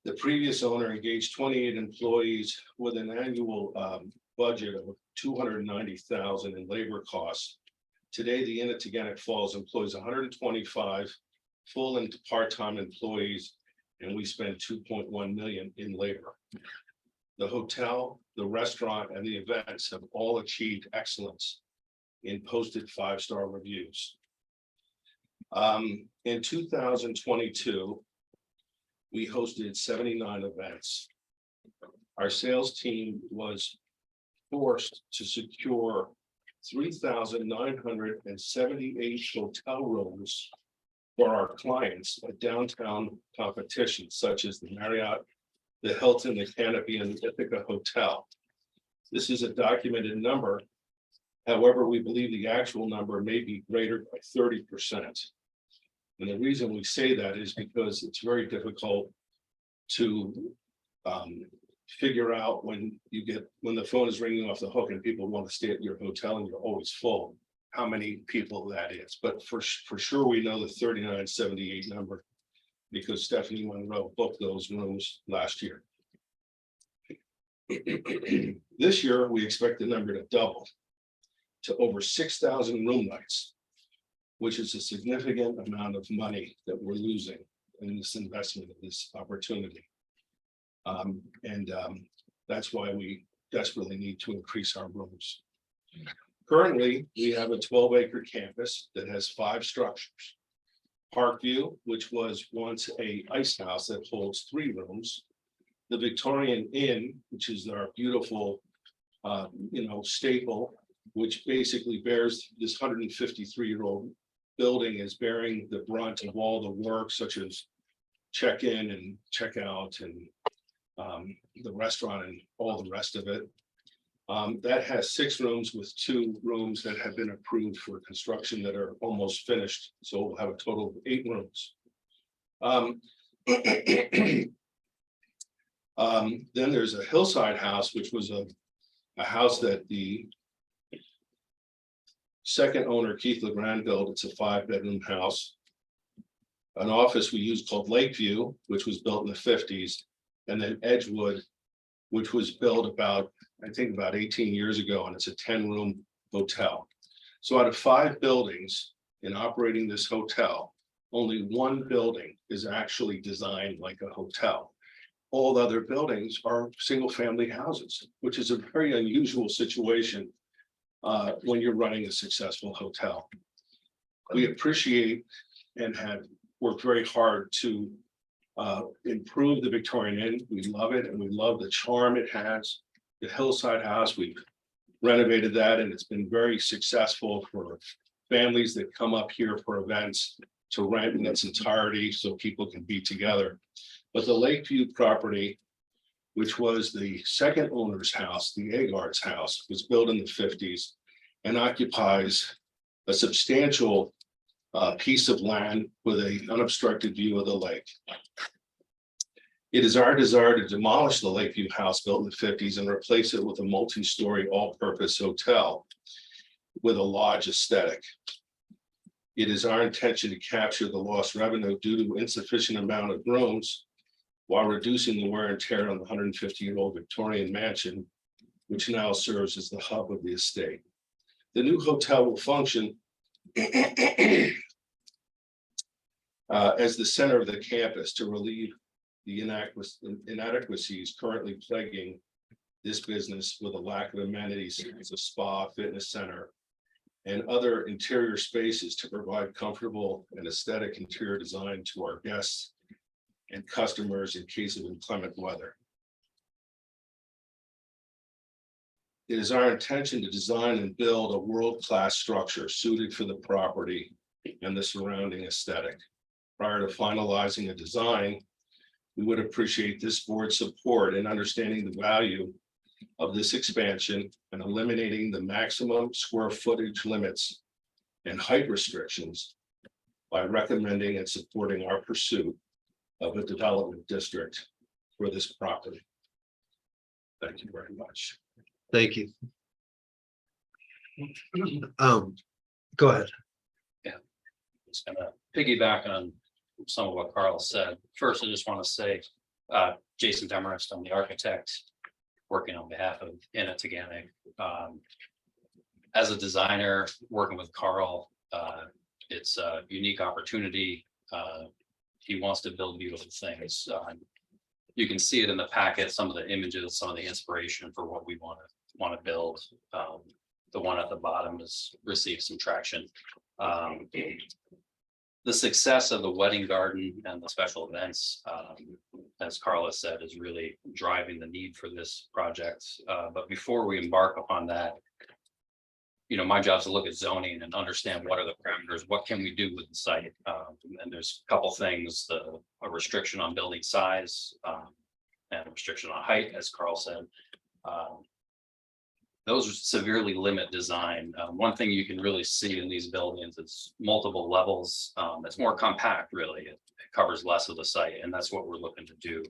the previous owner engaged 28 employees with an annual budget of $290,000 in labor costs. Today, the Inn at Teganic Falls employs 125 full and part-time employees, and we spend $2.1 million in labor. The hotel, the restaurant, and the events have all achieved excellence in posted 5-star reviews. In 2022, we hosted 79 events. Our sales team was forced to secure 3,978 hotel rooms for our clients at downtown competitions such as the Marriott, the Hilton, the Canopy, and the Ithaca Hotel. This is a documented number. However, we believe the actual number may be greater by 30%. And the reason we say that is because it's very difficult to figure out when the phone is ringing off the hook and people want to stay at your hotel and you're always full, how many people that is. But for sure, we know the 3978 number because Stephanie Monroe booked those rooms last year. This year, we expect the number to double to over 6,000 room nights, which is a significant amount of money that we're losing in this investment of this opportunity. That's why we desperately need to increase our rooms. Currently, we have a 12-acre campus that has 5 structures. Parkview, which was once a ice house that holds 3 rooms. The Victorian Inn, which is our beautiful, staple, which basically bears this 153-year-old building is bearing the brunt of all the work such as check-in and check-out and the restaurant and all the rest of it. That has 6 rooms with 2 rooms that have been approved for construction that are almost finished. So we'll have a total of 8 rooms. Then there's a hillside house, which was a house that the second owner, Keith LeGrand, built. It's a 5-bedroom house. An office we use called Lakeview, which was built in the 50s, and then Edgewood, which was built about 18 years ago, and it's a 10-room hotel. So out of 5 buildings in operating this hotel, only 1 building is actually designed like a hotel. All the other buildings are single-family houses, which is a very unusual situation when you're running a successful hotel. We appreciate and have worked very hard to improve the Victorian Inn. We love it, and we love the charm it has. The hillside house, we've renovated that, and it's been very successful for families that come up here for events to rent in its entirety so people can be together. But the Lakeview property, which was the second owner's house, the Agard's house, was built in the 50s and occupies a substantial piece of land with an unobstructed view of the lake. It is our desire to demolish the Lakeview house built in the 50s and replace it with a multi-story all-purpose hotel with a lodge aesthetic. It is our intention to capture the lost revenue due to insufficient amount of rooms while reducing the wear and tear on the 150-year-old Victorian mansion, which now serves as the hub of the estate. The new hotel will function as the center of the campus to relieve the inadequacies currently plaguing this business with a lack of amenities such as a spa, fitness center, and other interior spaces to provide comfortable and aesthetic interior design to our guests and customers in case of inclement weather. It is our intention to design and build a world-class structure suited for the property and the surrounding aesthetic. Prior to finalizing a design, we would appreciate this board's support in understanding the value of this expansion and eliminating the maximum square footage limits and height restrictions by recommending and supporting our pursuit of a development district for this property. Thank you very much. Thank you. Go ahead. Just gonna piggyback on some of what Carl said. First, I just want to say, Jason Demarest, I'm the architect working on behalf of Mtg. As a designer, working with Carl, it's a unique opportunity. He wants to build beautiful things. You can see it in the packet, some of the images, some of the inspiration for what we want to build. The one at the bottom has received some traction. The success of the wedding garden and the special events, as Carla said, is really driving the need for this project. But before we embark upon that, my job is to look at zoning and understand what are the parameters, what can we do with the site? And there's a couple things, a restriction on building size and a restriction on height, as Carl said. Those severely limit design. One thing you can really see in these buildings is multiple levels. It's more compact, really. It covers less of the site, and that's what we're looking to do.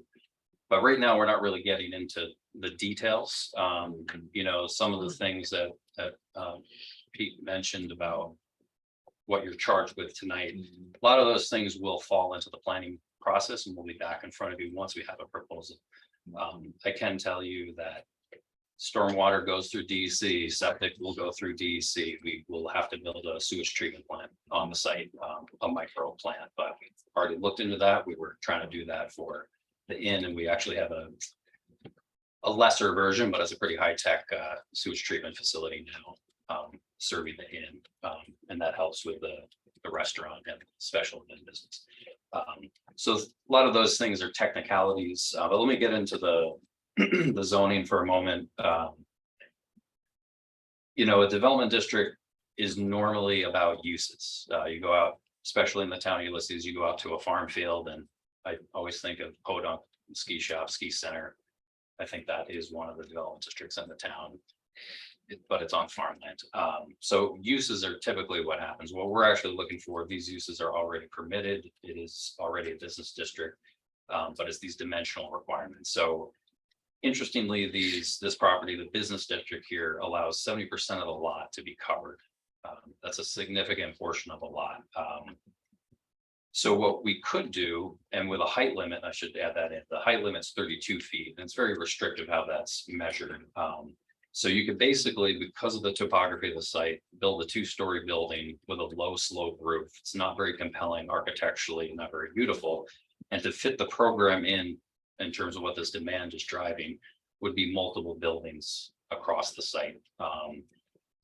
But right now, we're not really getting into the details. Some of the things that Pete mentioned about what you're charged with tonight, a lot of those things will fall into the planning process, and we'll be back in front of you once we have a proposal. I can tell you that stormwater goes through DEC, septic will go through DEC. We will have to build a sewage treatment plant on the site, a micro plant, but we've already looked into that. We were trying to do that for the inn, and we actually have a lesser version, but it's a pretty high-tech sewage treatment facility now, serving the inn, and that helps with the restaurant and special event business. So a lot of those things are technicalities, but let me get into the zoning for a moment. A development district is normally about uses. You go out, especially in the town of Ulysses, you go out to a farm field, and I always think of Podunk Ski Shop, Ski Center. I think that is one of the development districts in the town, but it's on farmland. So uses are typically what happens. What we're actually looking for, these uses are already permitted. It is already a business district, but it's these dimensional requirements. So interestingly, this property, the business district here, allows 70% of the lot to be covered. That's a significant portion of the lot. So what we could do, and with a height limit, I should add that in, the height limit's 32 feet, and it's very restrictive how that's measured. So you could basically, because of the topography of the site, build a 2-story building with a low slope roof. It's not very compelling architecturally, not very beautiful. And to fit the program in terms of what this demand is driving, would be multiple buildings across the site.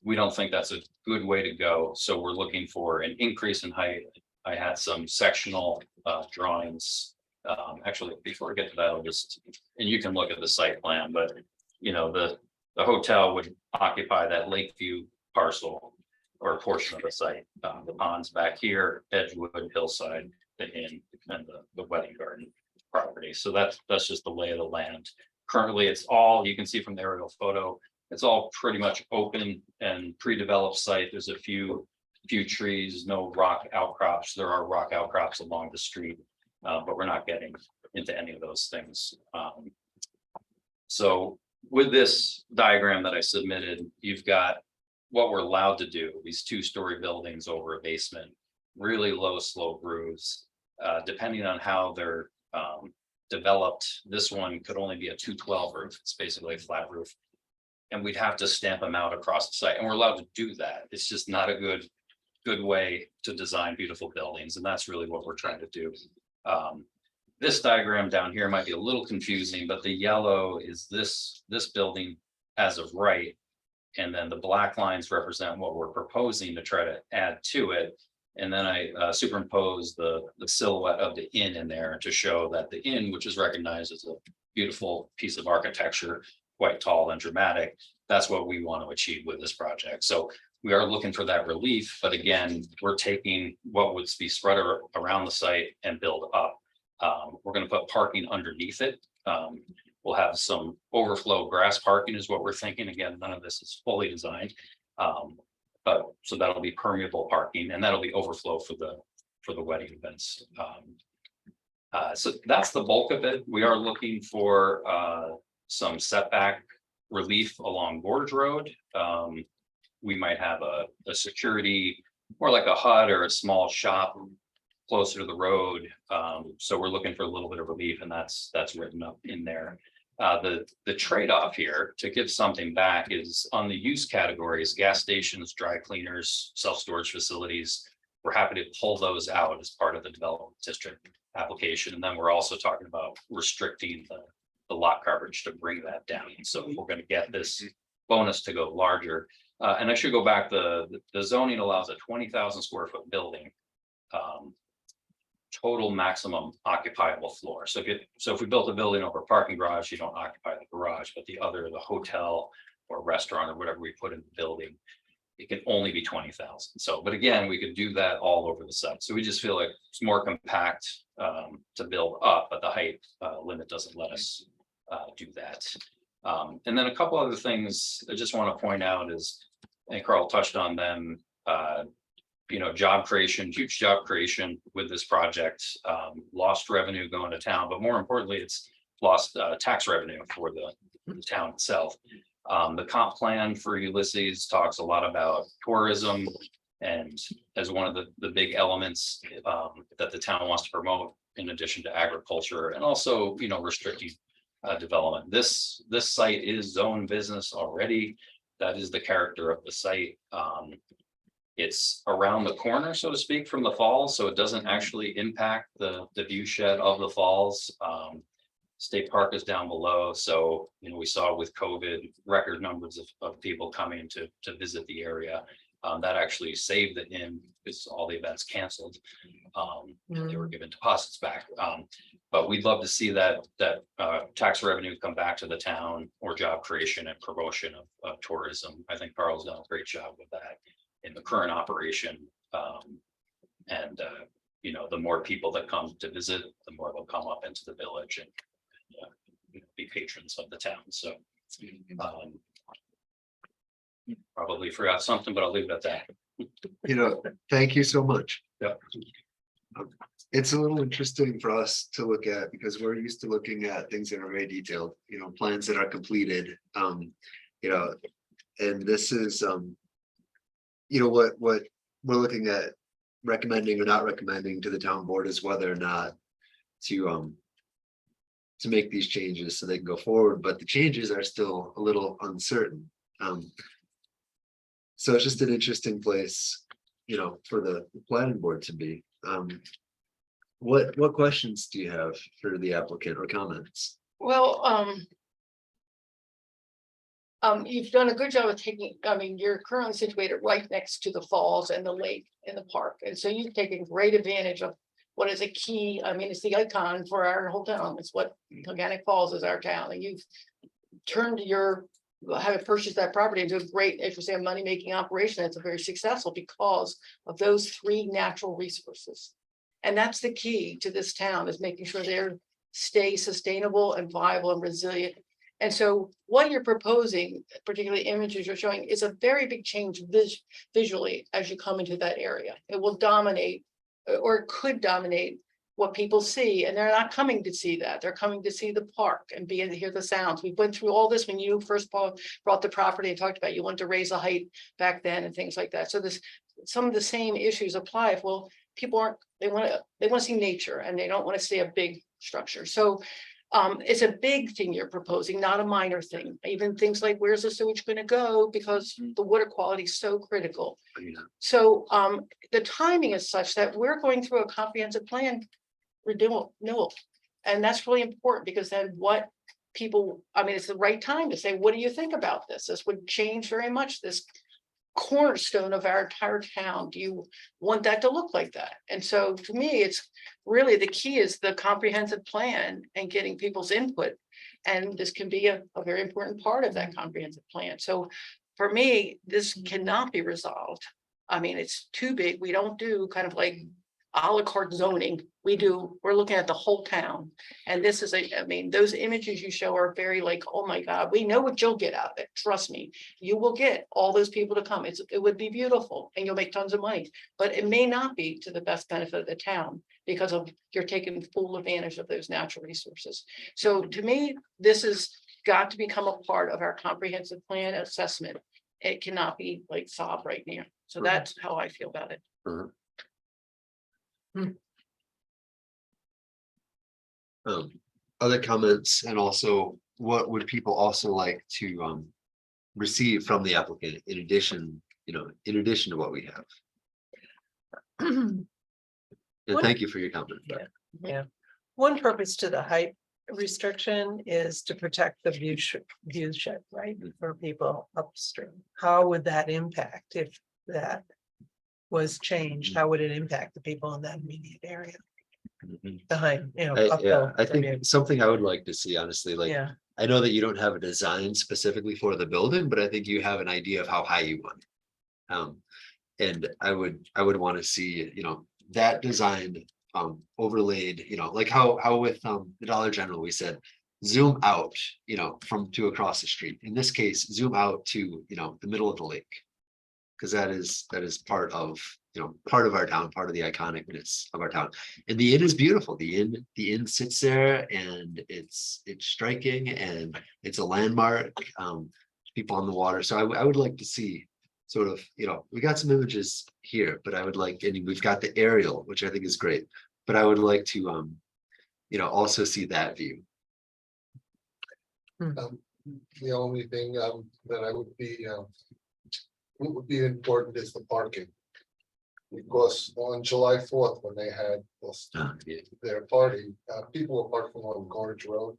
We don't think that's a good way to go. So we're looking for an increase in height. I had some sectional drawings. Actually, before I get to that, I'll just, and you can look at the site plan, but the hotel would occupy that Lakeview parcel or a portion of the site. The ponds back here, Edgewood, Hillside, the inn, and the wedding garden property. So that's just the lay of the land. Currently, it's all, you can see from the aerial photo, it's all pretty much open and pre-developed site. There's a few trees, no rock outcrops. There are rock outcrops along the street, but we're not getting into any of those things. So with this diagram that I submitted, you've got what we're allowed to do, these 2-story buildings over a basement. really low slope roofs. Depending on how they're developed, this one could only be a 212 roof. It's basically a flat roof. And we'd have to stamp them out across the site, and we're allowed to do that. It's just not a good way to design beautiful buildings, and that's really what we're trying to do. This diagram down here might be a little confusing, but the yellow is this building as of right. And then the black lines represent what we're proposing to try to add to it. And then I superimpose the silhouette of the inn in there to show that the inn, which is recognized as a beautiful piece of architecture, quite tall and dramatic, that's what we want to achieve with this project. So we are looking for that relief, but again, we're taking what would be spread around the site and build up. We're going to put parking underneath it. We'll have some overflow grass parking is what we're thinking. Again, none of this is fully designed. But so that'll be permeable parking, and that'll be overflow for the wedding events. So that's the bulk of it. We are looking for some setback relief along Gorge Road. We might have a security, more like a hut or a small shop closer to the road. So we're looking for a little bit of relief, and that's written up in there. The trade-off here to give something back is on the use categories: gas stations, dry cleaners, self-storage facilities. We're happy to pull those out as part of the development district application. And then we're also talking about restricting the lot coverage to bring that down. So we're going to get this bonus to go larger. And I should go back, the zoning allows a 20,000 square foot building. Total maximum occupiable floor. So if we built a building over a parking garage, you don't occupy the garage, but the hotel or restaurant or whatever we put in the building, it can only be 20,000. So, but again, we could do that all over the site. So we just feel like it's more compact to build up, but the height limit doesn't let us do that. And then a couple other things I just want to point out is, and Carl touched on them, job creation, huge job creation with this project, lost revenue going to town, but more importantly, it's lost tax revenue for the town itself. The comp plan for Ulysses talks a lot about tourism, and as one of the big elements that the town wants to promote, in addition to agriculture, and also, restricting development. This site is zone business already. That is the character of the site. It's around the corner, so to speak, from the falls, so it doesn't actually impact the view shed of the falls. State Park is down below, so we saw with COVID record numbers of people coming to visit the area. That actually saved the inn because all the events canceled. They were given deposits back. But we'd love to see that tax revenue come back to the town, or job creation and promotion of tourism. I think Carl's done a great job with that in the current operation. The more people that come to visit, the more they'll come up into the village and be patrons of the town. So probably forgot something, but I'll leave it at that. Thank you so much. Yeah. It's a little interesting for us to look at, because we're used to looking at things that are very detailed, plans that are completed. And this is what we're looking at recommending or not recommending to the town board is whether or not to make these changes so they can go forward, but the changes are still a little uncertain. So it's just an interesting place, for the planning board to be. What questions do you have for the applicant or comments? Well, you've done a good job of you're currently situated right next to the falls and the lake and the park. And so you've taken great advantage of what is a key, it's the icon for our whole town. It's what Organic Falls is, our town. And you've turned having purchased that property into a great, if you say, a money-making operation. It's a very successful because of those three natural resources. And that's the key to this town, is making sure they stay sustainable and viable and resilient. And so what you're proposing, particularly images you're showing, is a very big change visually as you come into that area. It will dominate, or it could dominate, what people see, and they're not coming to see that. They're coming to see the park and be able to hear the sounds. We went through all this when you first brought the property and talked about you wanted to raise the height back then and things like that. So some of the same issues apply. Well, people aren't, they want to see nature and they don't want to see a big structure. So it's a big thing you're proposing, not a minor thing. Even things like where's the sewage going to go, because the water quality is so critical. So the timing is such that we're going through a comprehensive plan renewal. And that's really important, because then what people, I mean, it's the right time to say, what do you think about this? This would change very much this cornerstone of our entire town. Do you want that to look like that? And so to me, it's really the key is the comprehensive plan and getting people's input. And this can be a very important part of that comprehensive plan. So for me, this cannot be resolved. I mean, it's too big. We don't do kind of like a la carte zoning. We're looking at the whole town. And this is I mean, those images you show are very like, oh my God, we know what you'll get out of it. Trust me, you will get all those people to come. It would be beautiful and you'll make tons of money, but it may not be to the best benefit of the town because of you're taking full advantage of those natural resources. So to me, this has got to become a part of our comprehensive plan assessment. It cannot be like solved right now. So that's how I feel about it. Other comments, and also what would people also like to receive from the applicant in addition, in addition to what we have? And thank you for your comment. Yeah. One purpose to the height restriction is to protect the view shed, right, for people upstream. How would that impact if that was changed? How would it impact the people in that immediate area? Behind, I think something I would like to see, honestly, like, yeah, I know that you don't have a design specifically for the building, but I think you have an idea of how high you want it. And I would want to see, that design overlaid, like how with the Dollar General, we said, zoom out, from to across the street. In this case, zoom out to, the middle of the lake. Because that is part of our town, part of the iconicness of our town. And the inn is beautiful. The inn sits there and it's striking and it's a landmark. People on the water. So I would like to see sort of, we got some images here, but I would like, and we've got the aerial, which I think is great, but I would like to also see that view. The only thing that I would be what would be important is the parking. Because on July 4th, when they had their party, people were parking on Gorge Road.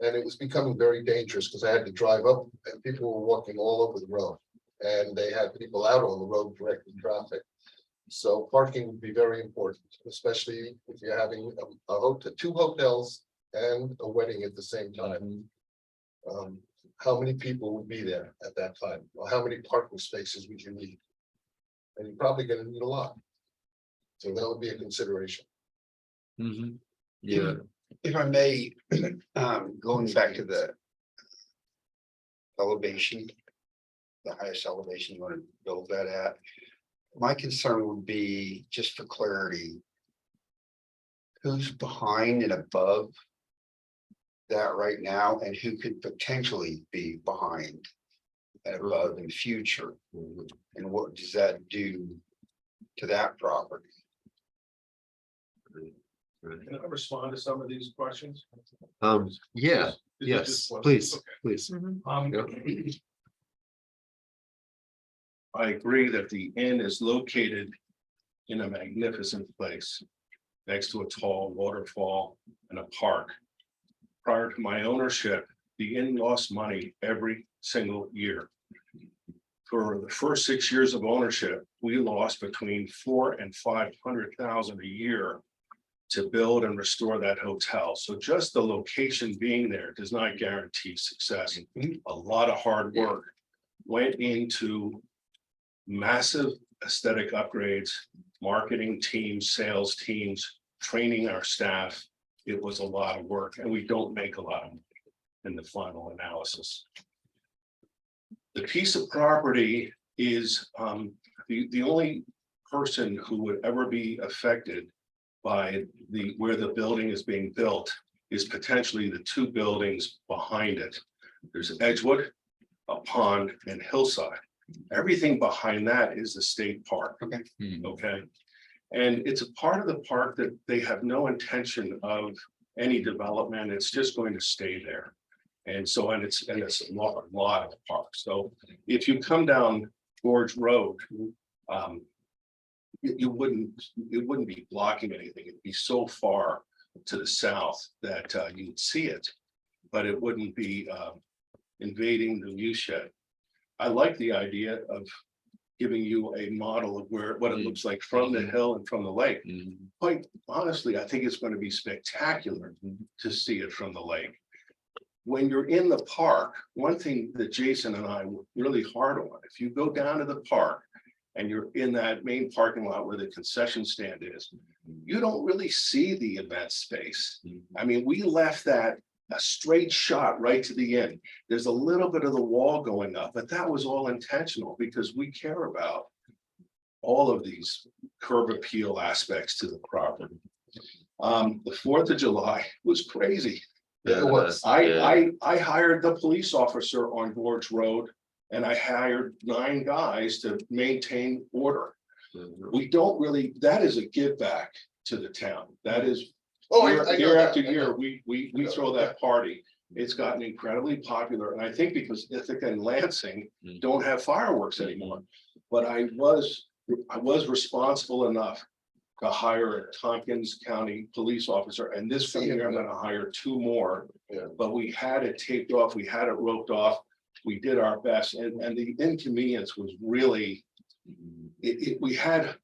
And it was becoming very dangerous because I had to drive up and people were walking all over the road. And they had people out on the road directing traffic. So parking would be very important, especially if you're having two hotels and a wedding at the same time. How many people would be there at that time? Or how many parking spaces would you need? And you're probably going to need a lot. So that would be a consideration. Yeah. If I may, going back to the elevation, the highest elevation you want to build that at. My concern would be, just for clarity, who's behind and above that right now, and who could potentially be behind and above in future, and what does that do to that property? Can I respond to some of these questions? Yeah, Is it yes, just one? please, Okay. please. I agree that the inn is located in a magnificent place next to a tall waterfall and a park. Prior to my ownership, the inn lost money every single year. For the first 6 years of ownership, we lost between $400,000 and $500,000 a year to build and restore that hotel. So just the location being there does not guarantee success. A lot of hard work went into massive aesthetic upgrades, marketing teams, sales teams, training our staff. It was a lot of work, and we don't make a lot of money in the final analysis. The piece of property is the only person who would ever be affected by where the building is being built is potentially the two buildings behind it. There's Edgewood, a pond, and Hillside. Everything behind that is a state park. Okay. And it's a part of the park that they have no intention of any development. It's just going to stay there. And so, and it's a lot of the park. So if you come down Gorge Road, it wouldn't be blocking anything. It'd be so far to the south that you'd see it, but it wouldn't be invading the view shed. I like the idea of giving you a model of what it looks like from the hill and from the lake. Quite honestly, I think it's going to be spectacular to see it from the lake. When you're in the park, one thing that Jason and I worked really hard on, if you go down to the park and you're in that main parking lot where the concession stand is, you don't really see the event space. I mean, we left that a straight shot right to the end. There's a little bit of the wall going up, but that was all intentional because we care about all of these curb appeal aspects to the property. The 4th of July was crazy. It was. I hired the police officer on Gorge Road and I hired 9 guys to maintain order. We don't really, that is a give back to the town. That is year after year, we throw that party. It's gotten incredibly popular. And I think because Ithaca and Lansing don't have fireworks anymore. But I was responsible enough to hire a Tompkins County police officer. And this year I'm gonna hire 2 more. But we had it taped off, we had it roped off. We did our best, and the inconvenience was really, we had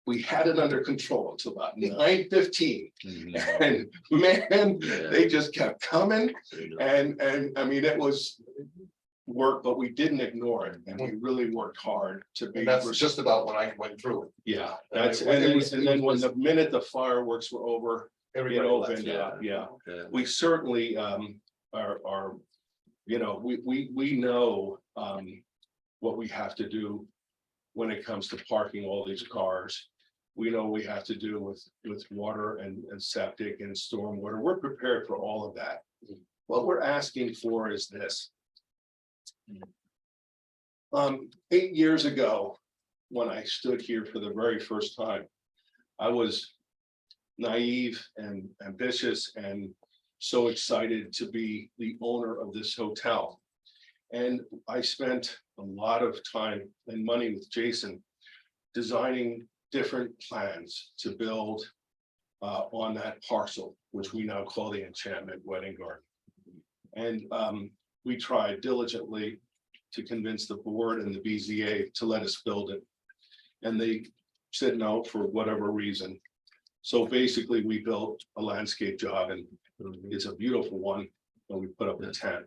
it under control until about 9:15. And man, they just kept coming. And I mean, it was work, but we didn't ignore it. And we really worked hard to be. And that's just about when I went through it. Yeah, and then when the minute the fireworks were over, it opened up. Yeah, we certainly are, you know, we know what we have to do when it comes to parking all these cars. We know we have to do with water and septic and stormwater. We're prepared for all of that. What we're asking for is this. 8 years ago, when I stood here for the very first time, I was naive and ambitious and so excited to be the owner of this hotel. And I spent a lot of time and money with Jason designing different plans to build on that parcel, which we now call the Enchantment Wedding Garden. And we tried diligently to convince the board and the BZA to let us build it. And they said no for whatever reason. So basically we built a landscape job and it's a beautiful one. And we put up the tent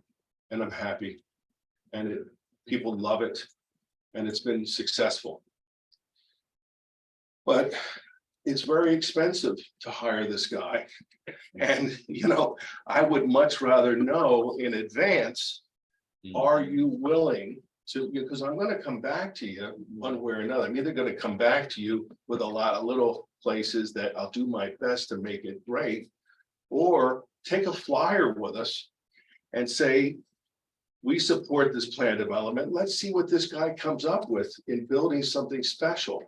and I'm happy. And people love it. And it's been successful. But it's very expensive to hire this guy. And, you know, I would much rather know in advance, are you willing to, because I'm going to come back to you one way or another. I'm either going to come back to you with a lot of little places that I'll do my best to make it great, or take a flyer with us and say, we support this plan development. Let's see what this guy comes up with in building something special.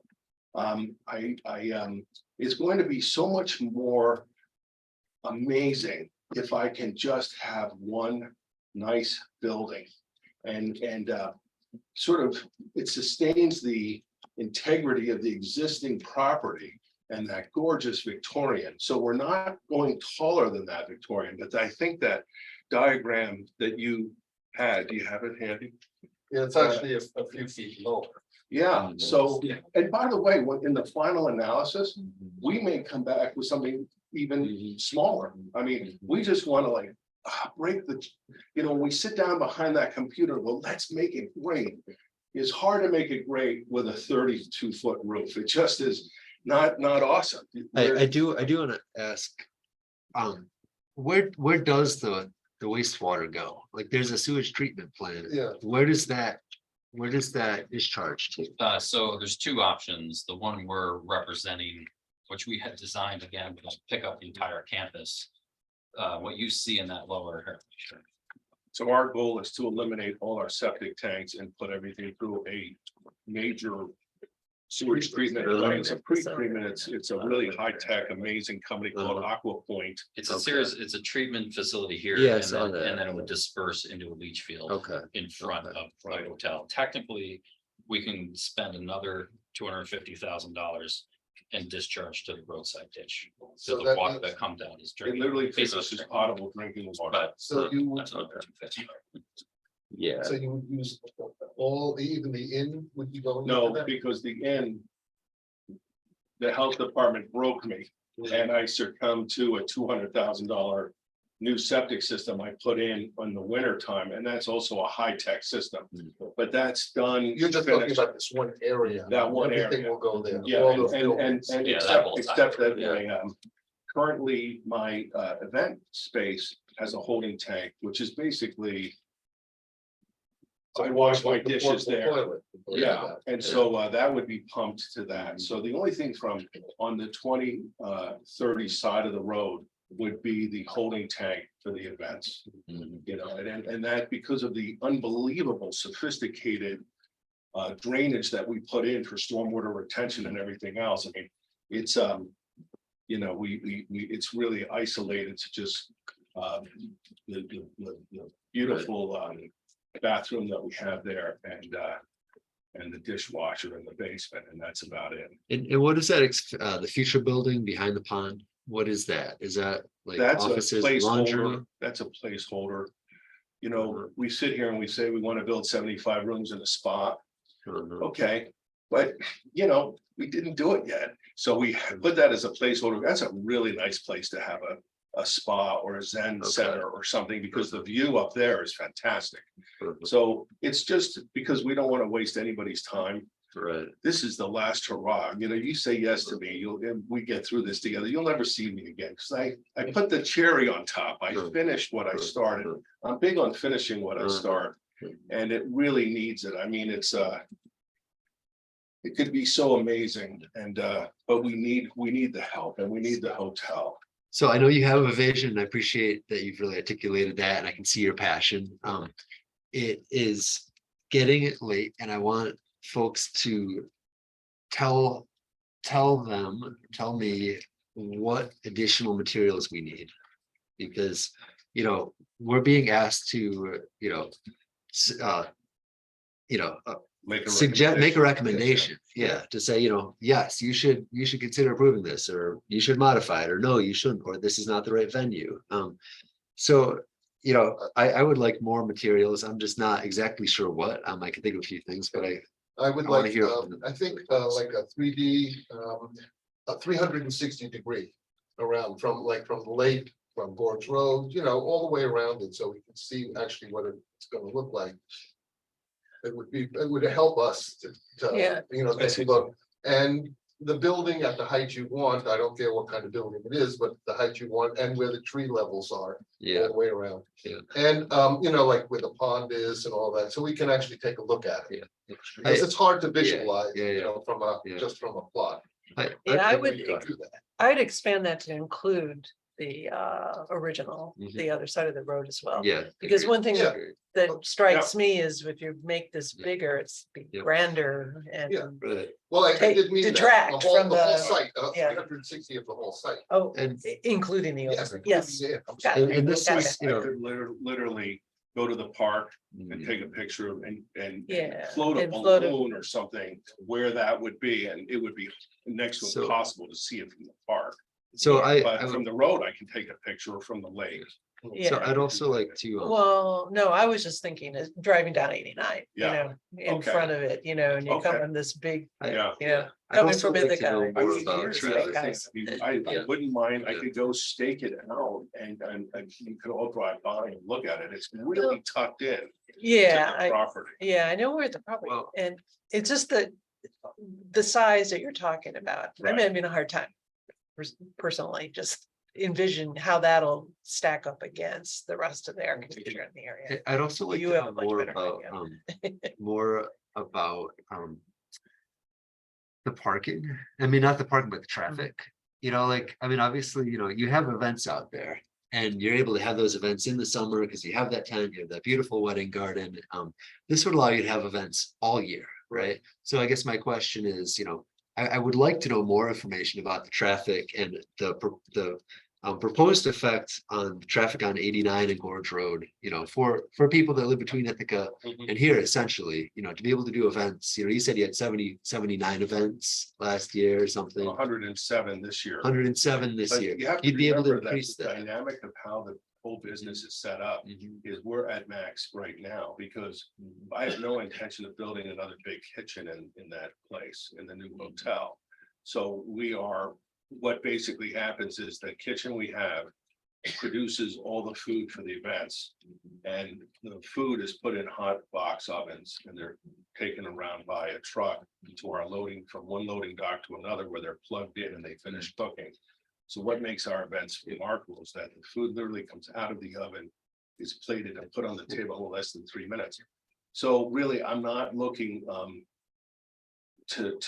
It's going to be so much more amazing if I can just have one nice building and sort of it sustains the integrity of the existing property and that gorgeous Victorian. So we're not going taller than that Victorian, but I think that diagram that you had, do you have it handy? Yeah, it's actually a few feet lower. Yeah, so, and by the way, when in the final analysis, we may come back with something even smaller. I mean, we just want to like break the, you know, when we sit down behind that computer, well, let's make it great. It's hard to make it great with a 32-foot roof. It just is not awesome. I do want to ask, where does the wastewater go? Like there's a sewage treatment plant. Yeah. Where does that discharge to? So there's 2 options. The one we're representing, which we had designed again, to pick up the entire campus. What you see in that lower. So our goal is to eliminate all our septic tanks and put everything through a major sewage treatment, it's a pre-treatment, it's a really high-tech, amazing company called Aqua Point. It's a serious, it's a treatment facility here. Yeah, I and saw then- that. And then it would disperse into a leach field. Okay. In front of the hotel. Technically, we can spend another $250,000 and discharge to the roadside ditch. So So the that water means- that come down is It drinking. literally basically produces drinking potable drinking water. But So you would, that's another 250. Yeah. so you would use all, even the inn would be going? No, into that? because the inn. The health department broke me and I succumbed to a $200,000 new septic system I put in the winter time, and that's also a high-tech system. But that's done. You're just talking finished. about this one area. That one Everything area. will go there. Yeah, all and, those and, buildings. and Yeah, that except, whole except that Yeah. my, currently my, event space has a holding tank, which is basically. I wash my The dishes there. toilet. Yeah, and so that would be pumped to that. So the only thing from on the 2030 side of the road would be the holding tank for the events. You know, and that because of the unbelievable sophisticated drainage that we put in for stormwater retention and everything else. I mean, it's you know, it's really isolated to just the beautiful bathroom that we have there and the dishwasher in the basement, and that's about it. And what is that, the future building behind the pond? What is that? Is that like That's a offices, laundry? placeholder, that's a placeholder. You know, we sit here and we say we want to build 75 rooms in a spa. Okay, but you know, we didn't do it yet. So we put that as a placeholder. That's a really nice place to have a spa or a Zen center or something, because the view up there is fantastic. So it's just because we don't want to waste anybody's time. Right. This is the last hurrah. You know, you say yes to me, and we get through this together. You'll never see me again, because I put the cherry on top. I finished what I started. I'm big on finishing what I start. And it really needs it. I mean, it's it could be so amazing, and but we need the help, and we need the hotel. So I know you have a vision, and I appreciate that you've really articulated that, and I can see your passion. It is getting it late, and I want folks to tell me what additional materials we need. Because, you know, we're being asked to, make a recommendation, yeah, to say, you know, yes, you should consider approving this, or you should modify it, or no, you shouldn't, or this is not the right venue. So, you know, I would like more materials. I'm just not exactly sure what. I can think of a few things, but I would I wanna like, hear I think like a 3D, a 360 degree around from the lake, from Gorge Road, you know, all the way around it, so we can see actually what it's gonna look like. It would help us Yeah. you know, take a look. And the building at the height you want, I don't care what kind of building it is, but the height you want and where the tree levels are. Yeah. All the way around. Yeah. And, you know, like where the pond is and all that, so we can actually take a look at it. Yeah. Because it's hard to visualize, yeah, you know, from just from a plot. Yeah, I think would, we can do that. I'd expand that to include the original, Mhm. the other side of the road as well. Yeah. Because one thing Yeah. that strikes me is if you make this bigger, it's be Yeah. grander and. Yeah. Right. Well, I Take- did mean that, detract the whole from the- site, yeah. 360 of the whole site. Oh, And- including the, Yes, over- yes. yeah, Got And, it. and this Gotcha. is, you I know, could literally go to the park and take a picture of and Yeah, float a and float a- balloon or something where that would be, and it would be next to So- impossible to see it from the park. so I But from the road, I can take a picture, or from the lake. so Yeah. I'd also like to, Well, no, I was just thinking is driving down 89, you Yeah. know, in Okay. front of it, you know, and you come Okay. in this big, Yeah. you know, I'd coming also from like to Ithaca. know I more mean, about here's tree the other thing. guys. I wouldn't mind, I could go stake it out and you could all drive by and look at it. It's really tucked in. to Yeah, the Property. yeah, I know where the property, Well- and it's just the size that you're talking about. I'm Right. having a hard time personally, just envision how that'll stack up against the rest of the architecture in the area. I'd also like You to have a know much more better about, idea. more about, the parking. I mean, not the parking, but the traffic, you know, like, I mean, obviously, you know, you have events out there. And you're able to have those events in the summer because you have that tent, you have that beautiful wedding garden. This would allow you to have events all year. right? So I guess my question is, I would like to know more information about the traffic and the proposed effect on traffic on 89 and Gorge Road, for people that live between Ithaca and here essentially, to be able to do events, you said you had 79 events last year or something. 107 this year. 107 this But year. you have to You'd be able to remember that increase the that. dynamic of how the whole business is set up is we're at max right now because I have no intention of building another big kitchen in that place, in the new hotel. So what basically happens is the kitchen we have produces all the food for the events. And the food is put in hot box ovens and they're taken around by a truck to our from one loading dock to another where they're plugged in and they finish cooking. So what makes our events remarkable is that the food literally comes out of the oven, is plated and put on the table in less than 3 minutes. So really, I'm not looking to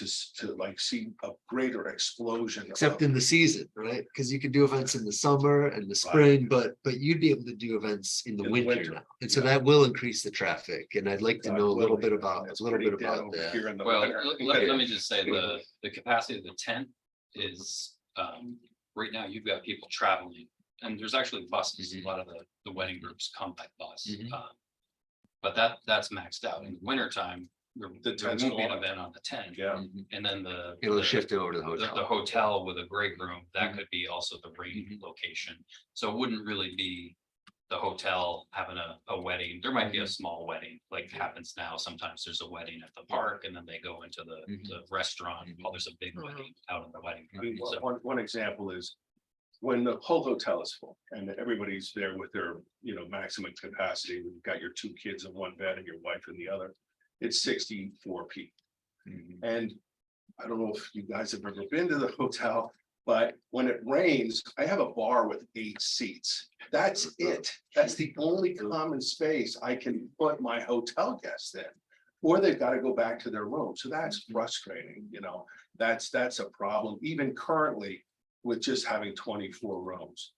like see a greater explosion. Except in the season, right? Because you could do events in the summer and the spring, but you'd be able to do events in the winter now. And so that will increase the traffic. And I'd like to know a little bit about that. Well, let me just say the capacity of the tent is, right now you've got people traveling and there's actually buses. A lot of the wedding groups come by bus. But that's maxed out in the winter time. There won't be an event on the 10. Yeah. And then It'll shift it over to the hotel. The hotel with a great room, that could be also the rain location. So it wouldn't really be the hotel having a wedding. There might be a small wedding, like happens now. Sometimes there's a wedding at the park and then they go into the restaurant. Oh, there's a big wedding out in the wedding. So, One example is when the whole hotel is full and everybody's there with their, maximum capacity, you've got your 2 kids in one bed and your wife in the other. It's 64 people. And I don't know if you guys have ever been to the hotel, but when it rains, I have a bar with 8 seats. That's it. That's the only common space I can put my hotel guests in. Or they've got to go back to their room. So that's frustrating, that's a problem, even currently with just having 24 rooms.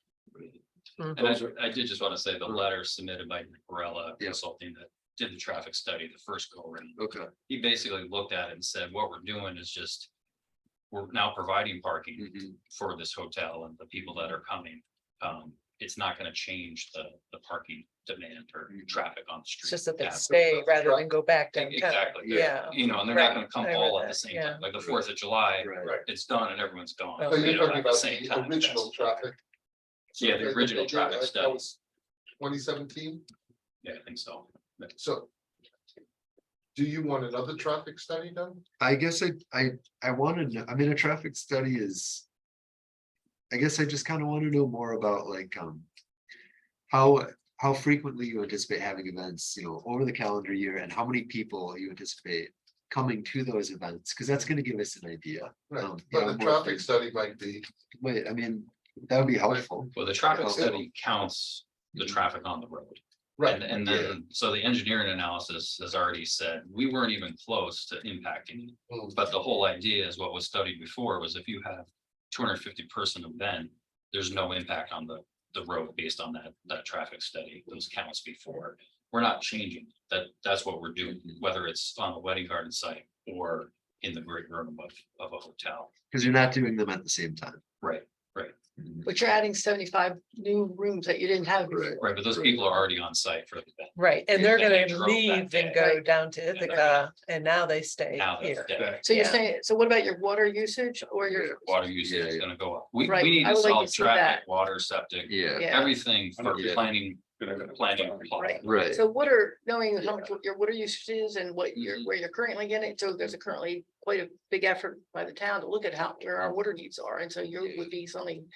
and I did just want to say the letter submitted by Nicorella Consulting that did the traffic study the first go around. Okay. He basically looked at it and said, what we're doing is just, we're now providing parking for this hotel and the people that are coming. It's not going to change the parking demand or traffic on the street. It's just that they Yeah. stay rather than go back downtown. Exactly. Yeah. And they're not going to come I read all at that, the same yeah. time, like the 4th of July, Right. it's done and everyone's gone. So you're talking at the about same the time. original traffic. Yeah, the original traffic That study. was 2017. Yeah, I think so. So do you want another traffic study done? I guess I want to know, a traffic study is. I guess I just kind of want to know more about how frequently you anticipate having events, over the calendar year and how many people you anticipate coming to those events, because that's going to give us an idea. Right, Yeah, but the more traffic things. study might be. Wait, that would be helpful. Well, the traffic Okay. study counts the traffic on the road. Right. And then, so the engineering analysis has already said, we weren't even close to impacting. But the whole idea is what was studied before was if you have 250 person event, there's no impact on the road based on that traffic study, those counts before. We're not changing that's what we're doing, whether it's on the wedding garden site or in the great room of a hotel. Because you're not doing them at the same time. Right. But you're adding 75 new rooms that you didn't have before. Right, but those people are already on site for the event. Right, and they're And they gonna drove leave that and day. go down to Ithaca and now they stay Now that's here. dead. So you're Yeah. saying, so what about your water usage or your? Water usage is gonna go up. We Right, need I to would like to solve see traffic, that. water, septic, Yeah. Yeah. everything for Yeah. planning. Right. Right. So knowing how much your water usage is and what where you're currently getting, so there's currently quite a big effort by the town to look at where our water needs are, and so you would be something,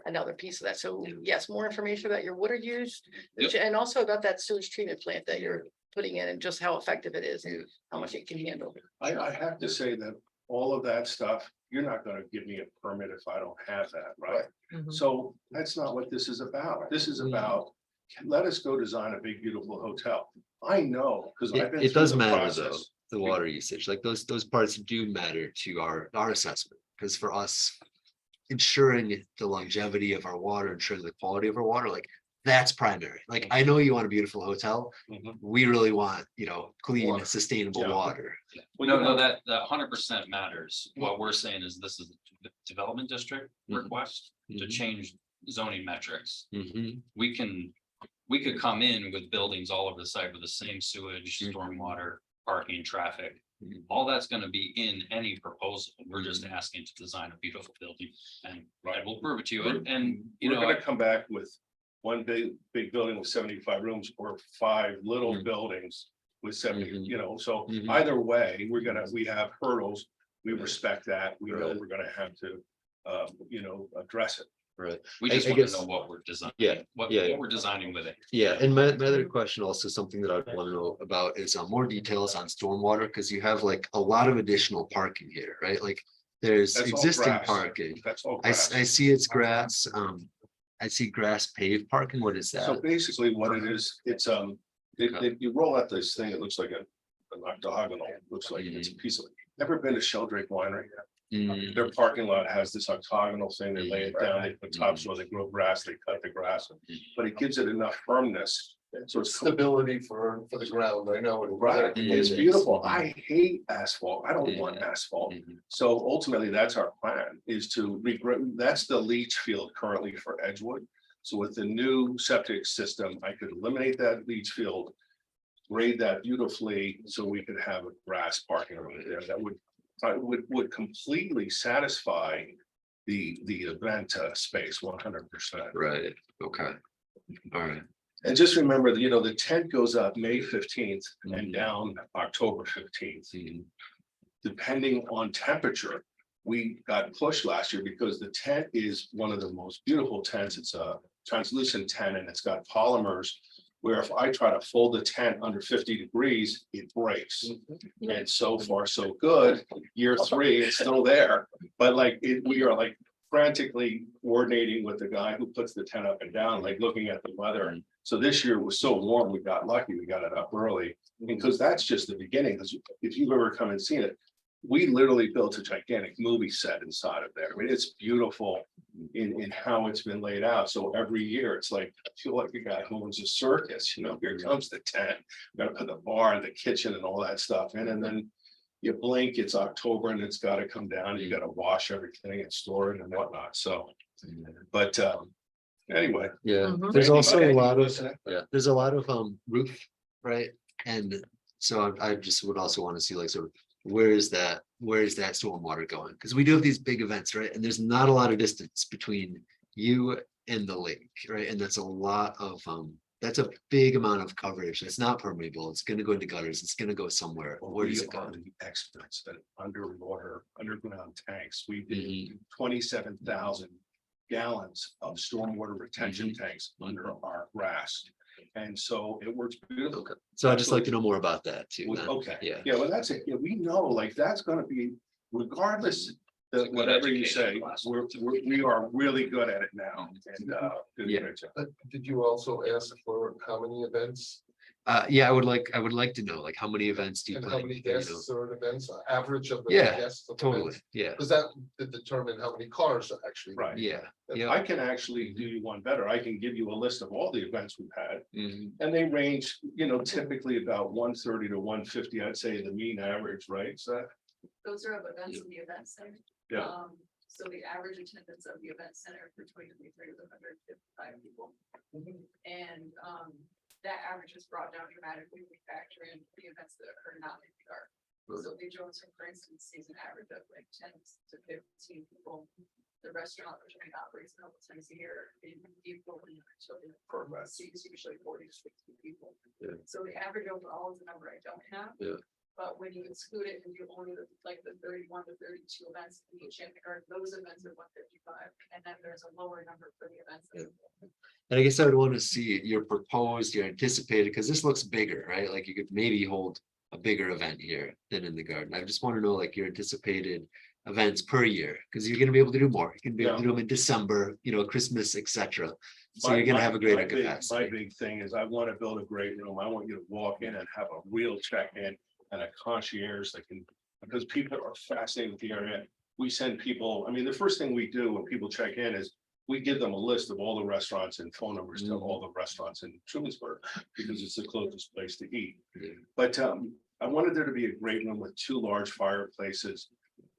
another piece of that, so yes, more information about your water use. And also about that sewage treatment plant that you're putting in and just how effective it is and how much it can handle. I have to say that all of that stuff, you're not gonna give me a permit if I don't have that, right? Mhm. So that's not what this is about. This is about, let us go design a big, beautiful hotel. I know, because I've been. It through does the matter though, process. the water usage, like those parts do matter to our assessment, because for us. Ensuring the longevity of our water, ensuring the quality of our water, like that's primary. Like, I know you want a beautiful hotel. Mhm. We really want, clean, Water. sustainable Yeah. water. No, that 100% matters. What we're saying is this is a development district Mhm. request to Mhm. change zoning metrics. Mhm. We could come in with buildings all over the site with the same sewage, stormwater, parking, traffic. Mhm. All that's gonna be in any proposal. We're just asking to design a beautiful building and we'll prove it to you. And you We're know, gonna come back with one big building with 75 rooms or 5 little Mhm. buildings with 70, Mhm. so Mhm. either way, we have hurdles. We respect that. We know Right. we're gonna have to, address it. Right. we I- just I want to guess- know what we're designing. Yeah, What yeah. we're designing with it. Yeah, and my other question also, something that I'd want to know about is more details on stormwater, because you have like a lot of additional parking here, right? Like, there's That's all existing grass. parking. That's all I grass. see it's grass, I see grass paved parking. What is So that? basically what it is, it's, you roll out this thing, it looks like an octagonal, it looks like it's a piece of, never been to Sheldrake Winery? Mm, Their parking lot has this octagonal thing, they lay it down, they put topsoil, they grow grass, they cut the grass, but it gives it enough firmness. So it's Stability for the ground, I know. right, it's beautiful. I hate asphalt. I don't want asphalt. Mhm. So ultimately, that's our plan, is to regrow, that's the leach field currently for Edgewood. So with the new septic system, I could eliminate that leach field. Grade that beautifully, so we could have a grass parking over there that would completely satisfy the event space 100%. Right, okay. All right. And just remember, that, the tent goes up May 15th and Mhm. down October 15th. Mhm. Depending on temperature, we got pushed last year because the tent is one of the most beautiful tents. It's a translucent tent and it's got polymers. Where if I try to fold the tent under 50 degrees, it breaks. And so far, so good. Year 3, it's still there. But we are like frantically coordinating with the guy who puts the tent up and down, like looking at the weather. So this year was so warm, we got lucky, we got it up early. Because that's just the beginning, because if you've ever come and seen it, we literally built a gigantic movie set inside of there. I mean, it's beautiful in how it's been laid out. So every year, it's like, I feel like a guy who owns a circus, here comes the tent, gotta put the bar and the kitchen and all that stuff in, and then you blink, it's October and it's gotta come down, you gotta wash everything and store it and whatnot, so. But anyway. Yeah, Mhm. there's also a lot of, Listening? there's a lot of roof, right? And so I just would also want to see like sort of where is that stormwater going? Because we do have these big events, right? And there's not a lot of distance between you and the lake, right? And that's a lot of that's a big amount of coverage. It's not permeable. It's gonna go into gutters. It's gonna go somewhere. Where does it go? are the experts at underground tanks. We did Mhm. 27,000 gallons of stormwater retention Mm-hmm. tanks under our grass. And so it works beautifully. Okay. So I'd just like to know more about that too. then. Okay, Yeah. yeah, well, that's it. Yeah, we know, like, that's gonna be, regardless of good whatever you education say, class. we are really good at it now. And doing a Yeah. great job. Did you also ask for how many events Yeah, I would like to know, like, how many events do you and how plan? many you know? guests or events, average of the Yeah, guests? of Totally, events? yeah, Because that would determine how many cars are actually. Right. yeah, yeah. I can actually do you one better. I can give you a list of all the events we've had. Mhm. And they range, typically about 130 to 150, I'd say the mean average, right? So, Those are events in the event center. yeah, So the average attendance of the event center for 2023 was 155 people. And that average was brought down dramatically. We factor in the events that occur not in the dark. So the Jones, for instance, sees an average of like 10 to 15 people. The restaurant, which operates a couple times a year, in people sees usually 40 to 60 people. Yeah. So the average overall is a number I don't have. Yeah. But when you exclude it and you only look like the 31 to 32 events in each garden, those events are 155, and then there's a lower number for the events. Yeah. And I guess I would want to see your proposed, your anticipated, because this looks bigger, right? Like you could maybe hold a bigger event here than in the garden. I just want to know like your anticipated events per year, because you're going to be able to do more. You can be able to do them in December, Christmas, etc. So you're going to have a greater capacity. My big thing is I want to build a great room. I want you to walk in and have a real check-in and a concierge that can, because people are fascinated with the area. We send people, I mean, the first thing we do when people check in is we give them a list of all the restaurants and phone numbers to all the restaurants in Trumansburg, because it's the closest place to eat. But I wanted there to be a great room with 2 large fireplaces.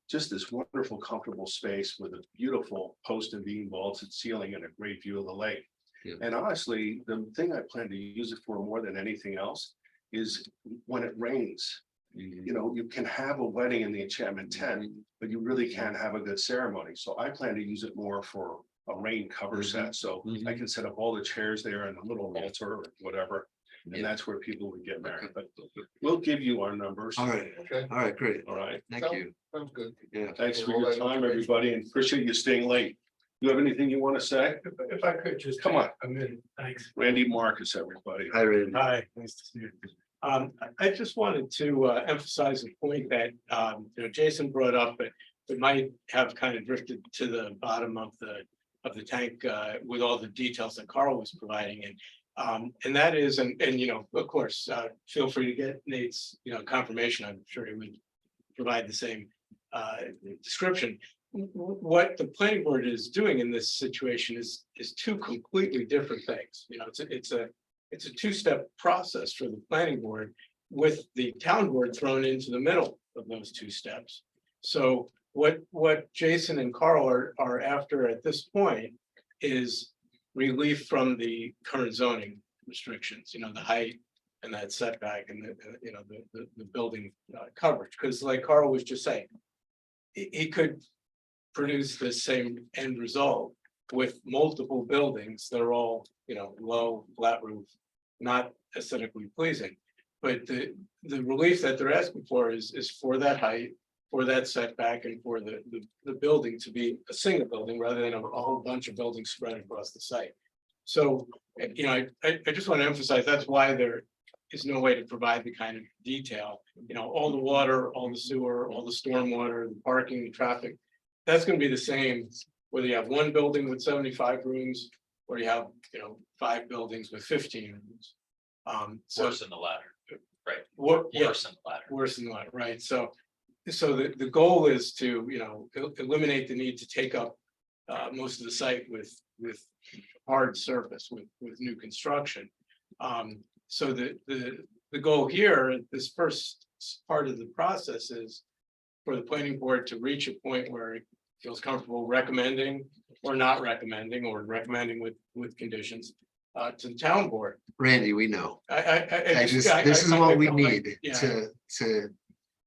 Just this wonderful, comfortable space with a beautiful post and beam vaulted ceiling and a great view of the lake. And honestly, the thing I plan to use it for more than anything else is when it rains. You know, you can have a wedding in the enchantment tent, but you really can't have a good ceremony. So I plan to use it more for a rain cover set. So I can set up all the chairs there and a little altar or whatever. And that's where people would get married. But we'll give you our numbers. All right, Okay. all right, great. All right. Thank you. Sounds good. Yeah. Thanks for your time, everybody, and appreciate you staying late. You have anything you want to say? If I could just. Come on. A minute, thanks. Randy Marcus, everybody. Hi, Randy. Hi, nice to see you. I just wanted to emphasize a point that Jason brought up, but it might have kind of drifted to the bottom of the tank with all the details that Carl was providing. And that is, and of course, feel free to get Nate's confirmation. I'm sure he would provide the same description. What the planning board is doing in this situation is 2 completely different things. It's a 2-step process for the planning board with the town board thrown into the middle of those 2 steps. So what Jason and Carl are after at this point is relief from the current zoning restrictions, the height and that setback and the building coverage. Because like Carl was just saying, he could produce the same end result with multiple buildings that are all, low, flat roof, not aesthetically pleasing. But the relief that they're asking for is for that height, for that setback, and for the building to be a single building rather than a whole bunch of buildings spread across the site. So, I just want to emphasize that's why there is no way to provide the kind of detail, all the water, all the sewer, all the stormwater, the parking, the traffic. That's going to be the same whether you have 1 building with 75 rooms or you have, 5 buildings with 15 rooms. So Worse than the latter, right? Worse than the latter. Worse than the latter, right? So the goal is to, eliminate the need to take up most of the site with hard surface, with new construction. So the goal here, this first part of the process is for the planning board to reach a point where it feels comfortable recommending or not recommending or recommending with conditions to the town board. Randy, we know. This is what we need to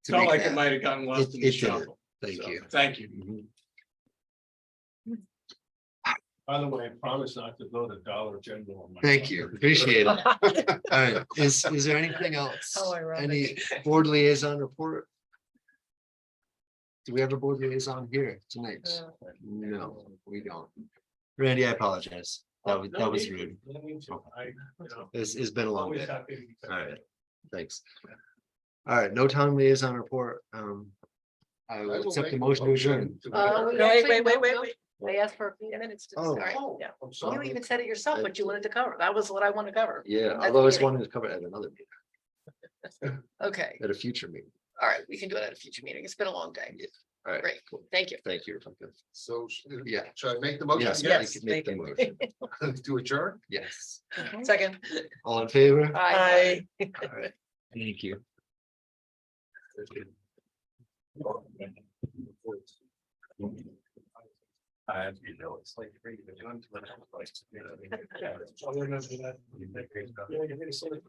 felt make like it that. might have gotten lost in the It did. shuffle. Thank So, you. Thank you. By the way, I promise not to go to Dollar General. on my- Thank you, appreciate it. All right, is there anything else? How ironic. Any board liaison report? Do we have a board liaison here tonight? No, we don't. Randy, I apologize. That was rude. It's been a long Always day. happy to be All right, thanks. All right, no town liaison report. I will accept the motion to adjourn. Wait. They asked for a few minutes. To Oh. start. Oh, Yeah. I'm You sorry. even said it yourself, what you wanted to cover. That was what I want to cover. Yeah, At the although I was beginning. wanting to cover it at another meeting, Okay, at a future meeting. all right, we can do it at a future meeting. It's been a long day. All right, Great, cool. thank you. Thank you. Rebecca. So, Yeah. should I make the motion? Yes, again? Yes. make the motion. To adjourn? Yes. Second. All in favor? Bye. All right, thank you. It's like. I'll remember that. Yeah, you're gonna see it.